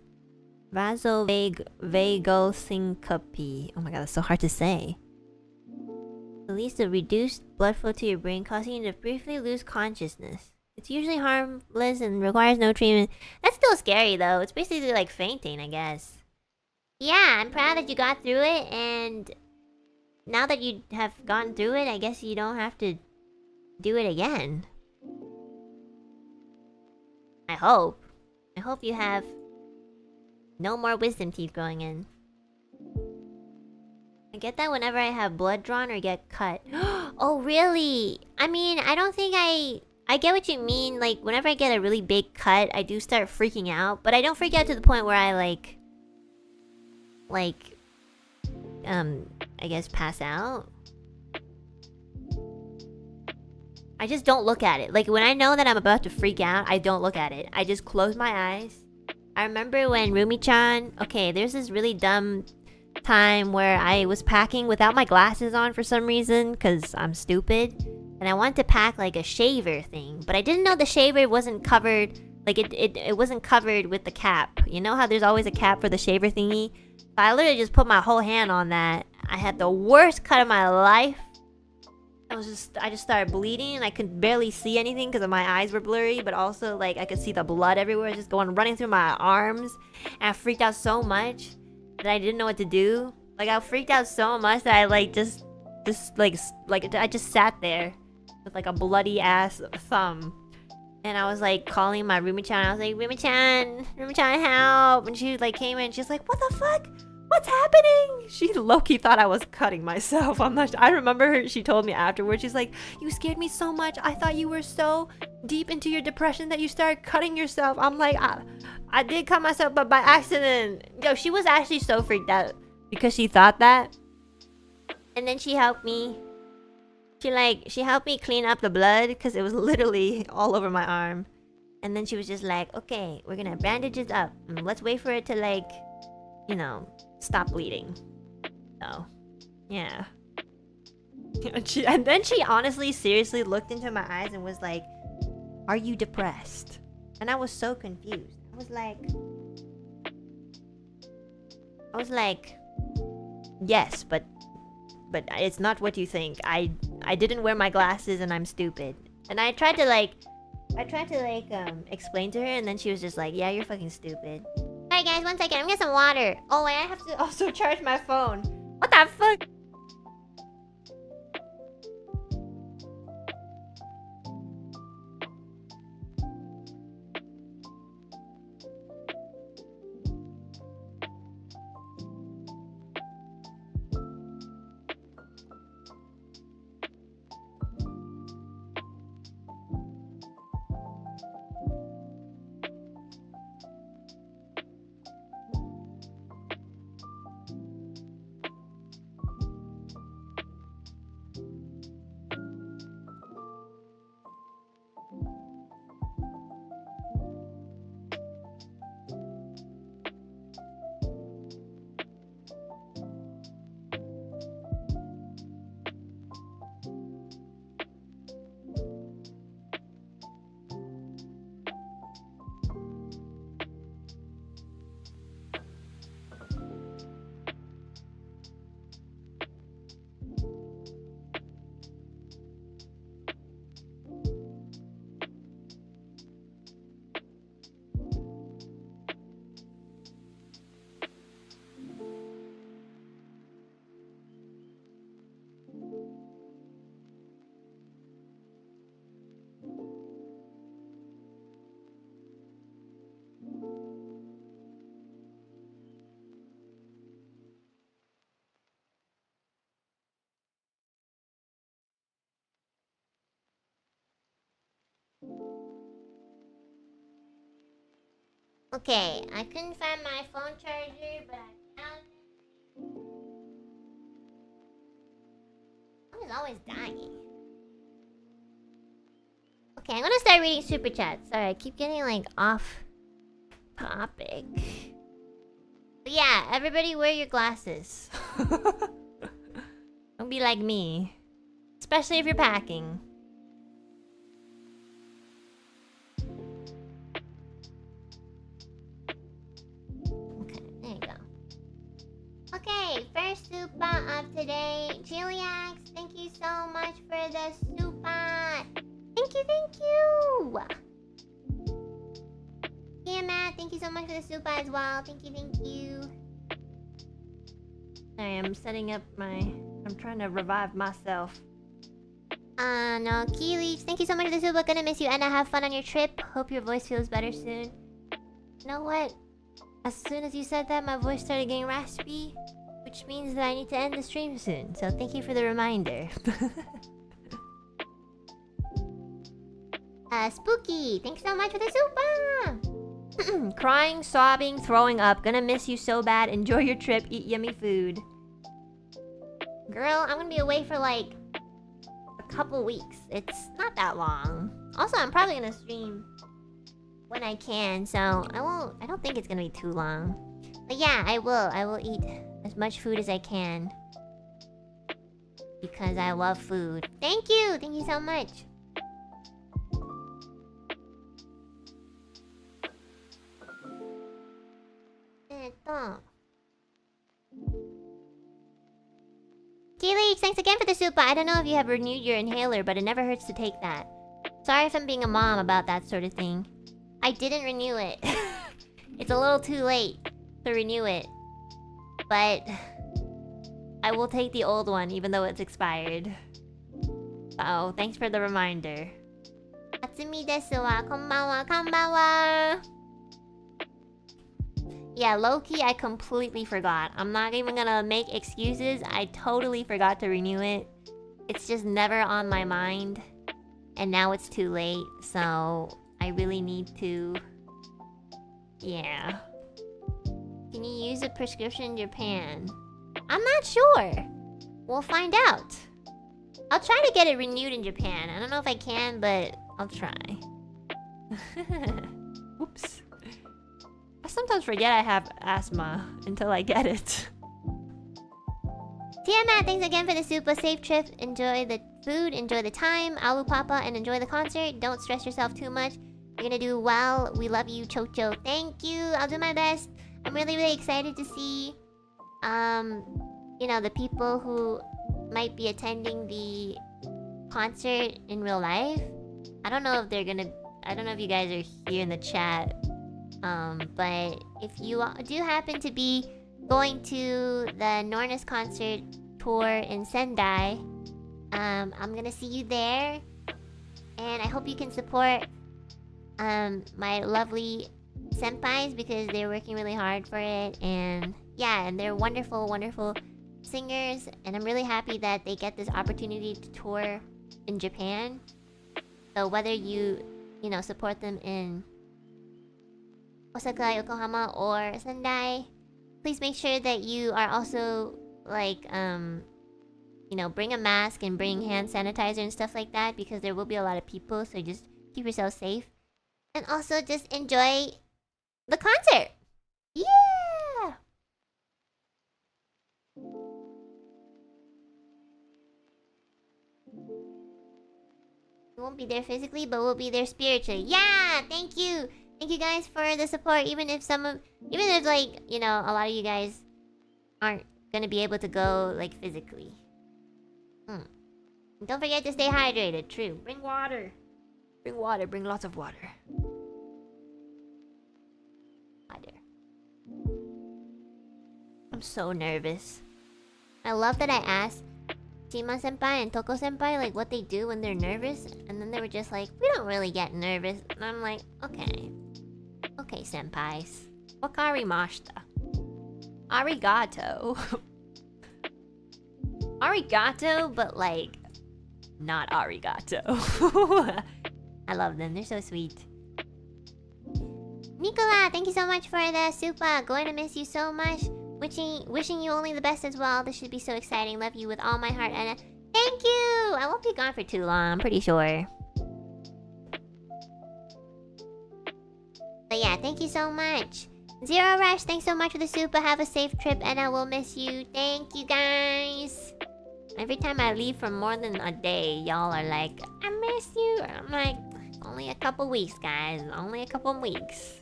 Vasovagosyncope. Oh my god, that's so hard to say. Release the reduced blood flow to your brain, causing you to briefly lose consciousness. It's usually harmless and requires no treatment. That's still scary though. It's basically like fainting, I guess. Yeah, I'm proud that you got through it, and now that you have gone through it, I guess you don't have to do it again. I hope. I hope you have no more wisdom teeth growing in. I get that whenever I have blood drawn or get cut. Oh, really? I mean, I don't think I get what you mean. Like, whenever I get a really big cut, I do start freaking out. But I don't freak out to the point where I, I guess pass out. I just don't look at it. Like, when I know that I'm about to freak out, I don't look at it. I just close my eyes. I remember when Rumi-chan... Okay, there's this really dumb time where I was packing without my glasses on for some reason, because I'm stupid. And I wanted to pack, like, a shaver thing. But I didn't know the shaver wasn't covered... Like, it wasn't covered with the cap. You know how there's always a cap for the shaver thingy? So I literally just put my whole hand on that. I had the worst cut of my life. I just started bleeding, and I could barely see anything because my eyes were blurry, but also, like, I could see the blood everywhere just running through my arms. And I freaked out so much that I didn't know what to do. Like, I freaked out so much that I, like, I just sat there with, like, a bloody ass thumb. And I was, like, calling my Rumi-chan. I was like, Rumi-chan, help. And she, like, came in. She's like, what the fuck? What's happening? She low-key thought I was cutting myself. I remember she told me afterwards. She's like, you scared me so much. I thought you were so deep into your depression that you started cutting yourself. I'm like, I did cut myself, but by accident. Yo, she was actually so freaked out because she thought that. And then she helped me. She helped me clean up the blood because it was literally all over my arm. And then she was just like, okay, we're gonna bandage it up. And let's wait for it to, like, you know, stop bleeding. So, yeah. And then she honestly, seriously looked into my eyes and was like, are you depressed? And I was so confused. I was like, yes, but it's not what you think. I I didn't wear my glasses and I'm stupid. And I tried to like explain to her, and then she was just like, yeah, you're fucking stupid. Alright guys, 1 second, I'm gonna get some water. Oh wait, I have to also charge my phone. What the fuck? Okay, I couldn't find my phone charger, but I found it. Phone is always dying. Okay, I'm gonna start reading super chats. Sorry, I keep getting like off topic. But yeah, everybody wear your glasses. Don't be like me. Especially if you're packing. Okay, first super of today. Chiliax, thank you so much for the super. Thank you, thank you. Yeah, Matt, thank you so much for the super as well. Thank you, thank you. Sorry, I'm setting up my... I'm trying to revive myself. No, Keeley, thank you so much for the super. Gonna miss you, Enna. Have fun on your trip. Hope your voice feels better soon. You know what? As soon as you said that, my voice started getting raspy, which means that I need to end the stream soon. So thank you for the reminder. Spooky, thanks so much for the super. Crying, sobbing, throwing up. Gonna miss you so bad. Enjoy your trip. Eat yummy food. Girl, I'm gonna be away for like a couple weeks. It's not that long. Also, I'm probably gonna stream when I can, so I don't think it's gonna be too long. But yeah, I will eat as much food as I can. Because I love food. Thank you so much. G-Leech, thanks again for the super. I don't know if you have renewed your inhaler, but it never hurts to take that. Sorry if I'm being a mom about that sort of thing. I didn't renew it. It's a little too late to renew it. But I will take the old one even though it's expired. Oh, thanks for the reminder. Atsumi desu wa, konbanwa, konbanwa. Yeah, low-key, I completely forgot. I'm not even gonna make excuses. I totally forgot to renew it. It's just never on my mind. And now it's too late, so I really need to... Yeah. Can you use a prescription in Japan? I'm not sure. We'll find out. I'll try to get it renewed in Japan. I don't know if I can, but I'll try. Oops. I sometimes forget I have asthma until I get it. Tiamat, thanks again for the super. Safe trip. Enjoy the food, enjoy the time, Alu Papa, and enjoy the concert. Don't stress yourself too much. You're gonna do well. We love you, Chocho. Thank you. I'll do my best. I'm really, really excited to see, you know, the people who might be attending the concert in real life. I don't know if they're gonna. I don't know if you guys are here in the chat. But if you do happen to be going to the Nornis concert tour in Sendai, I'm gonna see you there, and I hope you can support my lovely senpais because they're working really hard for it, and yeah, and they're wonderful, wonderful singers, and I'm really happy that they get this opportunity to tour in Japan. So whether you know, support them in Osaka, Yokohama, or Sendai, please make sure that you are also like you know, bring a mask and bring hand sanitizer and stuff like that because there will be a lot of people, so just keep yourself safe. And also just enjoy the concert. Yeah! We won't be there physically, but we'll be there spiritually. Yeah! Thank you! Thank you guys for the support, even if like, you know, a lot of you guys aren't gonna be able to go, like, physically. Don't forget to stay hydrated, true. Bring water. Bring water, bring lots of water. I'm so nervous. I love that I asked Shima senpai and Toko senpai like what they do when they're nervous, and then they were just like, we don't really get nervous. And I'm like, okay. Okay, senpais. Wakarimashita. Arigato. Arigato, but like not arigato. I love them, they're so sweet. Nicola, thank you so much for the super. Going to miss you so much. Wishing you only the best as well. This should be so exciting. Love you with all my heart, Enna. Thank you! I won't be gone for too long, I'm pretty sure. But yeah, thank you so much. Zero Rush, thanks so much for the super. Have a safe trip, Enna. We'll miss you. Thank you, guys. Every time I leave for more than a day, y'all are like, I miss you. I'm like, only a couple weeks, guys. Only a couple weeks.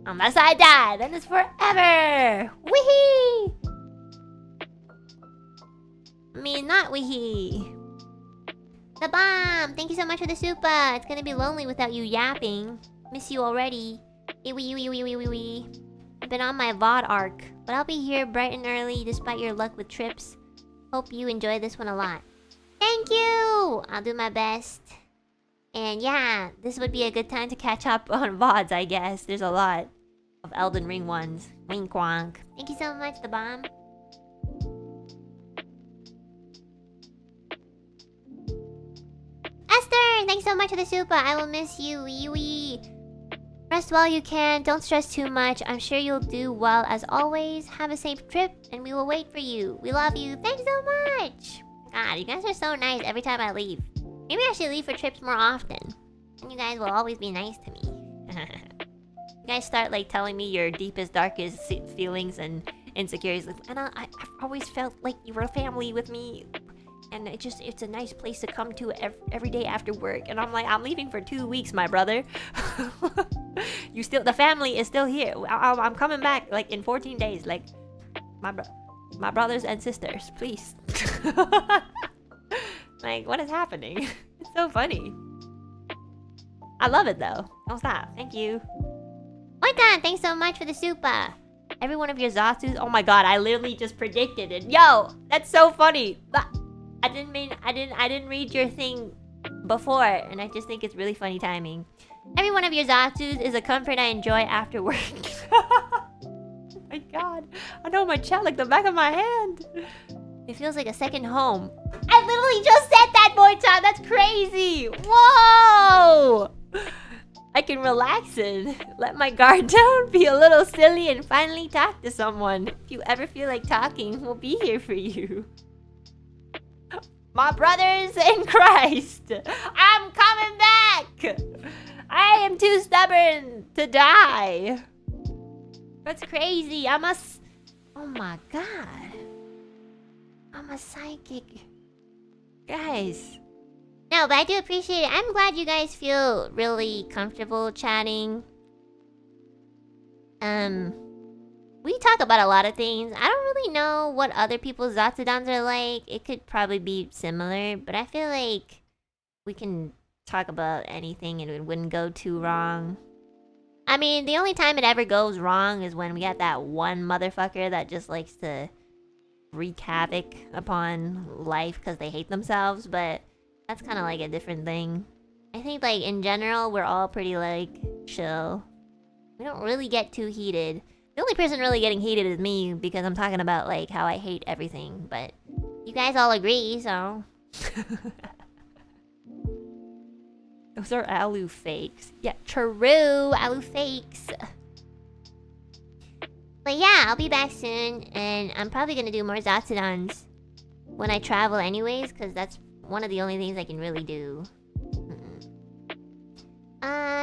Unless I die, then it's forever! Weehee! I mean, not weehee. The bomb! Thank you so much for the super. It's gonna be lonely without you yapping. Miss you already. I've been on my VOD arc, but I'll be here bright and early despite your luck with trips. Hope you enjoy this one a lot. Thank you! I'll do my best. And yeah, this would be a good time to catch up on VODs, I guess. There's a lot of Elden Ring ones. Wink wonk. Thank you so much, the bomb. Esther, thanks so much for the super. I will miss you. Yui. Rest while you can. Don't stress too much. I'm sure you'll do well as always. Have a safe trip, and we will wait for you. We love you. Thanks so much. God, you guys are so nice every time I leave. Maybe I should leave for trips more often. And you guys will always be nice to me. You guys start like telling me your deepest, darkest feelings and insecurities. Like, Enna, I've always felt like you were family with me. And it's a nice place to come to every day after work. And I'm like, I'm leaving for 2 weeks, my brother. The family is still here. I'm coming back like in 14 days. Like, my brothers and sisters, please. Like, what is happening? It's so funny. I love it though. Don't stop. Thank you. Oitan, thanks so much for the super. Every one of your zatsus. Oh my god, I literally just predicted it. Yo, that's so funny. I didn't read your thing before, and I just think it's really funny timing. Every one of your zatsus is a comfort I enjoy after work. Oh my god, I know my chat like the back of my hand. It feels like a second home. I literally just said that, Boy-chan! That's crazy! Whoa! I can relax and let my guard down, be a little silly, and finally talk to someone. If you ever feel like talking, we'll be here for you. My brothers in Christ! I'm coming back! I am too stubborn to die. That's crazy. Oh my god. I'm a psychic. Guys. No, but I do appreciate it. I'm glad you guys feel really comfortable chatting. We talk about a lot of things. I don't really know what other people's zatsudans are like. It could probably be similar, but I feel like we can talk about anything and it wouldn't go too wrong. I mean, the only time it ever goes wrong is when we got that one motherfucker that just likes to wreak havoc upon life because they hate themselves, but that's kind of like a different thing. I think, like, in general, we're all pretty, like, chill. We don't really get too heated. The only person really getting heated is me because I'm talking about, like, how I hate everything, but you guys all agree, so... Those are Alu fakes. Yeah, true, Alu fakes. But yeah, I'll be back soon, and I'm probably gonna do more Zatsudans when I travel anyways, because that's one of the only things I can really do.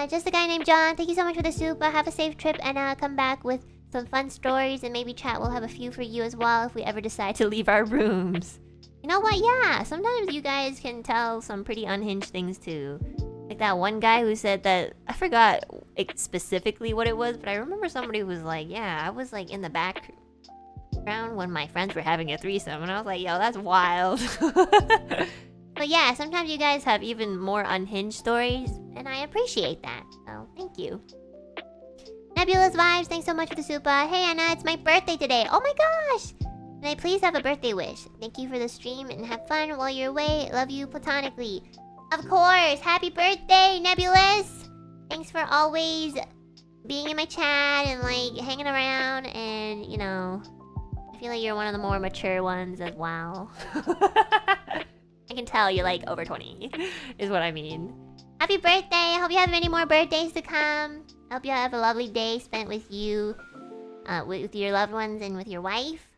Just a guy named John, thank you so much for the soup. Have a safe trip, and come back with some fun stories, and maybe chat will have a few for you as well if we ever decide to leave our rooms. You know what, yeah, sometimes you guys can tell some pretty unhinged things too. Like that one guy who said that, I forgot specifically what it was, but I remember somebody who was like, yeah, I was like in the background when my friends were having a threesome, and I was like, yo, that's wild. But yeah, sometimes you guys have even more unhinged stories, and I appreciate that, so thank you. Nebulous Vibes, thanks so much for the super. Hey Anna, it's my birthday today. Oh my gosh! Can I please have a birthday wish? Thank you for the stream, and have fun while you're away. Love you platonically. Of course! Happy birthday, Nebulous! Thanks for always being in my chat and, like, hanging around, and, you know... I feel like you're one of the more mature ones as well. I can tell you're, like, over 20, is what I mean. Happy birthday! I hope you have many more birthdays to come. I hope you have a lovely day spent with you, with your loved ones and with your wife.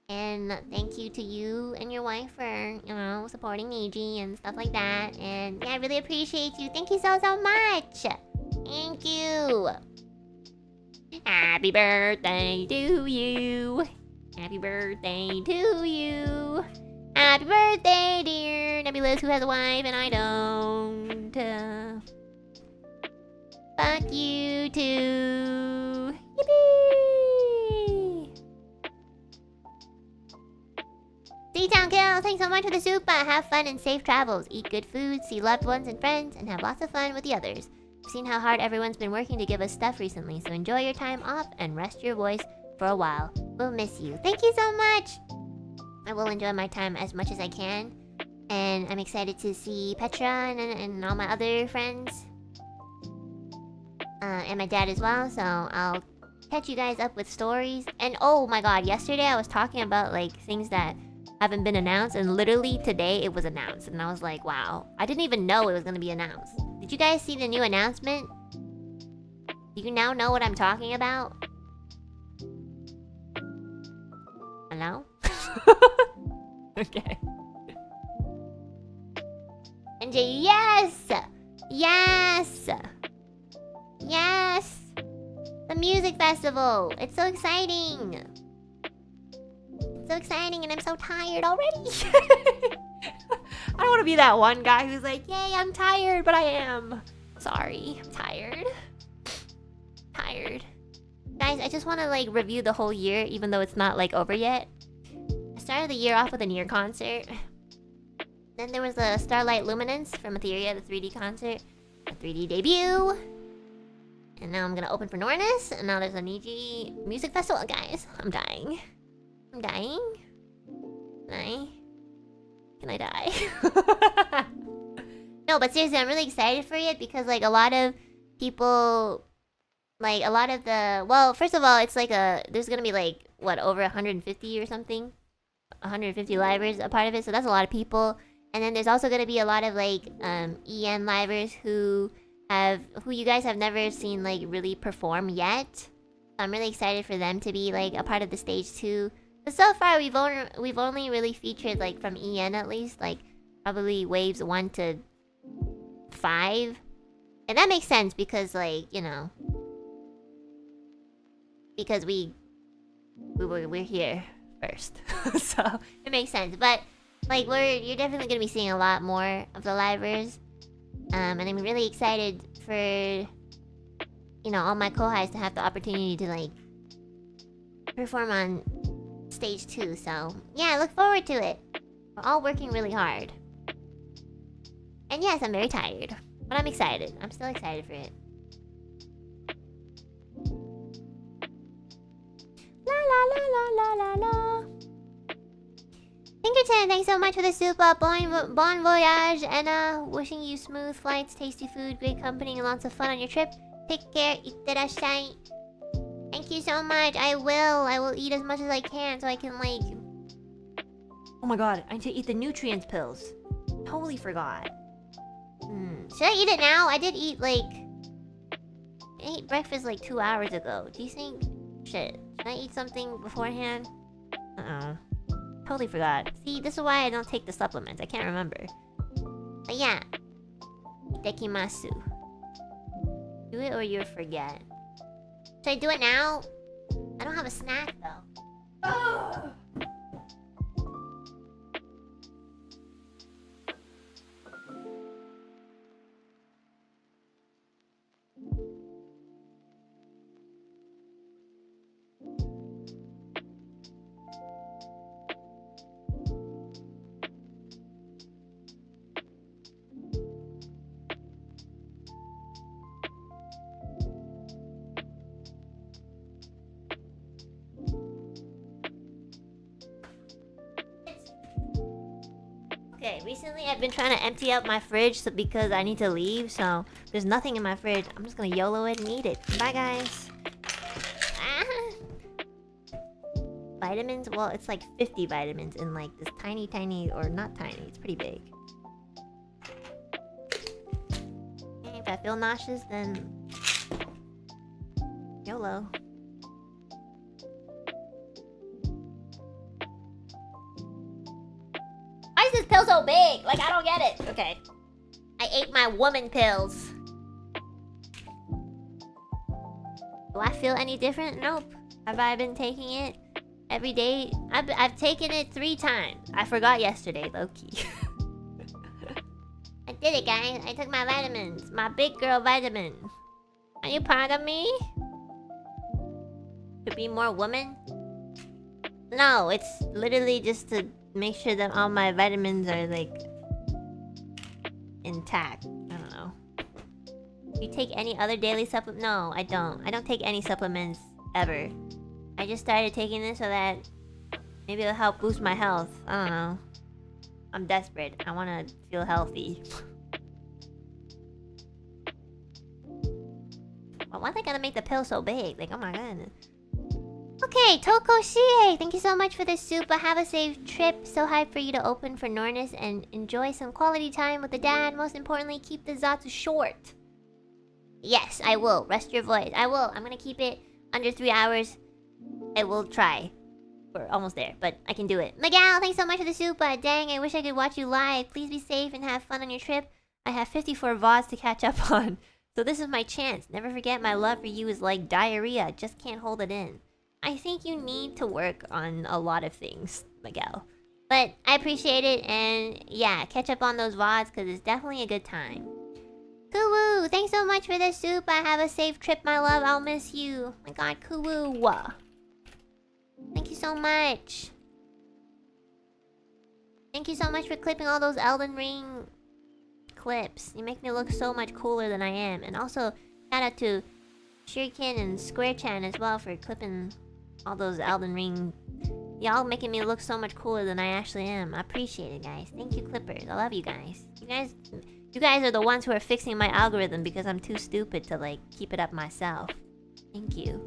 And thank you to you and your wife for, you know, supporting Niji and stuff like that. And yeah, I really appreciate you. Thank you so, so much. Thank you. Happy birthday to you. Happy birthday to you. Happy birthday, dear Nebulous, who has a wife and I don't. Fuck you too. Yippee! D-Town Kill, thanks so much for the super. Have fun and safe travels. Eat good food, see loved ones and friends, and have lots of fun with the others. I've seen how hard everyone's been working to give us stuff recently, so enjoy your time off and rest your voice for a while. We'll miss you. Thank you so much! I will enjoy my time as much as I can. And I'm excited to see Petra and all my other friends. And my dad as well, so I'll catch you guys up with stories. And oh my god, yesterday I was talking about, like, things that haven't been announced, and literally today it was announced, and I was like, wow, I didn't even know it was gonna be announced. Did you guys see the new announcement? Do you now know what I'm talking about? Hello? Okay. NJ, yes! Yes! Yes! The music festival! It's so exciting! So exciting, and I'm so tired already. I don't want to be that one guy who's like, yay, I'm tired, but I am. Sorry, I'm tired. Tired. Guys, I just want to, like, review the whole year, even though it's not, like, over yet. I started the year off with a Nier concert. Then there was a Starlight Luminance from Ethyria, the 3D concert. A 3D debut. And now I'm gonna open for Nornus, and now there's a Niji music festival. Guys, I'm dying. I'm dying? Can I die? No, but seriously, I'm really excited for it because, like, a lot of people... Like, a lot of the... Well, first of all, it's like a... There's gonna be, like, what, over 150 or something? 150 livers a part of it, so that's a lot of people. And then there's also gonna be a lot of, like, EN livers who you guys have never seen, like, really perform yet. So I'm really excited for them to be, like, a part of the stage too. But so far, we've only really featured, like, from EN at least, like, probably waves 1 to 5. And that makes sense because, like, you know... Because we're here first. So, it makes sense. But, like, you're definitely gonna be seeing a lot more of the livers. And I'm really excited for, you know, all my co-highs to have the opportunity to, like, perform on stage 2, so yeah, I look forward to it. We're all working really hard. And yes, I'm very tired. But I'm excited. I'm still excited for it. La la la la la la la. Pinkerton, thanks so much for the super. Bon voyage, Enna. Wishing you smooth flights, tasty food, great company, and lots of fun on your trip. Take care. Itterashai. Thank you so much. I will eat as much as I can so I can, like... Oh my god, I need to eat the nutrients pills. Totally forgot. Should I eat it now? I did eat, like... I ate breakfast, like, 2 hours ago. Do you think... Shit. Should I eat something beforehand? Uh-oh. Totally forgot. See, this is why I don't take the supplements. I can't remember. But yeah. Itekimasu. Do it or you'll forget. Should I do it now? I don't have a snack, though. Okay, recently I've been trying to empty out my fridge because I need to leave, so there's nothing in my fridge. I'm just gonna YOLO it and eat it. Bye, guys. Vitamins? Well, it's like 50 vitamins in like this tiny, or not tiny, it's pretty big. If I feel nauseous, then YOLO. Why is this pill so big? Like, I don't get it. Okay. I ate my woman pills. Do I feel any different? Nope. Have I been taking it every day? I've taken it 3 times. I forgot yesterday, low-key. I did it, guys. I took my vitamins. My big girl vitamin. Are you proud of me? To be more woman? No, it's literally just to make sure that all my vitamins are, like, intact. I don't know. Do you take any other daily supplement? No, I don't. I don't take any supplements ever. I just started taking this so that maybe it'll help boost my health. I don't know. I'm desperate. I want to feel healthy. Well, why they gotta make the pill so big? Like, oh my god. Okay, Toko Shie, thank you so much for this soup. Have a safe trip. So hyped for you to open for Nornis and enjoy some quality time with the dad. Most importantly, keep the zatsu short. Yes, I will. Rest your voice. I will. I'm gonna keep it under 3 hours. I will try. We're almost there, but I can do it. Miguel, thanks so much for the soup. Dang, I wish I could watch you live. Please be safe and have fun on your trip. I have 54 VODs to catch up on. So this is my chance. Never forget my love for you is like diarrhea. Just can't hold it in. I think you need to work on a lot of things, Miguel. But I appreciate it, and yeah, catch up on those VODs because it's definitely a good time. Kuwoo, thanks so much for the soup. I have a safe trip, my love. I'll miss you. My god, Kuwoo. Thank you so much. Thank you so much for clipping all those Elden Ring clips. You make me look so much cooler than I am. And also, shout out to Shuriken and Square Chan as well for clipping all those Elden Ring. Y'all making me look so much cooler than I actually am. I appreciate it, guys. Thank you, Clippers. I love you guys. You guys are the ones who are fixing my algorithm because I'm too stupid to, like, keep it up myself. Thank you.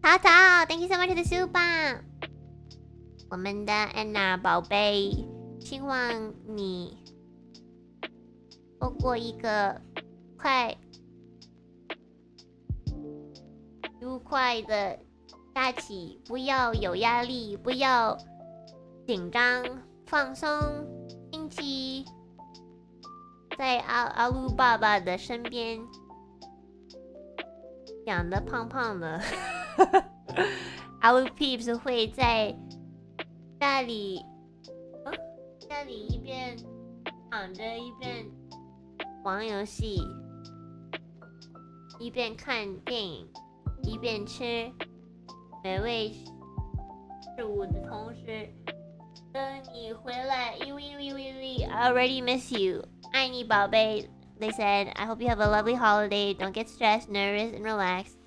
Tata, thank you so much for the super. 我们的 Enna 宝贝，希望你度过一个愉快的假期，不要有压力，不要紧张，放松心情，在阿鲁爸爸的身边，养得胖胖的。阿鲁 Peeps 会在家里一边躺着一边玩游戏，一边看电影，一边吃美味事物的同时，你回来 I already miss you. 爱你宝贝. They said, I hope you have a lovely holiday. Don't get stressed, nervous, and relaxed.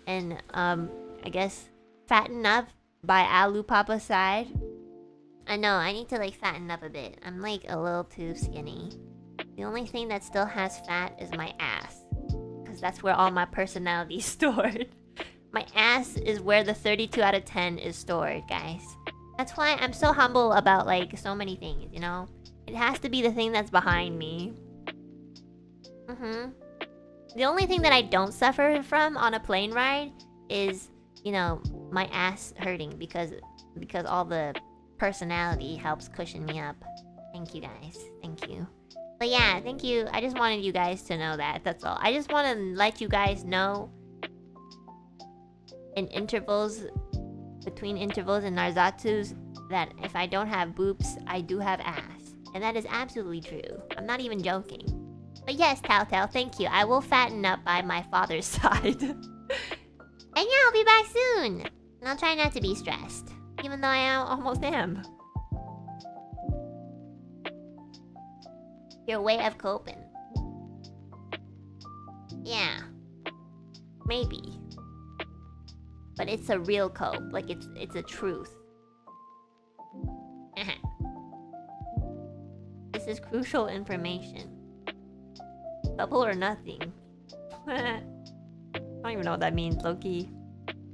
And, I guess, fatten up by Alu Papa's side. I know, I need to, like, fatten up a bit. I'm, like, a little too skinny. The only thing that still has fat is my ass. Because that's where all my personality is stored. My ass is where the 32 out of 10 is stored, guys. That's why I'm so humble about, like, so many things, you know? It has to be the thing that's behind me. The only thing that I don't suffer from on a plane ride is, you know, my ass hurting because all the personality helps cushion me up. Thank you guys. Thank you. But yeah, thank you. I just wanted you guys to know that. That's all. I just want to let you guys know in intervals, between intervals and Narzatsus, that if I don't have boobs, I do have ass. And that is absolutely true. I'm not even joking. But yes, Telltale, thank you. I will fatten up by my father's side. And yeah, I'll be back soon. And I'll try not to be stressed. Even though I almost am. Your way of coping. Yeah. Maybe. But it's a real cope. Like, it's a truth. This is crucial information. Double or nothing. I don't even know what that means, low-key.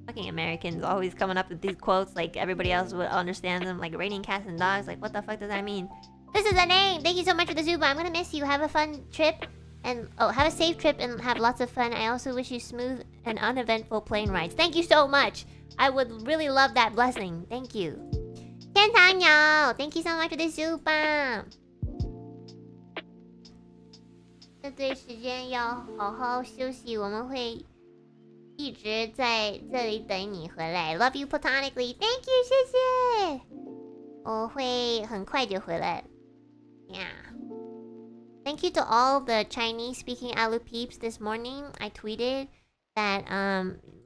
Fucking Americans always coming up with these quotes like everybody else would understand them. Like raining cats and dogs. Like, what the fuck does that mean? This is a name! Thank you so much for the Zuba. I'm gonna miss you. Have a fun trip. And, oh, have a safe trip and have lots of fun. I also wish you smooth and uneventful plane rides. Thank you so much! I would really love that blessing. Thank you. Tantang, thank you so much for the Zuba. 这对时间要好好休息，我们会一直在这里等你回来。Love you platonically. Thank you, 谢谢。我会很快就回来。Yeah. Thank you to all the Chinese-speaking Alu peeps this morning. I tweeted that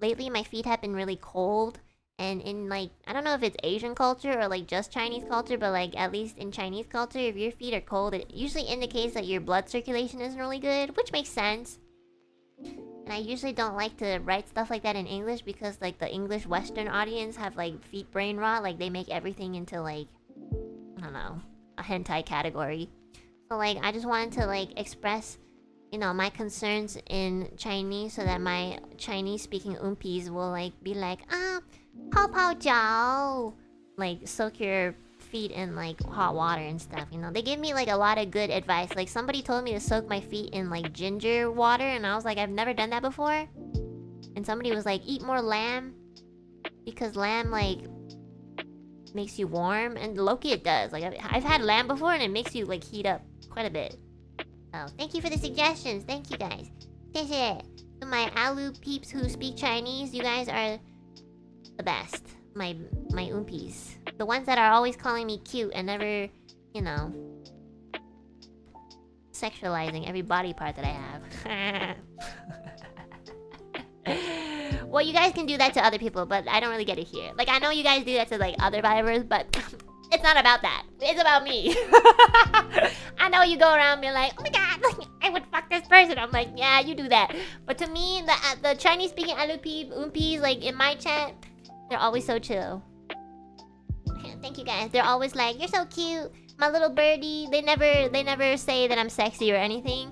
lately my feet have been really cold. And in, like, I don't know if it's Asian culture or, like, just Chinese culture, but, like, at least in Chinese culture, if your feet are cold, it usually indicates that your blood circulation isn't really good, which makes sense. And I usually don't like to write stuff like that in English because, like, the English Western audience have, like, feet brain rot. Like, they make everything into, like, I don't know, a hentai category. So, like, I just wanted to, like, express, you know, my concerns in Chinese so that my Chinese-speaking oompies will, like, be like, 泡泡脚, like soak your feet in like hot water and stuff, you know. They give me like a lot of good advice. Like somebody told me to soak my feet in like ginger water, and I was like, I've never done that before. And somebody was like, eat more lamb because lamb like makes you warm, and low-key it does. Like I've had lamb before and it makes you like heat up quite a bit. Oh, thank you for the suggestions. Thank you guys. 谢谢. To my Alu peeps who speak Chinese, you guys are the best. My oompies. The ones that are always calling me cute and never, you know, sexualizing every body part that I have. Well, you guys can do that to other people, but I don't really get it here. Like, I know you guys do that to, like, other vibers, but it's not about that. It's about me. I know you go around being like, oh my god, I would fuck this person. I'm like, yeah, you do that. But to me, the Chinese-speaking oompies, like, in my chat, they're always so chill. Thank you guys. They're always like, you're so cute, my little birdie. They never say that I'm sexy or anything.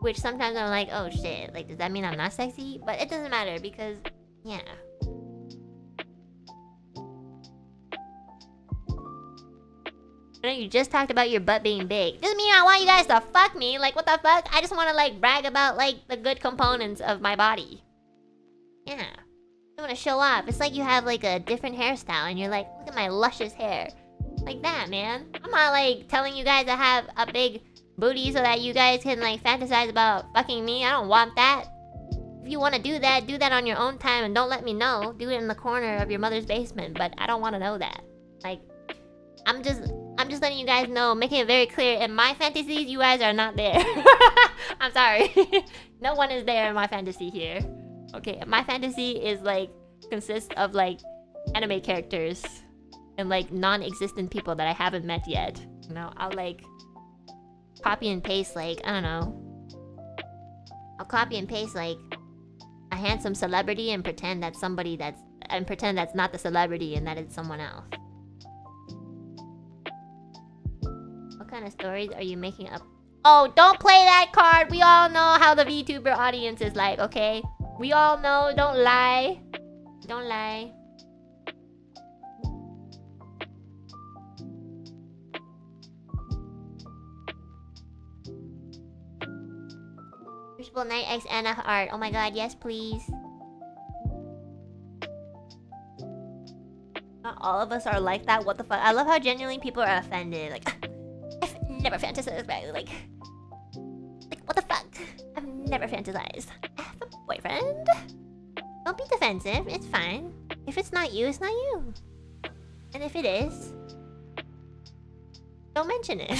Which sometimes I'm like, oh shit, like does that mean I'm not sexy? But it doesn't matter because, yeah. I know you just talked about your butt being big. Doesn't mean I want you guys to fuck me. Like what the fuck? I just want to like brag about like the good components of my body. Yeah. I want to show off. It's like you have like a different hairstyle and you're like, look at my luscious hair. Like that, man. I'm not like telling you guys to have a big booty so that you guys can like fantasize about fucking me. I don't want that. If you want to do that on your own time and don't let me know. Do it in the corner of your mother's basement, but I don't want to know that. Like, I'm just letting you guys know, making it very clear, in my fantasies, you guys are not there. I'm sorry. No one is there in my fantasy here. Okay, my fantasy is like, consists of like, anime characters. and like non-existent people that I haven't met yet. You know, I'll like copy and paste like, I don't know. I'll copy and paste like a handsome celebrity and pretend that's somebody that's not the celebrity and that it's someone else. What kind of stories are you making up? Oh, don't play that card. We all know how the VTuber audience is like, okay? We all know. Don't lie. Don't lie. Crucible Night X Enna art. Oh my god, yes please. Not all of us are like that. What the fuck? I love how genuinely people are offended. Like, I've never fantasized about it. Like, what the fuck? I've never fantasized. I have a boyfriend. Don't be defensive. It's fine. If it's not you, it's not you. And if it is, don't mention it.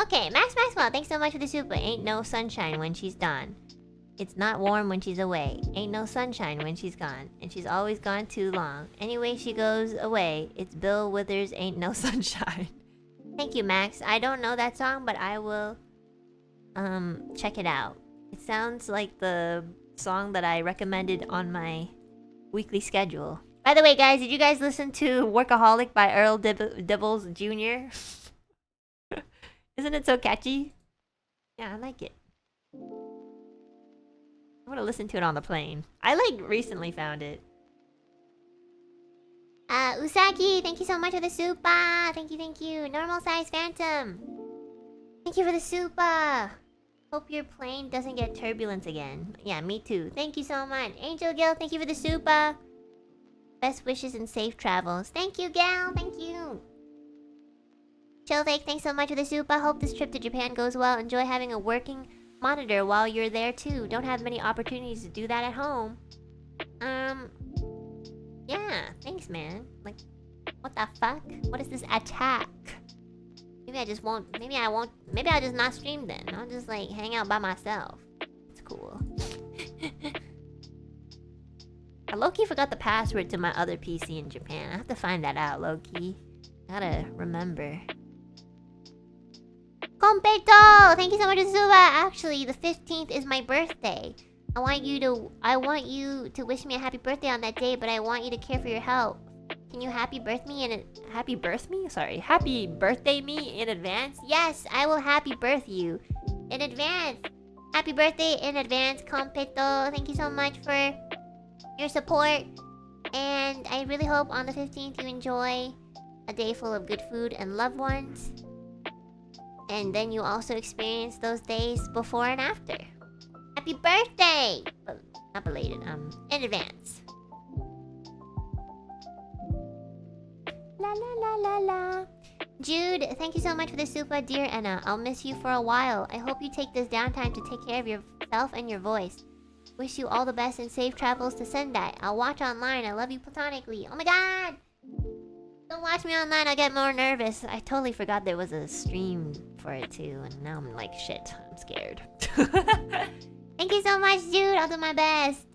Okay, Max Maxwell, thanks so much for the super. Ain't no sunshine when she's done. It's not warm when she's away. Ain't no sunshine when she's gone. And she's always gone too long. Anyway, she goes away. It's Bill Withers' Ain't No Sunshine. Thank you, Max. I don't know that song, but I will check it out. It sounds like the song that I recommended on my weekly schedule. By the way, guys, did you guys listen to Workaholic by Earl Dibbles Jr.? Isn't it so catchy? Yeah, I like it. I want to listen to it on the plane. I like recently found it. Usagi, thank you so much for the super. Thank you, thank you. Normal size Phantom. Thank you for the super. Hope your plane doesn't get turbulence again. Yeah, me too. Thank you so much. Angel Gil, thank you for the super. Best wishes and safe travels. Thank you, Gal. Thank you. Chillfake, thanks so much for the super. Hope this trip to Japan goes well. Enjoy having a working monitor while you're there too. Don't have many opportunities to do that at home. Yeah, thanks, man. Like, what the fuck? What is this attack? Maybe I just won't. Maybe I won't. Maybe I'll just not stream then. I'll just like hang out by myself. It's cool. I low-key forgot the password to my other PC in Japan. I have to find that out, low-key. Gotta remember. Competo! Thank you so much for the super. Actually, the 15th is my birthday. I want you to wish me a happy birthday on that day, but I want you to care for your health. Can you happy birthday me in advance? Yes, I will happy birth you in advance. Happy birthday in advance, Competo. Thank you so much for your support. And I really hope on the 15th you enjoy a day full of good food and loved ones. And then you also experience those days before and after. Happy birthday! But not belated, in advance. La la la la la. Jude, thank you so much for the super, dear Enna. I'll miss you for a while. I hope you take this downtime to take care of yourself and your voice. Wish you all the best and safe travels to Sendai. I'll watch online. I love you platonically. Oh my god! Don't watch me online, I'll get more nervous. I totally forgot there was a stream for it too, and now I'm like, shit, I'm scared. Thank you so much, dude. I'll do my best.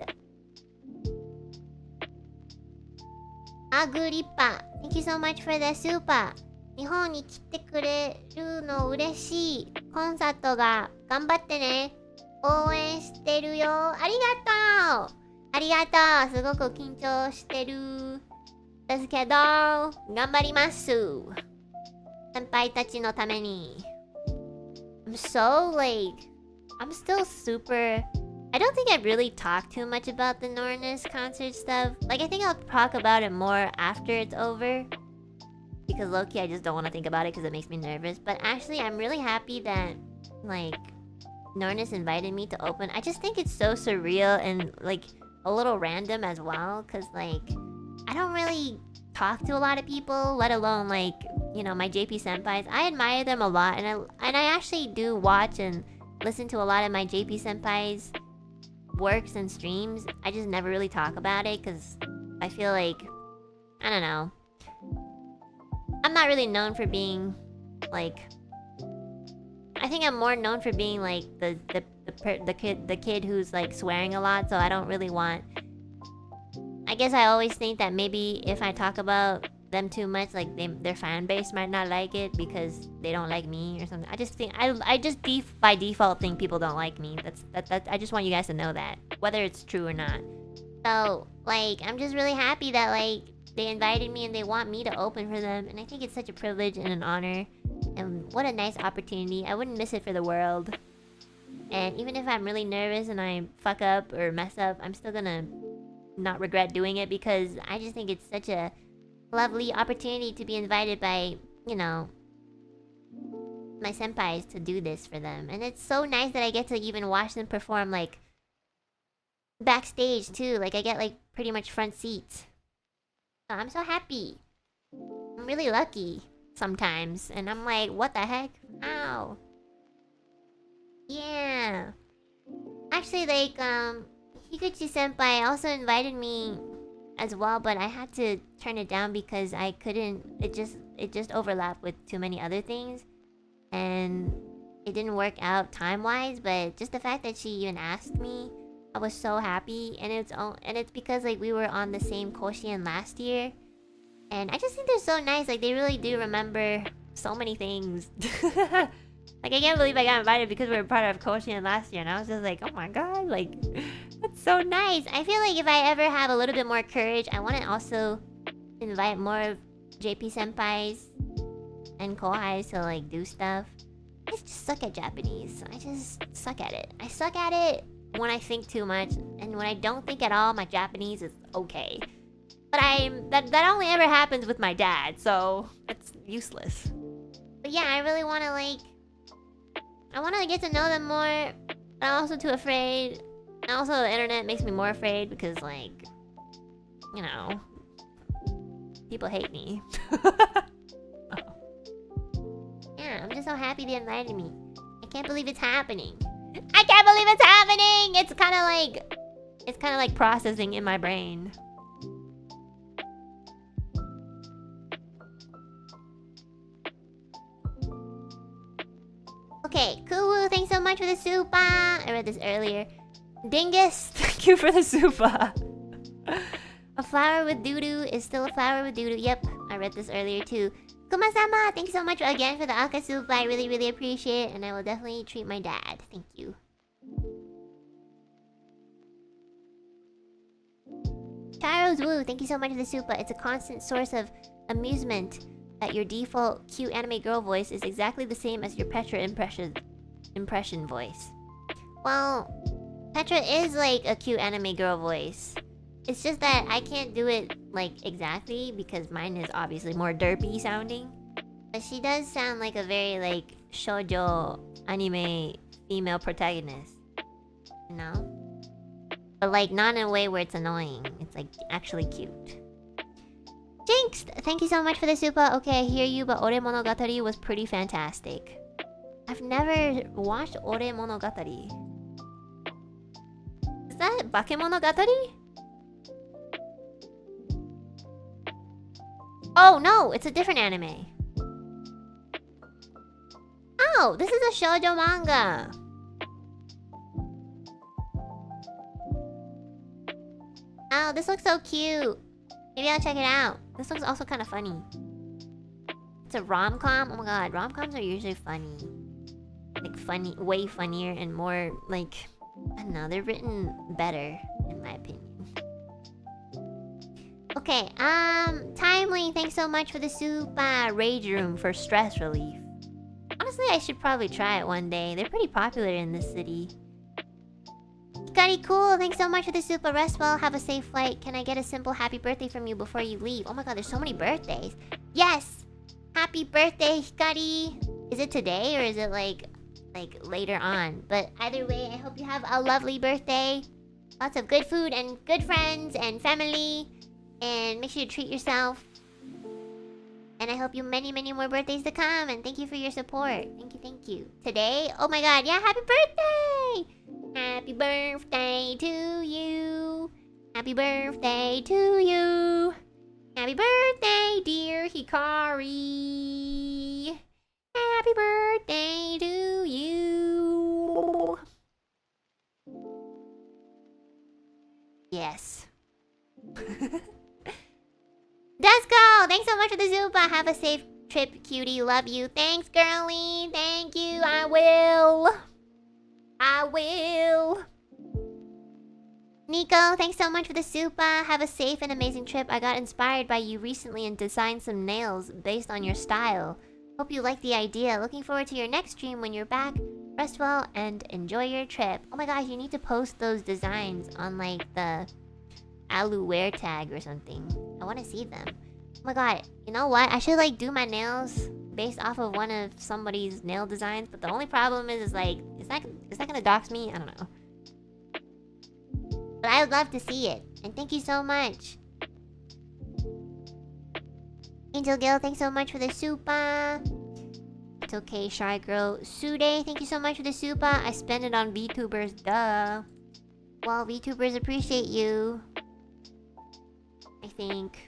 Agripa, thank you so much for the super. 日本に来てくれるの嬉しい。コンサートが頑張ってね。応援してるよ。ありがとう。ありがとう。すごく緊張してる。ですけど、頑張ります。先輩たちのために。I'm so like, I'm still super. I don't think I've really talked too much about the Nornus concert stuff. Like, I think I'll talk about it more after it's over. Because low-key, I just don't want to think about it because it makes me nervous. But actually, I'm really happy that, like, Nornus invited me to open. I just think it's so surreal and, like, a little random as well. Because, like, I don't really talk to a lot of people, let alone, like, you know, my JP senpais. I admire them a lot. And I actually do watch and listen to a lot of my JP senpais' works and streams. I just never really talk about it because I feel like, I don't know. I'm not really known for being, like... I think I'm more known for being, like, the kid who's, like, swearing a lot, so I don't really want... I guess I always think that maybe if I talk about them too much, like their fan base might not like it because they don't like me or something. I just think I just by default think people don't like me. That I just want you guys to know that, whether it's true or not. So like I'm just really happy that like they invited me and they want me to open for them, and I think it's such a privilege and an honor, and what a nice opportunity. I wouldn't miss it for the world. And even if I'm really nervous and I fuck up or mess up, I'm still gonna not regret doing it because I just think it's such a lovely opportunity to be invited by, you know, my senpais to do this for them. And it's so nice that I get to even watch them perform, like, backstage too. Like, I get, like, pretty much front seats. So I'm so happy. I'm really lucky sometimes. And I'm like, what the heck? How? Yeah. Actually, like, Higuchi senpai also invited me as well, but I had to turn it down because I couldn't. It just overlapped with too many other things, and it didn't work out time-wise. But just the fact that she even asked me, I was so happy, and it's because like we were on the same Koshien last year, and I just think they're so nice. Like they really do remember so many things. Like I can't believe I got invited because we were part of Koshien last year, and I was just like, oh my god, like that's so nice. I feel like if I ever have a little bit more courage, I want to also invite more of JP senpais and kohais to like do stuff. I just suck at Japanese. I just suck at it. I suck at it when I think too much, and when I don't think at all, my Japanese is okay. But that only ever happens with my dad, so it's useless. But yeah, I really want to like. I want to get to know them more. I'm also too afraid. And also, the internet makes me more afraid because, like, you know, people hate me. Yeah, I'm just so happy they invited me. I can't believe it's happening. I can't believe it's happening! It's kind of like processing in my brain. Okay, Kuwu, thanks so much for the super. I read this earlier. Dingus, thank you for the super. A flower with doo-doo is still a flower with doo-doo. Yep, I read this earlier too. Kuma-sama, thanks so much again for the Aka super. I really, really appreciate it, and I will definitely treat my dad. Thank you. Charles Wu, thank you so much for the super. It's a constant source of amusement that your default cute anime girl voice is exactly the same as your Petra impression voice. Well, Petra is like a cute anime girl voice. It's just that I can't do it like exactly because mine is obviously more derpy sounding. But she does sound like a very like shoujo anime female protagonist. You know? But like not in a way where it's annoying. It's like actually cute. Jinx! Thank you so much for the super. Okay, I hear you, but Ore Monogatari was pretty fantastic. I've never watched Ore Monogatari. Is that Bakemonogatari? Oh no, it's a different anime. Oh, this is a shoujo manga. Oh, this looks so cute. Maybe I'll check it out. This looks also kind of funny. It's a rom-com? Oh my god, rom-coms are usually funny. Like funny, way funnier and more like, I don't know, they're written better in my opinion. Okay, Timely, thanks so much for the super. Rage Room for stress relief. Honestly, I should probably try it one day. They're pretty popular in this city. Hikari Cool, thanks so much for the super. Rest well, have a safe flight. Can I get a simple happy birthday from you before you leave? Oh my god, there's so many birthdays. Yes! Happy birthday, Hikari! Is it today or is it like later on? But either way, I hope you have a lovely birthday. Lots of good food and good friends and family. And make sure you treat yourself. And I hope you many, many more birthdays to come. And thank you for your support. Thank you, thank you. Today? Oh my god, yeah, happy birthday! Happy birthday to you. Happy birthday to you. Happy birthday, dear Hikari. Happy birthday to you. Yes. Have a safe trip, cutie. Love you. Thanks, girly. Thank you. I will. Nico, thanks so much for the super. Have a safe and amazing trip. I got inspired by you recently and designed some nails based on your style. Hope you like the idea. Looking forward to your next stream when you're back. Rest well and enjoy your trip. Oh my gosh, you need to post those designs on like the Alouette tag or something. I want to see them. Oh my god, you know what? I should like do my nails based off of one of somebody's nail designs, but the only problem is like, is that gonna dox me? I don't know. But I would love to see it. And thank you so much. Angel Gill, thanks so much for the super. It's okay, Shy Girl. Sude, thank you so much for the super. I spend it on VTubers, duh. Well, VTubers appreciate you. I think.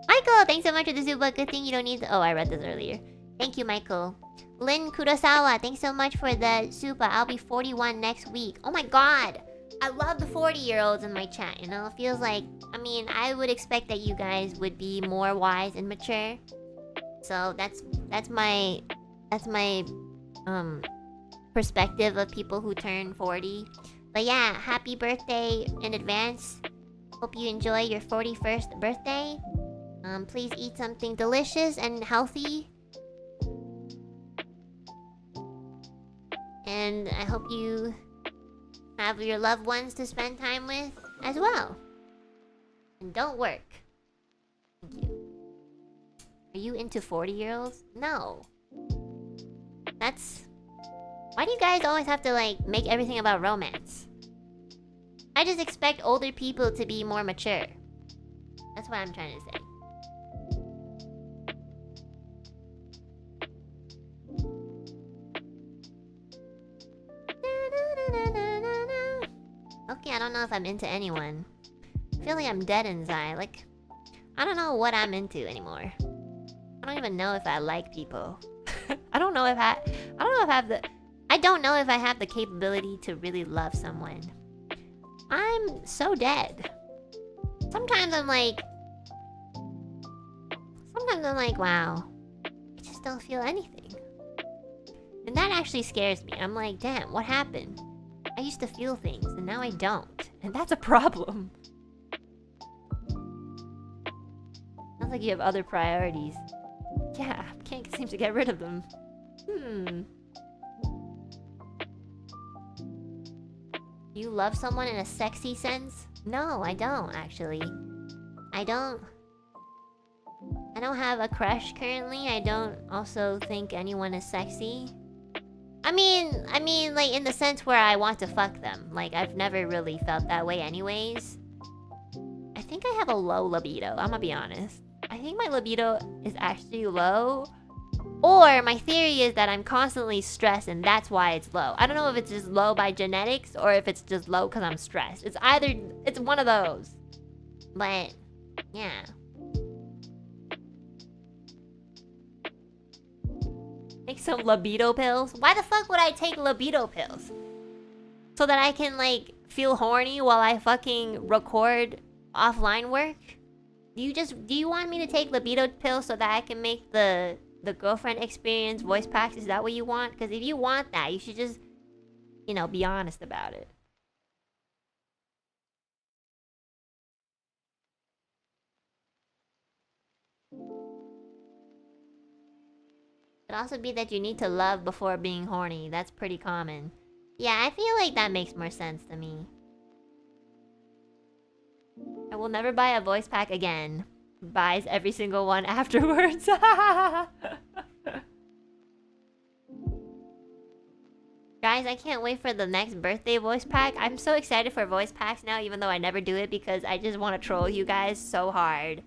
Michael, thanks so much for the super. Good thing you don't need the... Oh, I read this earlier. Thank you, Michael. Lynn Kurosawa, thanks so much for the super. I'll be 41 next week. Oh my god! I love the 40-year-olds in my chat, you know? It feels like... I mean, I would expect that you guys would be more wise and mature. So that's my perspective of people who turn 40. But yeah, happy birthday in advance. Hope you enjoy your 41st birthday. Please eat something delicious and healthy. And I hope you have your loved ones to spend time with as well. And don't work. Thank you. Are you into 40-year-olds? No. That's... Why do you guys always have to, like, make everything about romance? I just expect older people to be more mature. That's what I'm trying to say. Okay, I don't know if I'm into anyone. I feel like I'm dead inside. Like, I don't know what I'm into anymore. I don't even know if I like people. I don't know if I have the capability to really love someone. I'm so dead. Sometimes I'm like, wow, I just don't feel anything. And that actually scares me. I'm like, damn, what happened? I used to feel things, and now I don't. And that's a problem. Sounds like you have other priorities. Yeah, can't seem to get rid of them. You love someone in a sexy sense? No, I don't, actually. I don't have a crush currently. I don't also think anyone is sexy. I mean, like, in the sense where I want to fuck them. Like, I've never really felt that way anyways. I think I have a low libido, I'm gonna be honest. I think my libido is actually low. Or my theory is that I'm constantly stressed and that's why it's low. I don't know if it's just low by genetics or if it's just low because I'm stressed. It's one of those. But, yeah. Take some libido pills? Why the fuck would I take libido pills? So that I can, like, feel horny while I fucking record offline work? Do you want me to take libido pills so that I can make the girlfriend experience voice packs? Is that what you want? Because if you want that, you should just, you know, be honest about it. Could also be that you need to love before being horny. That's pretty common. Yeah, I feel like that makes more sense to me. I will never buy a voice pack again. Buys every single one afterwards. Guys, I can't wait for the next birthday voice pack. I'm so excited for voice packs now, even though I never do it because I just want to troll you guys so hard.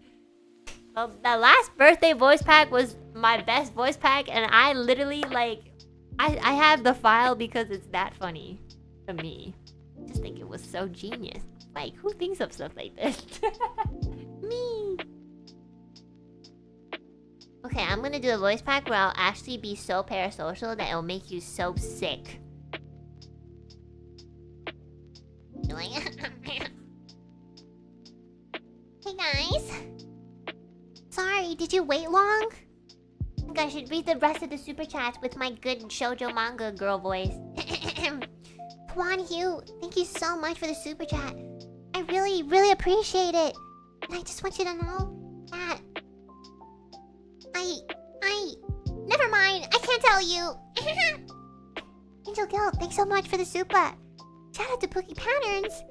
Well, the last birthday voice pack was my best voice pack, and I literally, like... I have the file because it's that funny to me. I just think it was so genius. Like, who thinks of stuff like this? Me! Okay, I'm gonna do a voice pack where I'll actually be so parasocial that it'll make you so sick. Like, hey guys! Sorry, Wait, did you wait long? I think I should read the rest of the super chats with my good shoujo manga girl voice. Kwan Hugh, thank you so much for the super chat. I really, really appreciate it. And I just want you to know that never mind, I can't tell you. Angel Guild, thanks so much for the super. Shout out to Pookie Patterns.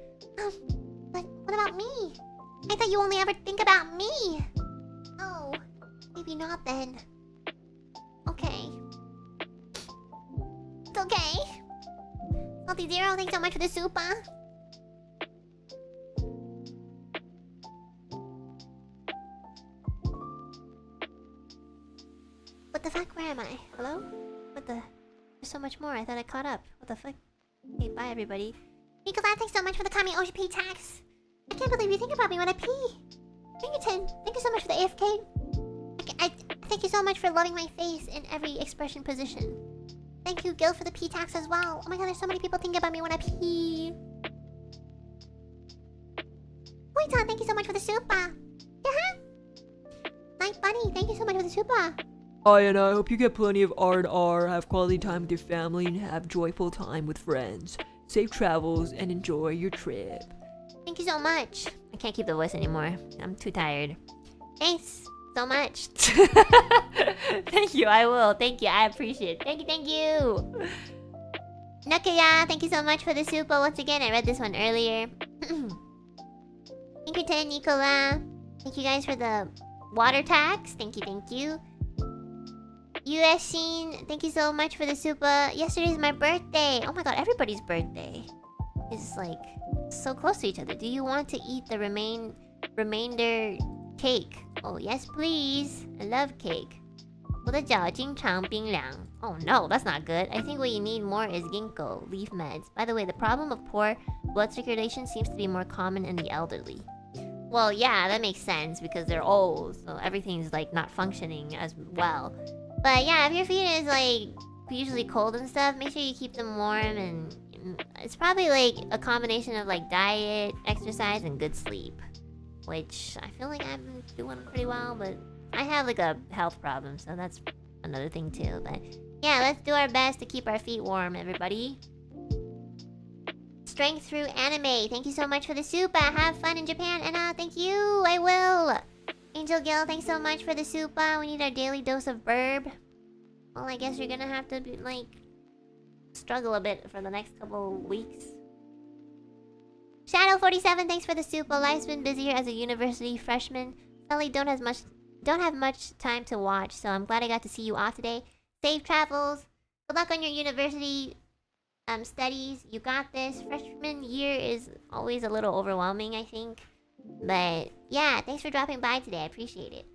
But what about me? I thought you only ever think about me. Oh, maybe not then. Okay. It's okay. Salty Zero, thanks so much for the super. What the fuck? Where am I? Hello? What the? There's so much more. I thought I caught up. What the fuck? Hey, bye everybody. Nicolette, thanks so much for the Kami Oshi tax. I can't believe you think about me when I pee. Pinkerton, thank you so much for the AFK. I thank you so much for loving my face in every expression position. Thank you, Gil, for the P-tax as well. Oh my god, there's so many people thinking about me when I pee. Wait, thank you so much for the super. Yeah. Night Bunny, thank you so much for the super. Hi, and I hope you get plenty of R&R, have quality time with your family, and have joyful time with friends. Safe travels, and enjoy your trip. Thank you so much. I can't keep the voice anymore. I'm too tired. Thanks so much. Thank you, I will. Thank you, I appreciate it. Thank you. Nakaya, thank you so much for the super. Once again, I read this one earlier. Pinkerton, Nicola, thank you guys for the water tax. Thank you. US Sheen, thank you so much for the super. Yesterday's my birthday. Oh my god, everybody's birthday is like so close to each other. Do you want to eat the remainder cake? Oh yes, please. I love cake. 我的脚经常冰凉. Oh no, that's not good. I think what you need more is ginkgo leaf meds. By the way, the problem of poor blood circulation seems to be more common in the elderly. Well, yeah, that makes sense because they're old, so everything's like not functioning as well. But yeah, if your feet is like usually cold and stuff, make sure you keep them warm, and it's probably like a combination of like diet, exercise, and good sleep. Which I feel like I've been doing pretty well, but I have like a health problem, so that's another thing too. But yeah, let's do our best to keep our feet warm, everybody. Strength through anime, thank you so much for the super. Have fun in Japan, Enna, thank you, I will. Angel Gill, thanks so much for the super. We need our daily dose of burb. Well, I guess you're gonna have to be, like, struggle a bit for the next couple weeks. Shadow47, thanks for the super. Life's been busier as a university freshman. Sadly, don't have much time to watch, so I'm glad I got to see you off today. Safe travels. Good luck on your university studies. You got this. Freshman year is always a little overwhelming, I think. But yeah, thanks for dropping by today. I appreciate it.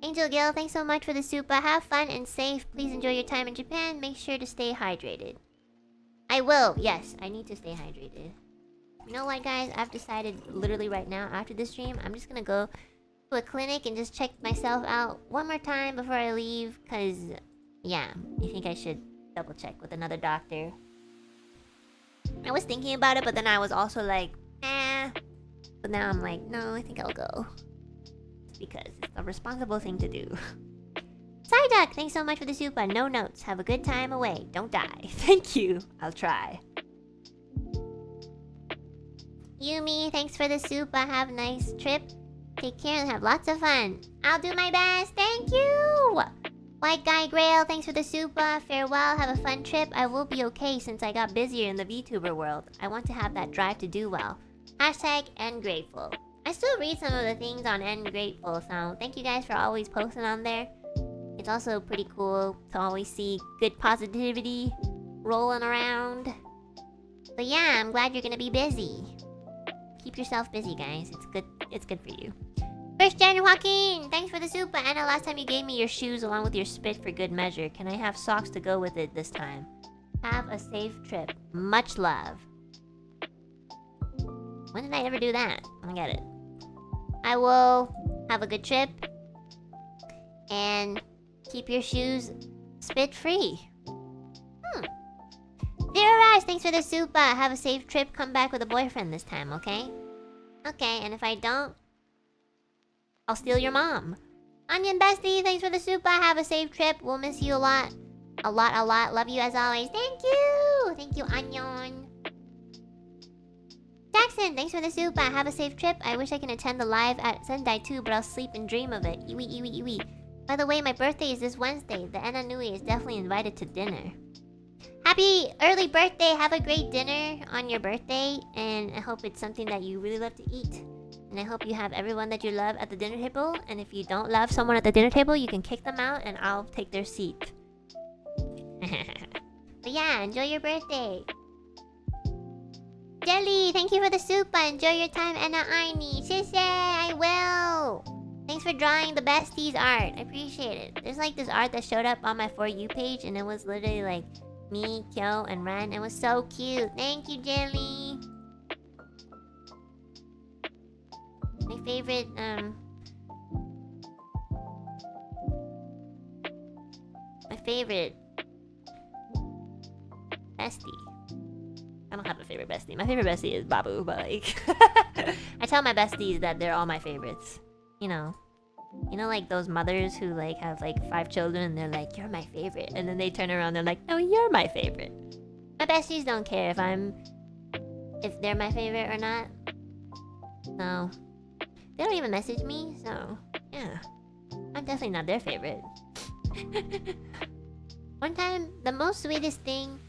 Angel Gill, thanks so much for the super. Have fun and safe. Please enjoy your time in Japan. Make sure to stay hydrated. I will. Yes, I need to stay hydrated. You know what, guys? I've decided literally right now, after this stream, I'm just gonna go to a clinic and just check myself out one more time before I leave. Because, yeah, I think I should double check with another doctor. I was thinking about it, but then I was also like, but now I'm like, no, I think I'll go. It's because it's a responsible thing to do. Psyduck, thanks so much for the super. No notes. Have a good time away. Don't die. Thank you. I'll try. Yumi, thanks for the super. Have a nice trip. Take care and have lots of fun. I'll do my best. Thank you. White Guy Grail, thanks for the super. Farewell. Have a fun trip. I will be okay since I got busier in the VTuber world. I want to have that drive to do well. Hashtag #Ngrateful. I still read some of the things on #Ngrateful, so thank you guys for always posting on there. It's also pretty cool to always see good positivity rolling around. But yeah, I'm glad you're gonna be busy. Keep yourself busy, guys. It's good for you. First Jen Joaquin, thanks for the super. Anna, last time you gave me your shoes along with your spit for good measure. Can I have socks to go with it this time? Have a safe trip. Much love. When did I ever do that? I don't get it. I will have a good trip. And keep your shoes spit free. Vera Rash, thanks for the super. Have a safe trip. Come back with a boyfriend this time, okay? Okay, and if I don't... I'll steal your mom. Onion Bestie, thanks for the super. Have a safe trip. We'll miss you a lot. A lot, a lot. Love you as always. Thank you. Thank you, Onion. Jackson, thanks for the super. Have a safe trip. I wish I can attend the live at Sendai too, but I'll sleep and dream of it. Iwi, iwi, iwi. By the way, my birthday is this Wednesday. The Enna Nui is definitely invited to dinner. Happy early birthday. Have a great dinner on your birthday. And I hope it's something that you really love to eat. And I hope you have everyone that you love at the dinner table. And if you don't love someone at the dinner table, you can kick them out and I'll take their seat. But yeah, enjoy your birthday. Jelly, thank you for the super. Enjoy your time, Enna Aini. Shise, I will. Thanks for drawing the besties art. I appreciate it. There's like this art that showed up on my For You page, and it was literally like me, Kyo, and Ren. It was so cute. Thank you, Jelly. My favorite, bestie. I don't have a favorite bestie. My favorite bestie is Babu, but like... I tell my besties that they're all my favorites. You know, like those mothers who like have like 5 children and they're like, you're my favorite. And then they turn around, they're like, no, you're my favorite. My besties don't care if they're my favorite or not. No. They don't even message me, so yeah. I'm definitely not their favorite. One time, the most sweetest thing...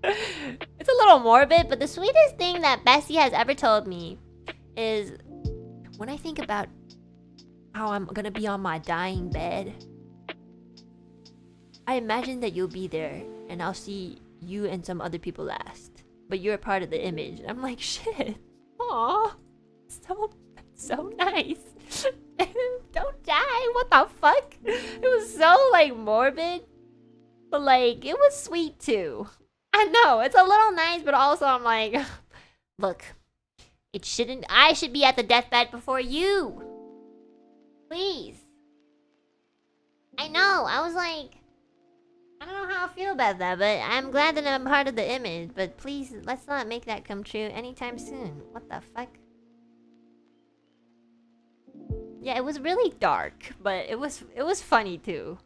It's a little morbid, but the sweetest thing that Bessie has ever told me is when I think about how I'm gonna be on my dying bed, I imagine that you'll be there and I'll see you and some other people last, but you're a part of the image. And I'm like, shit. Aw, so nice. Don't die. What the fuck? It was so like morbid, but like it was sweet too. I know, it's a little nice, but also I'm like, look, I should be at the deathbed before you. Please. I know, I was like, I don't know how I feel about that, but I'm glad that I'm part of the image. But please, let's not make that come true anytime soon. What the fuck? Yeah, it was really dark, but it was funny too.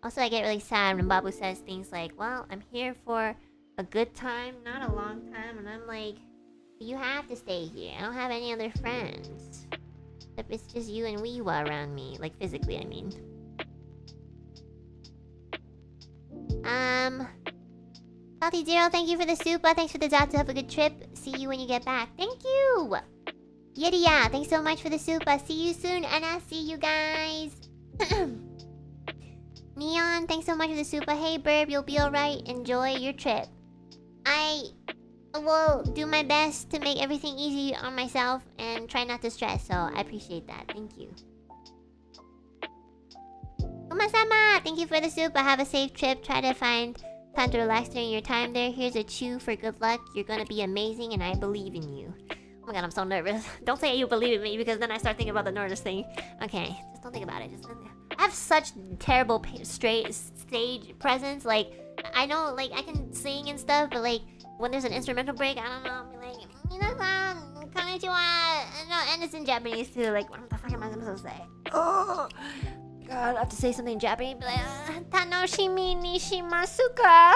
Also, I get really sad when Babu says things like, well, I'm here for a good time, not a long time. And I'm like, you have to stay here. I don't have any other friends. It's just you and Weewa around me. Like, physically, I mean. Healthy Zero, thank you for the super. Thanks for the zatsu. Have a good trip. See you when you get back. Thank you! Yediya, thanks so much for the super. See you soon, Anna. See you guys. Neon, thanks so much for the super. Hey, Burb, you'll be alright. Enjoy your trip. I will do my best to make everything easy on myself and try not to stress, so I appreciate that. Thank you. Uma-sama, thank you for the super. Have a safe trip. Try to find time to relax during your time there. Here's a chew for good luck. You're gonna be amazing, and I believe in you. Oh my god, I'm so nervous. Don't say you believe in me, because then I start thinking about the nervous thing. Okay, just don't think about it. I have such terrible stage presence. Like, I know, like, I can sing and stuff, but like, when there's an instrumental break, I don't know, I'll be like, minasan, konnichiwa. No, and it's in Japanese too. Like, what the fuck am I supposed to say? Oh god, I have to say something in Japanese. Be like, tanoshimi ni shimasu ka?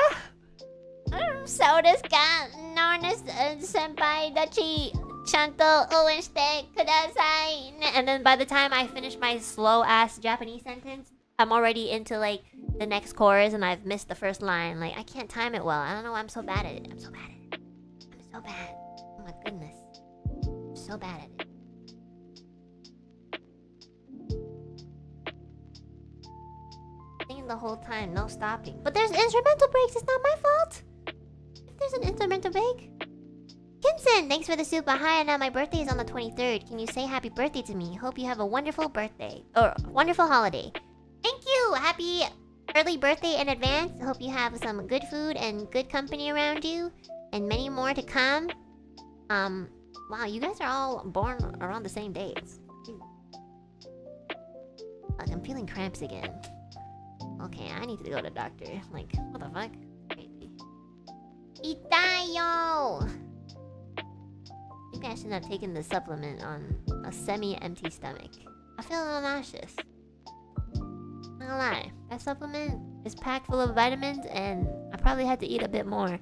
So desu ka? Nornis senpai dachi chanto oenshite kudasai. And then by the time I finish my slow ass Japanese sentence, I'm already into like the next chorus and I've missed the first line. Like, I can't time it well. I don't know why I'm so bad at it. I'm so bad at it. I'm so bad. Oh my goodness. I'm so bad at it. Singing the whole time, no stopping. But there's instrumental breaks. It's not my fault. If there's an instrumental break. Kinson, thanks for the super. Hi, Anna. My birthday is on the 23rd. Can you say happy birthday to me? Hope you have a wonderful birthday. Or wonderful holiday. Thank you. Happy early birthday in advance. Hope you have some good food and good company around you. And many more to come. Wow, you guys are all born around the same dates. Like, I'm feeling cramps again. Okay, I need to go to the doctor. Like, what the fuck? Crazy. Itayo! Maybe I shouldn't have taken the supplement on a semi-empty stomach. I feel a little nauseous. Not gonna lie, that supplement is packed full of vitamins and I probably had to eat a bit more.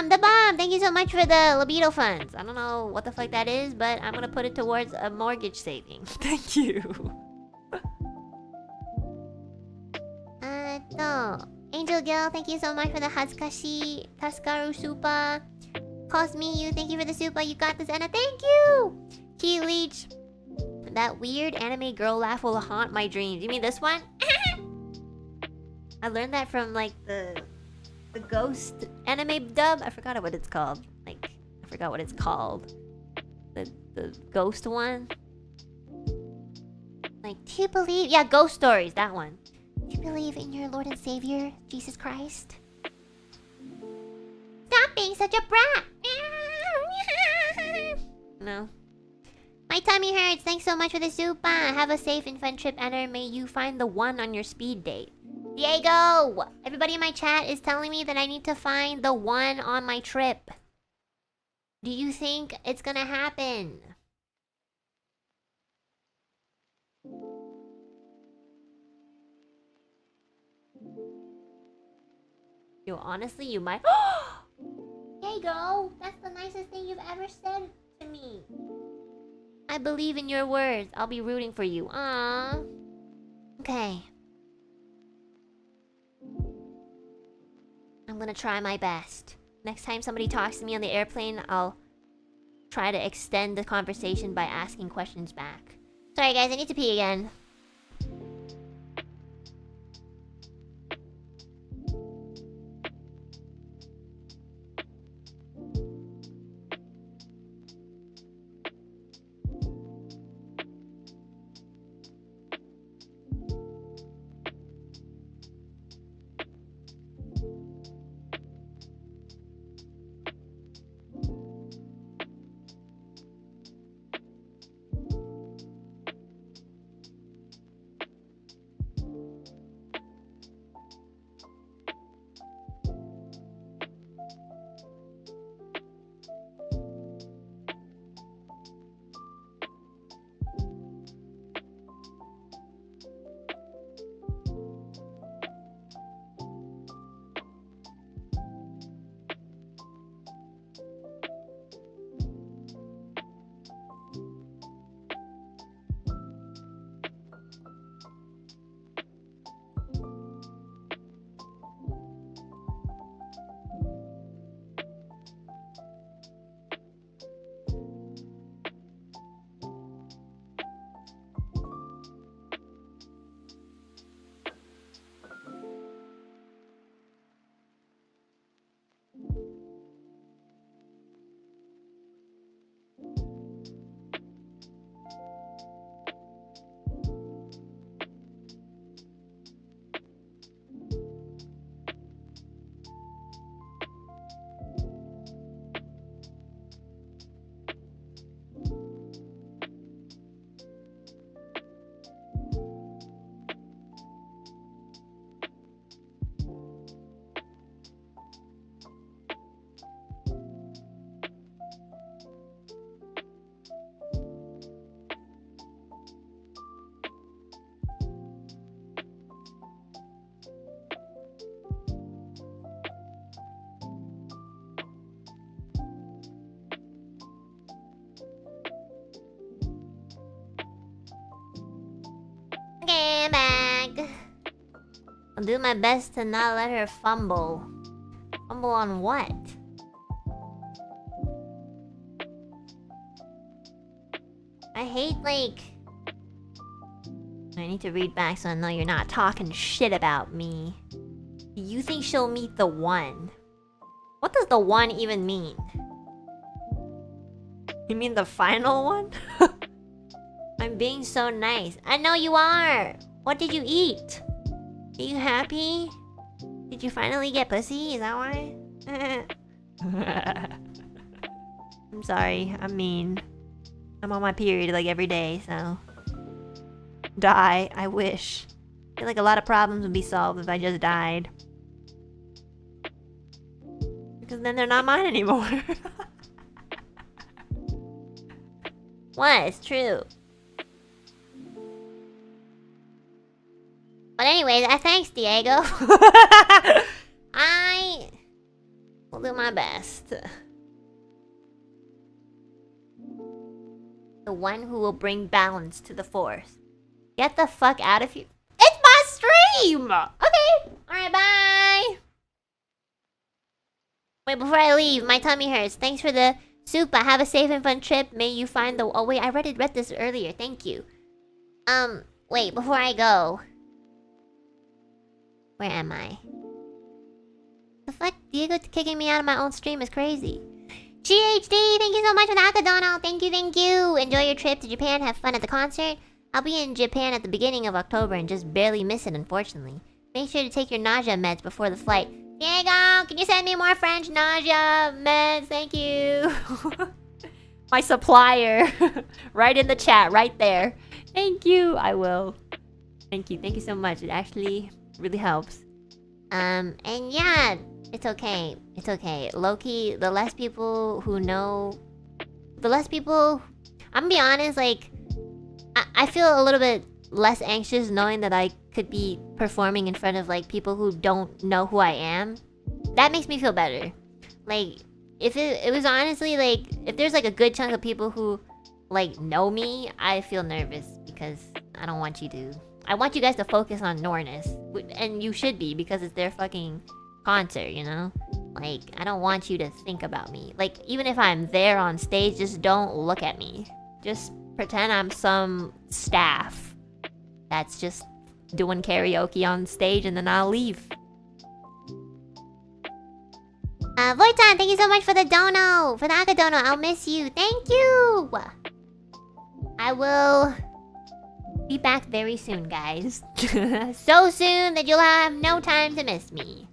The bomb! Thank you so much for the libido funds. I don't know what the fuck that is, but I'm gonna put it towards a mortgage saving. Thank you. No. Angel Gill, thank you so much for the Hazukashi Taskaru Supa. Cosme, thank you for the Supa. You got this, Enna. Thank you! Key Leech. That weird anime girl laugh will haunt my dreams. You mean this one? I learned that from like the ghost anime dub. I forgot what it's called. Like, I forgot what it's called. The ghost one. Like, do you believe? Yeah, Ghost Stories, that one. Do you believe in your Lord and Savior, Jesus Christ? Stop being such a brat! No. My tummy hurts. Thanks so much for the soup. Have a safe and fun trip, Enna. May you find the one on your speed date. Diego! Everybody in my chat is telling me that I need to find the one on my trip. Do you think it's gonna happen? Yo, honestly, you might... Diego! That's the nicest thing you've ever said to me. I believe in your words. I'll be rooting for you. Aww. Okay. I'm gonna try my best. Next time somebody talks to me on the airplane, I'll try to extend the conversation by asking questions back. Sorry guys, I need to pee again. Okay, I'm back. I'll do my best to not let her fumble. Fumble on what? I hate, like... I need to read back so I know you're not talking shit about me. Do you think she'll meet the one? What does the one even mean? You mean the final one? I'm being so nice. I know you are! What did you eat? Are you happy? Did you finally get pussy? Is that why? I'm sorry. I'm mean. I'm on my period like every day, so... Die. I wish. I feel like a lot of problems would be solved if I just died. Because then they're not mine anymore. What? It's true. But anyways, thanks, Diego. I will do my best. The one who will bring balance to the force. Get the fuck out of here. It's my stream! Okay. Alright, bye. Wait, before I leave, my tummy hurts. Thanks for the soup. Have a safe and fun trip. May you find the... Oh, wait, I read this earlier. Thank you. Wait, before I go. Where am I? The fuck? Diego kicking me out of my own stream is crazy. GHD, thank you so much for the Akadono. Thank you, thank you. Enjoy your trip to Japan. Have fun at the concert. I'll be in Japan at the beginning of October and just barely miss it, unfortunately. Make sure to take your nausea meds before the flight. Diego, can you send me more French nausea meds? Thank you. My supplier. Right in the chat, right there. Thank you. I will. Thank you. Thank you so much. It actually really helps. And yeah, it's okay. It's okay. Low-key, the less people who know... The less people... I'm gonna be honest, like... I feel a little bit less anxious knowing that I could be performing in front of, like, people who don't know who I am. That makes me feel better. Like, if it was honestly, like... If there's, like, a good chunk of people who, like, know me, I feel nervous because I don't want you to... I want you guys to focus on Norness. And you should be, because it's their fucking concert, you know? Like, I don't want you to think about me. Like, even if I'm there on stage, just don't look at me. Just pretend I'm some staff that's just doing karaoke on stage, and then I'll leave. Voitan, thank you so much for the dono! For the Akadono, I'll miss you. Thank you! I will... be back very soon, guys. So soon that you'll have no time to miss me.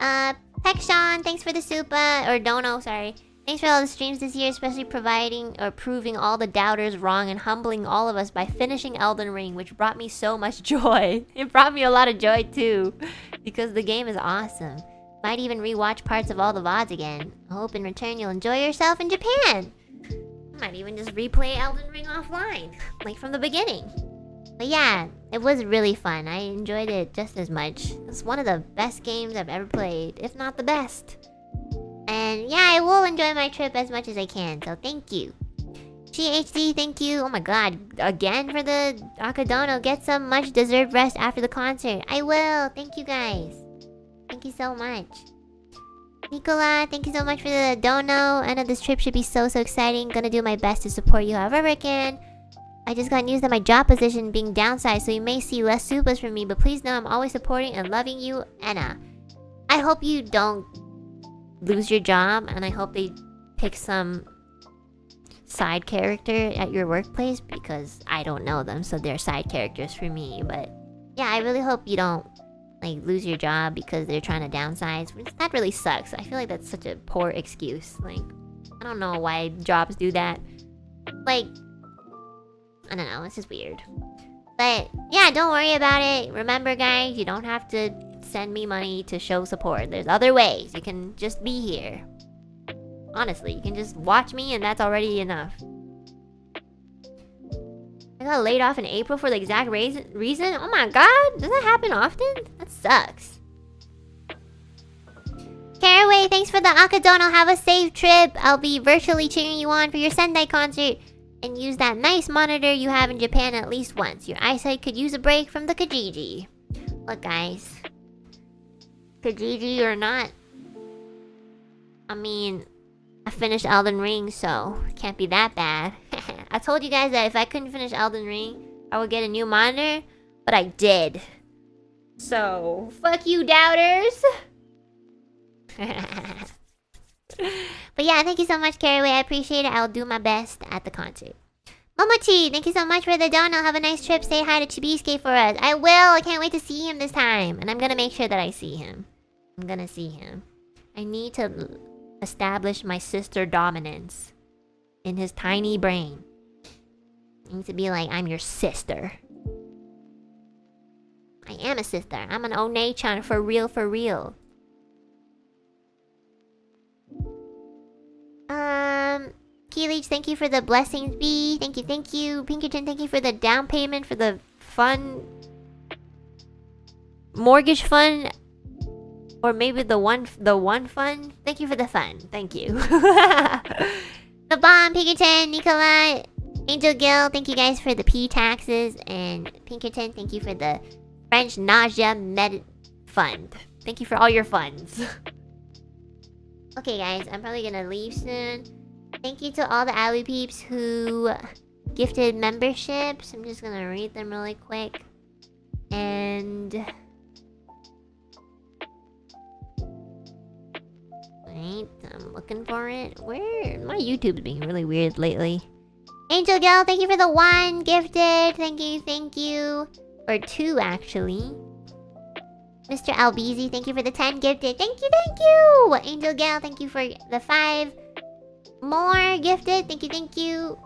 Pekshawn, thanks for the supa, or dono, sorry. Thanks for all the streams this year, especially providing or proving all the doubters wrong and humbling all of us by finishing Elden Ring, which brought me so much joy. It brought me a lot of joy too, because the game is awesome. Might even rewatch parts of all the VODs again. I hope in return you'll enjoy yourself in Japan. Might even just replay Elden Ring offline, like from the beginning. But yeah, it was really fun. I enjoyed it just as much. It's one of the best games I've ever played, if not the best. And yeah, I will enjoy my trip as much as I can, so thank you. GHD, thank you. Oh my god, again for the Akadono. Get some much deserved rest after the concert. I will. Thank you guys. Thank you so much. Nicola, thank you so much for the dono. I know this trip should be so exciting. Gonna do my best to support you however I can. I just got news that my job position being downsized, so you may see less supas from me, but please know I'm always supporting and loving you, Enna. I hope you don't lose your job, and I hope they pick some side character at your workplace, because I don't know them, so they're side characters for me. But yeah, I really hope you don't like lose your job because they're trying to downsize. That really sucks. I feel like that's such a poor excuse. Like, I don't know why jobs do that. Like, I don't know, it's just weird. But yeah, don't worry about it. Remember guys, you don't have to send me money to show support. There's other ways. You can just be here. Honestly, you can just watch me and that's already enough. I got laid off in April for the exact reason? Oh my god, does that happen often? That sucks. Caraway, thanks for the Akadono. Have a safe trip. I'll be virtually cheering you on for your Sendai concert. And use that nice monitor you have in Japan at least once. Your eyesight could use a break from the Kijiji. Look guys, Kijiji or not, I mean, I finished Elden Ring, so it can't be that bad. I told you guys that if I couldn't finish Elden Ring, I would get a new monitor, but I did. So, fuck you, doubters! But yeah, thank you so much, Caraway. I appreciate it. I'll do my best at the concert. Momochi, thank you so much for the dono. Have a nice trip. Say hi to Chibisuke for us. I will. I can't wait to see him this time. And I'm gonna make sure that I see him. I'm gonna see him. I need to establish my sister dominance in his tiny brain. I need to be like, I'm your sister. I am a sister. I'm an One-chan for real, for real. Keelage, thank you for the blessings. B, thank you, thank you. Pinkerton, thank you for the down payment for the fund. Mortgage fund. Or maybe the one fund. Thank you for the fund. Thank you. The bomb, Pinkerton, Nicola, Angel Gill, thank you guys for the P taxes. And Pinkerton, thank you for the French nausea med fund. Thank you for all your funds. Okay guys, I'm probably gonna leave soon. Thank you to all the Alouette peeps who gifted memberships. I'm just gonna read them really quick. And... wait, I'm looking for it. Where? My YouTube's being really weird lately. Angel Girl, thank you for the 1 gifted. Thank you, thank you. Or 2 actually. Mr. Albizi, thank you for the 10 gifted. Thank you, thank you! Angel Girl, thank you for the 5 more gifted. Thank you, thank you.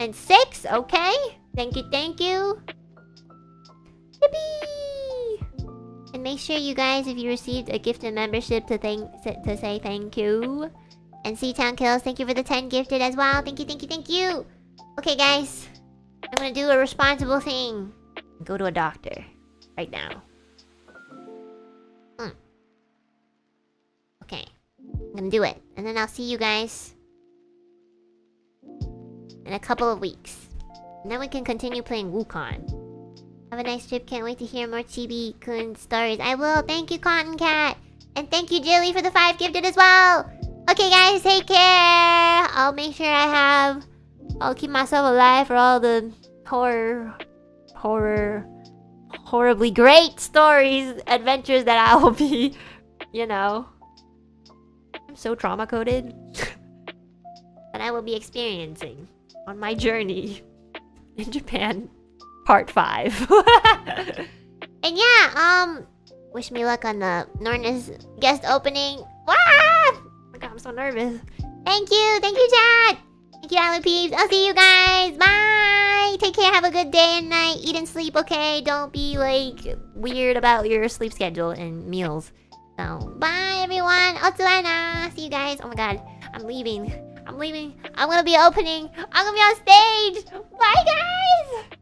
And 6, okay. Thank you, thank you. Yippee! And make sure you guys, if you received a gifted membership, to say thank you. And Seatown Kills, thank you for the 10 gifted as well. Thank you, thank you, thank you. Okay, guys. I'm gonna do a responsible thing. Go to a doctor. Right now. Okay. I'm gonna do it. And then I'll see you guys in a couple of weeks. And then we can continue playing Wukong. Have a nice trip. Can't wait to hear more Chibi-kun stories. I will. Thank you, Cotton Cat. And thank you, Jilly, for the 5 gifted as well. Okay, guys. Take care. I'll make sure I'll keep myself alive for all the horribly great stories, adventures that I will be, you know. I'm so trauma-coded. That I will be experiencing on my journey in Japan. Part 5. And yeah, wish me luck on the Norna's guest opening. Wah! Oh my god, I'm so nervous. Thank you, chat. Thank you, Alouette peeps. I'll see you guys. Bye. Take care. Have a good day and night. Eat and sleep, okay? Don't be like weird about your sleep schedule and meals. So, bye everyone. Otsuana. See you guys. Oh my god, I'm leaving. I'm gonna be opening. I'm gonna be on stage. Bye, guys.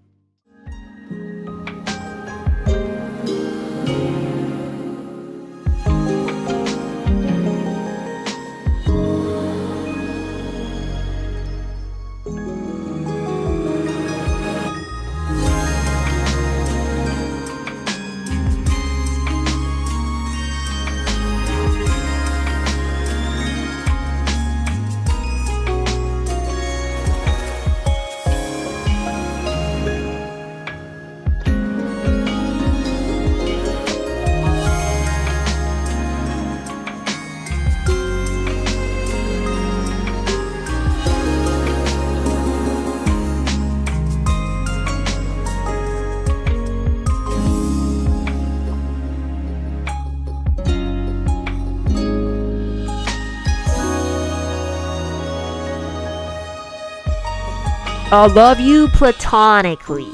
I love you platonically.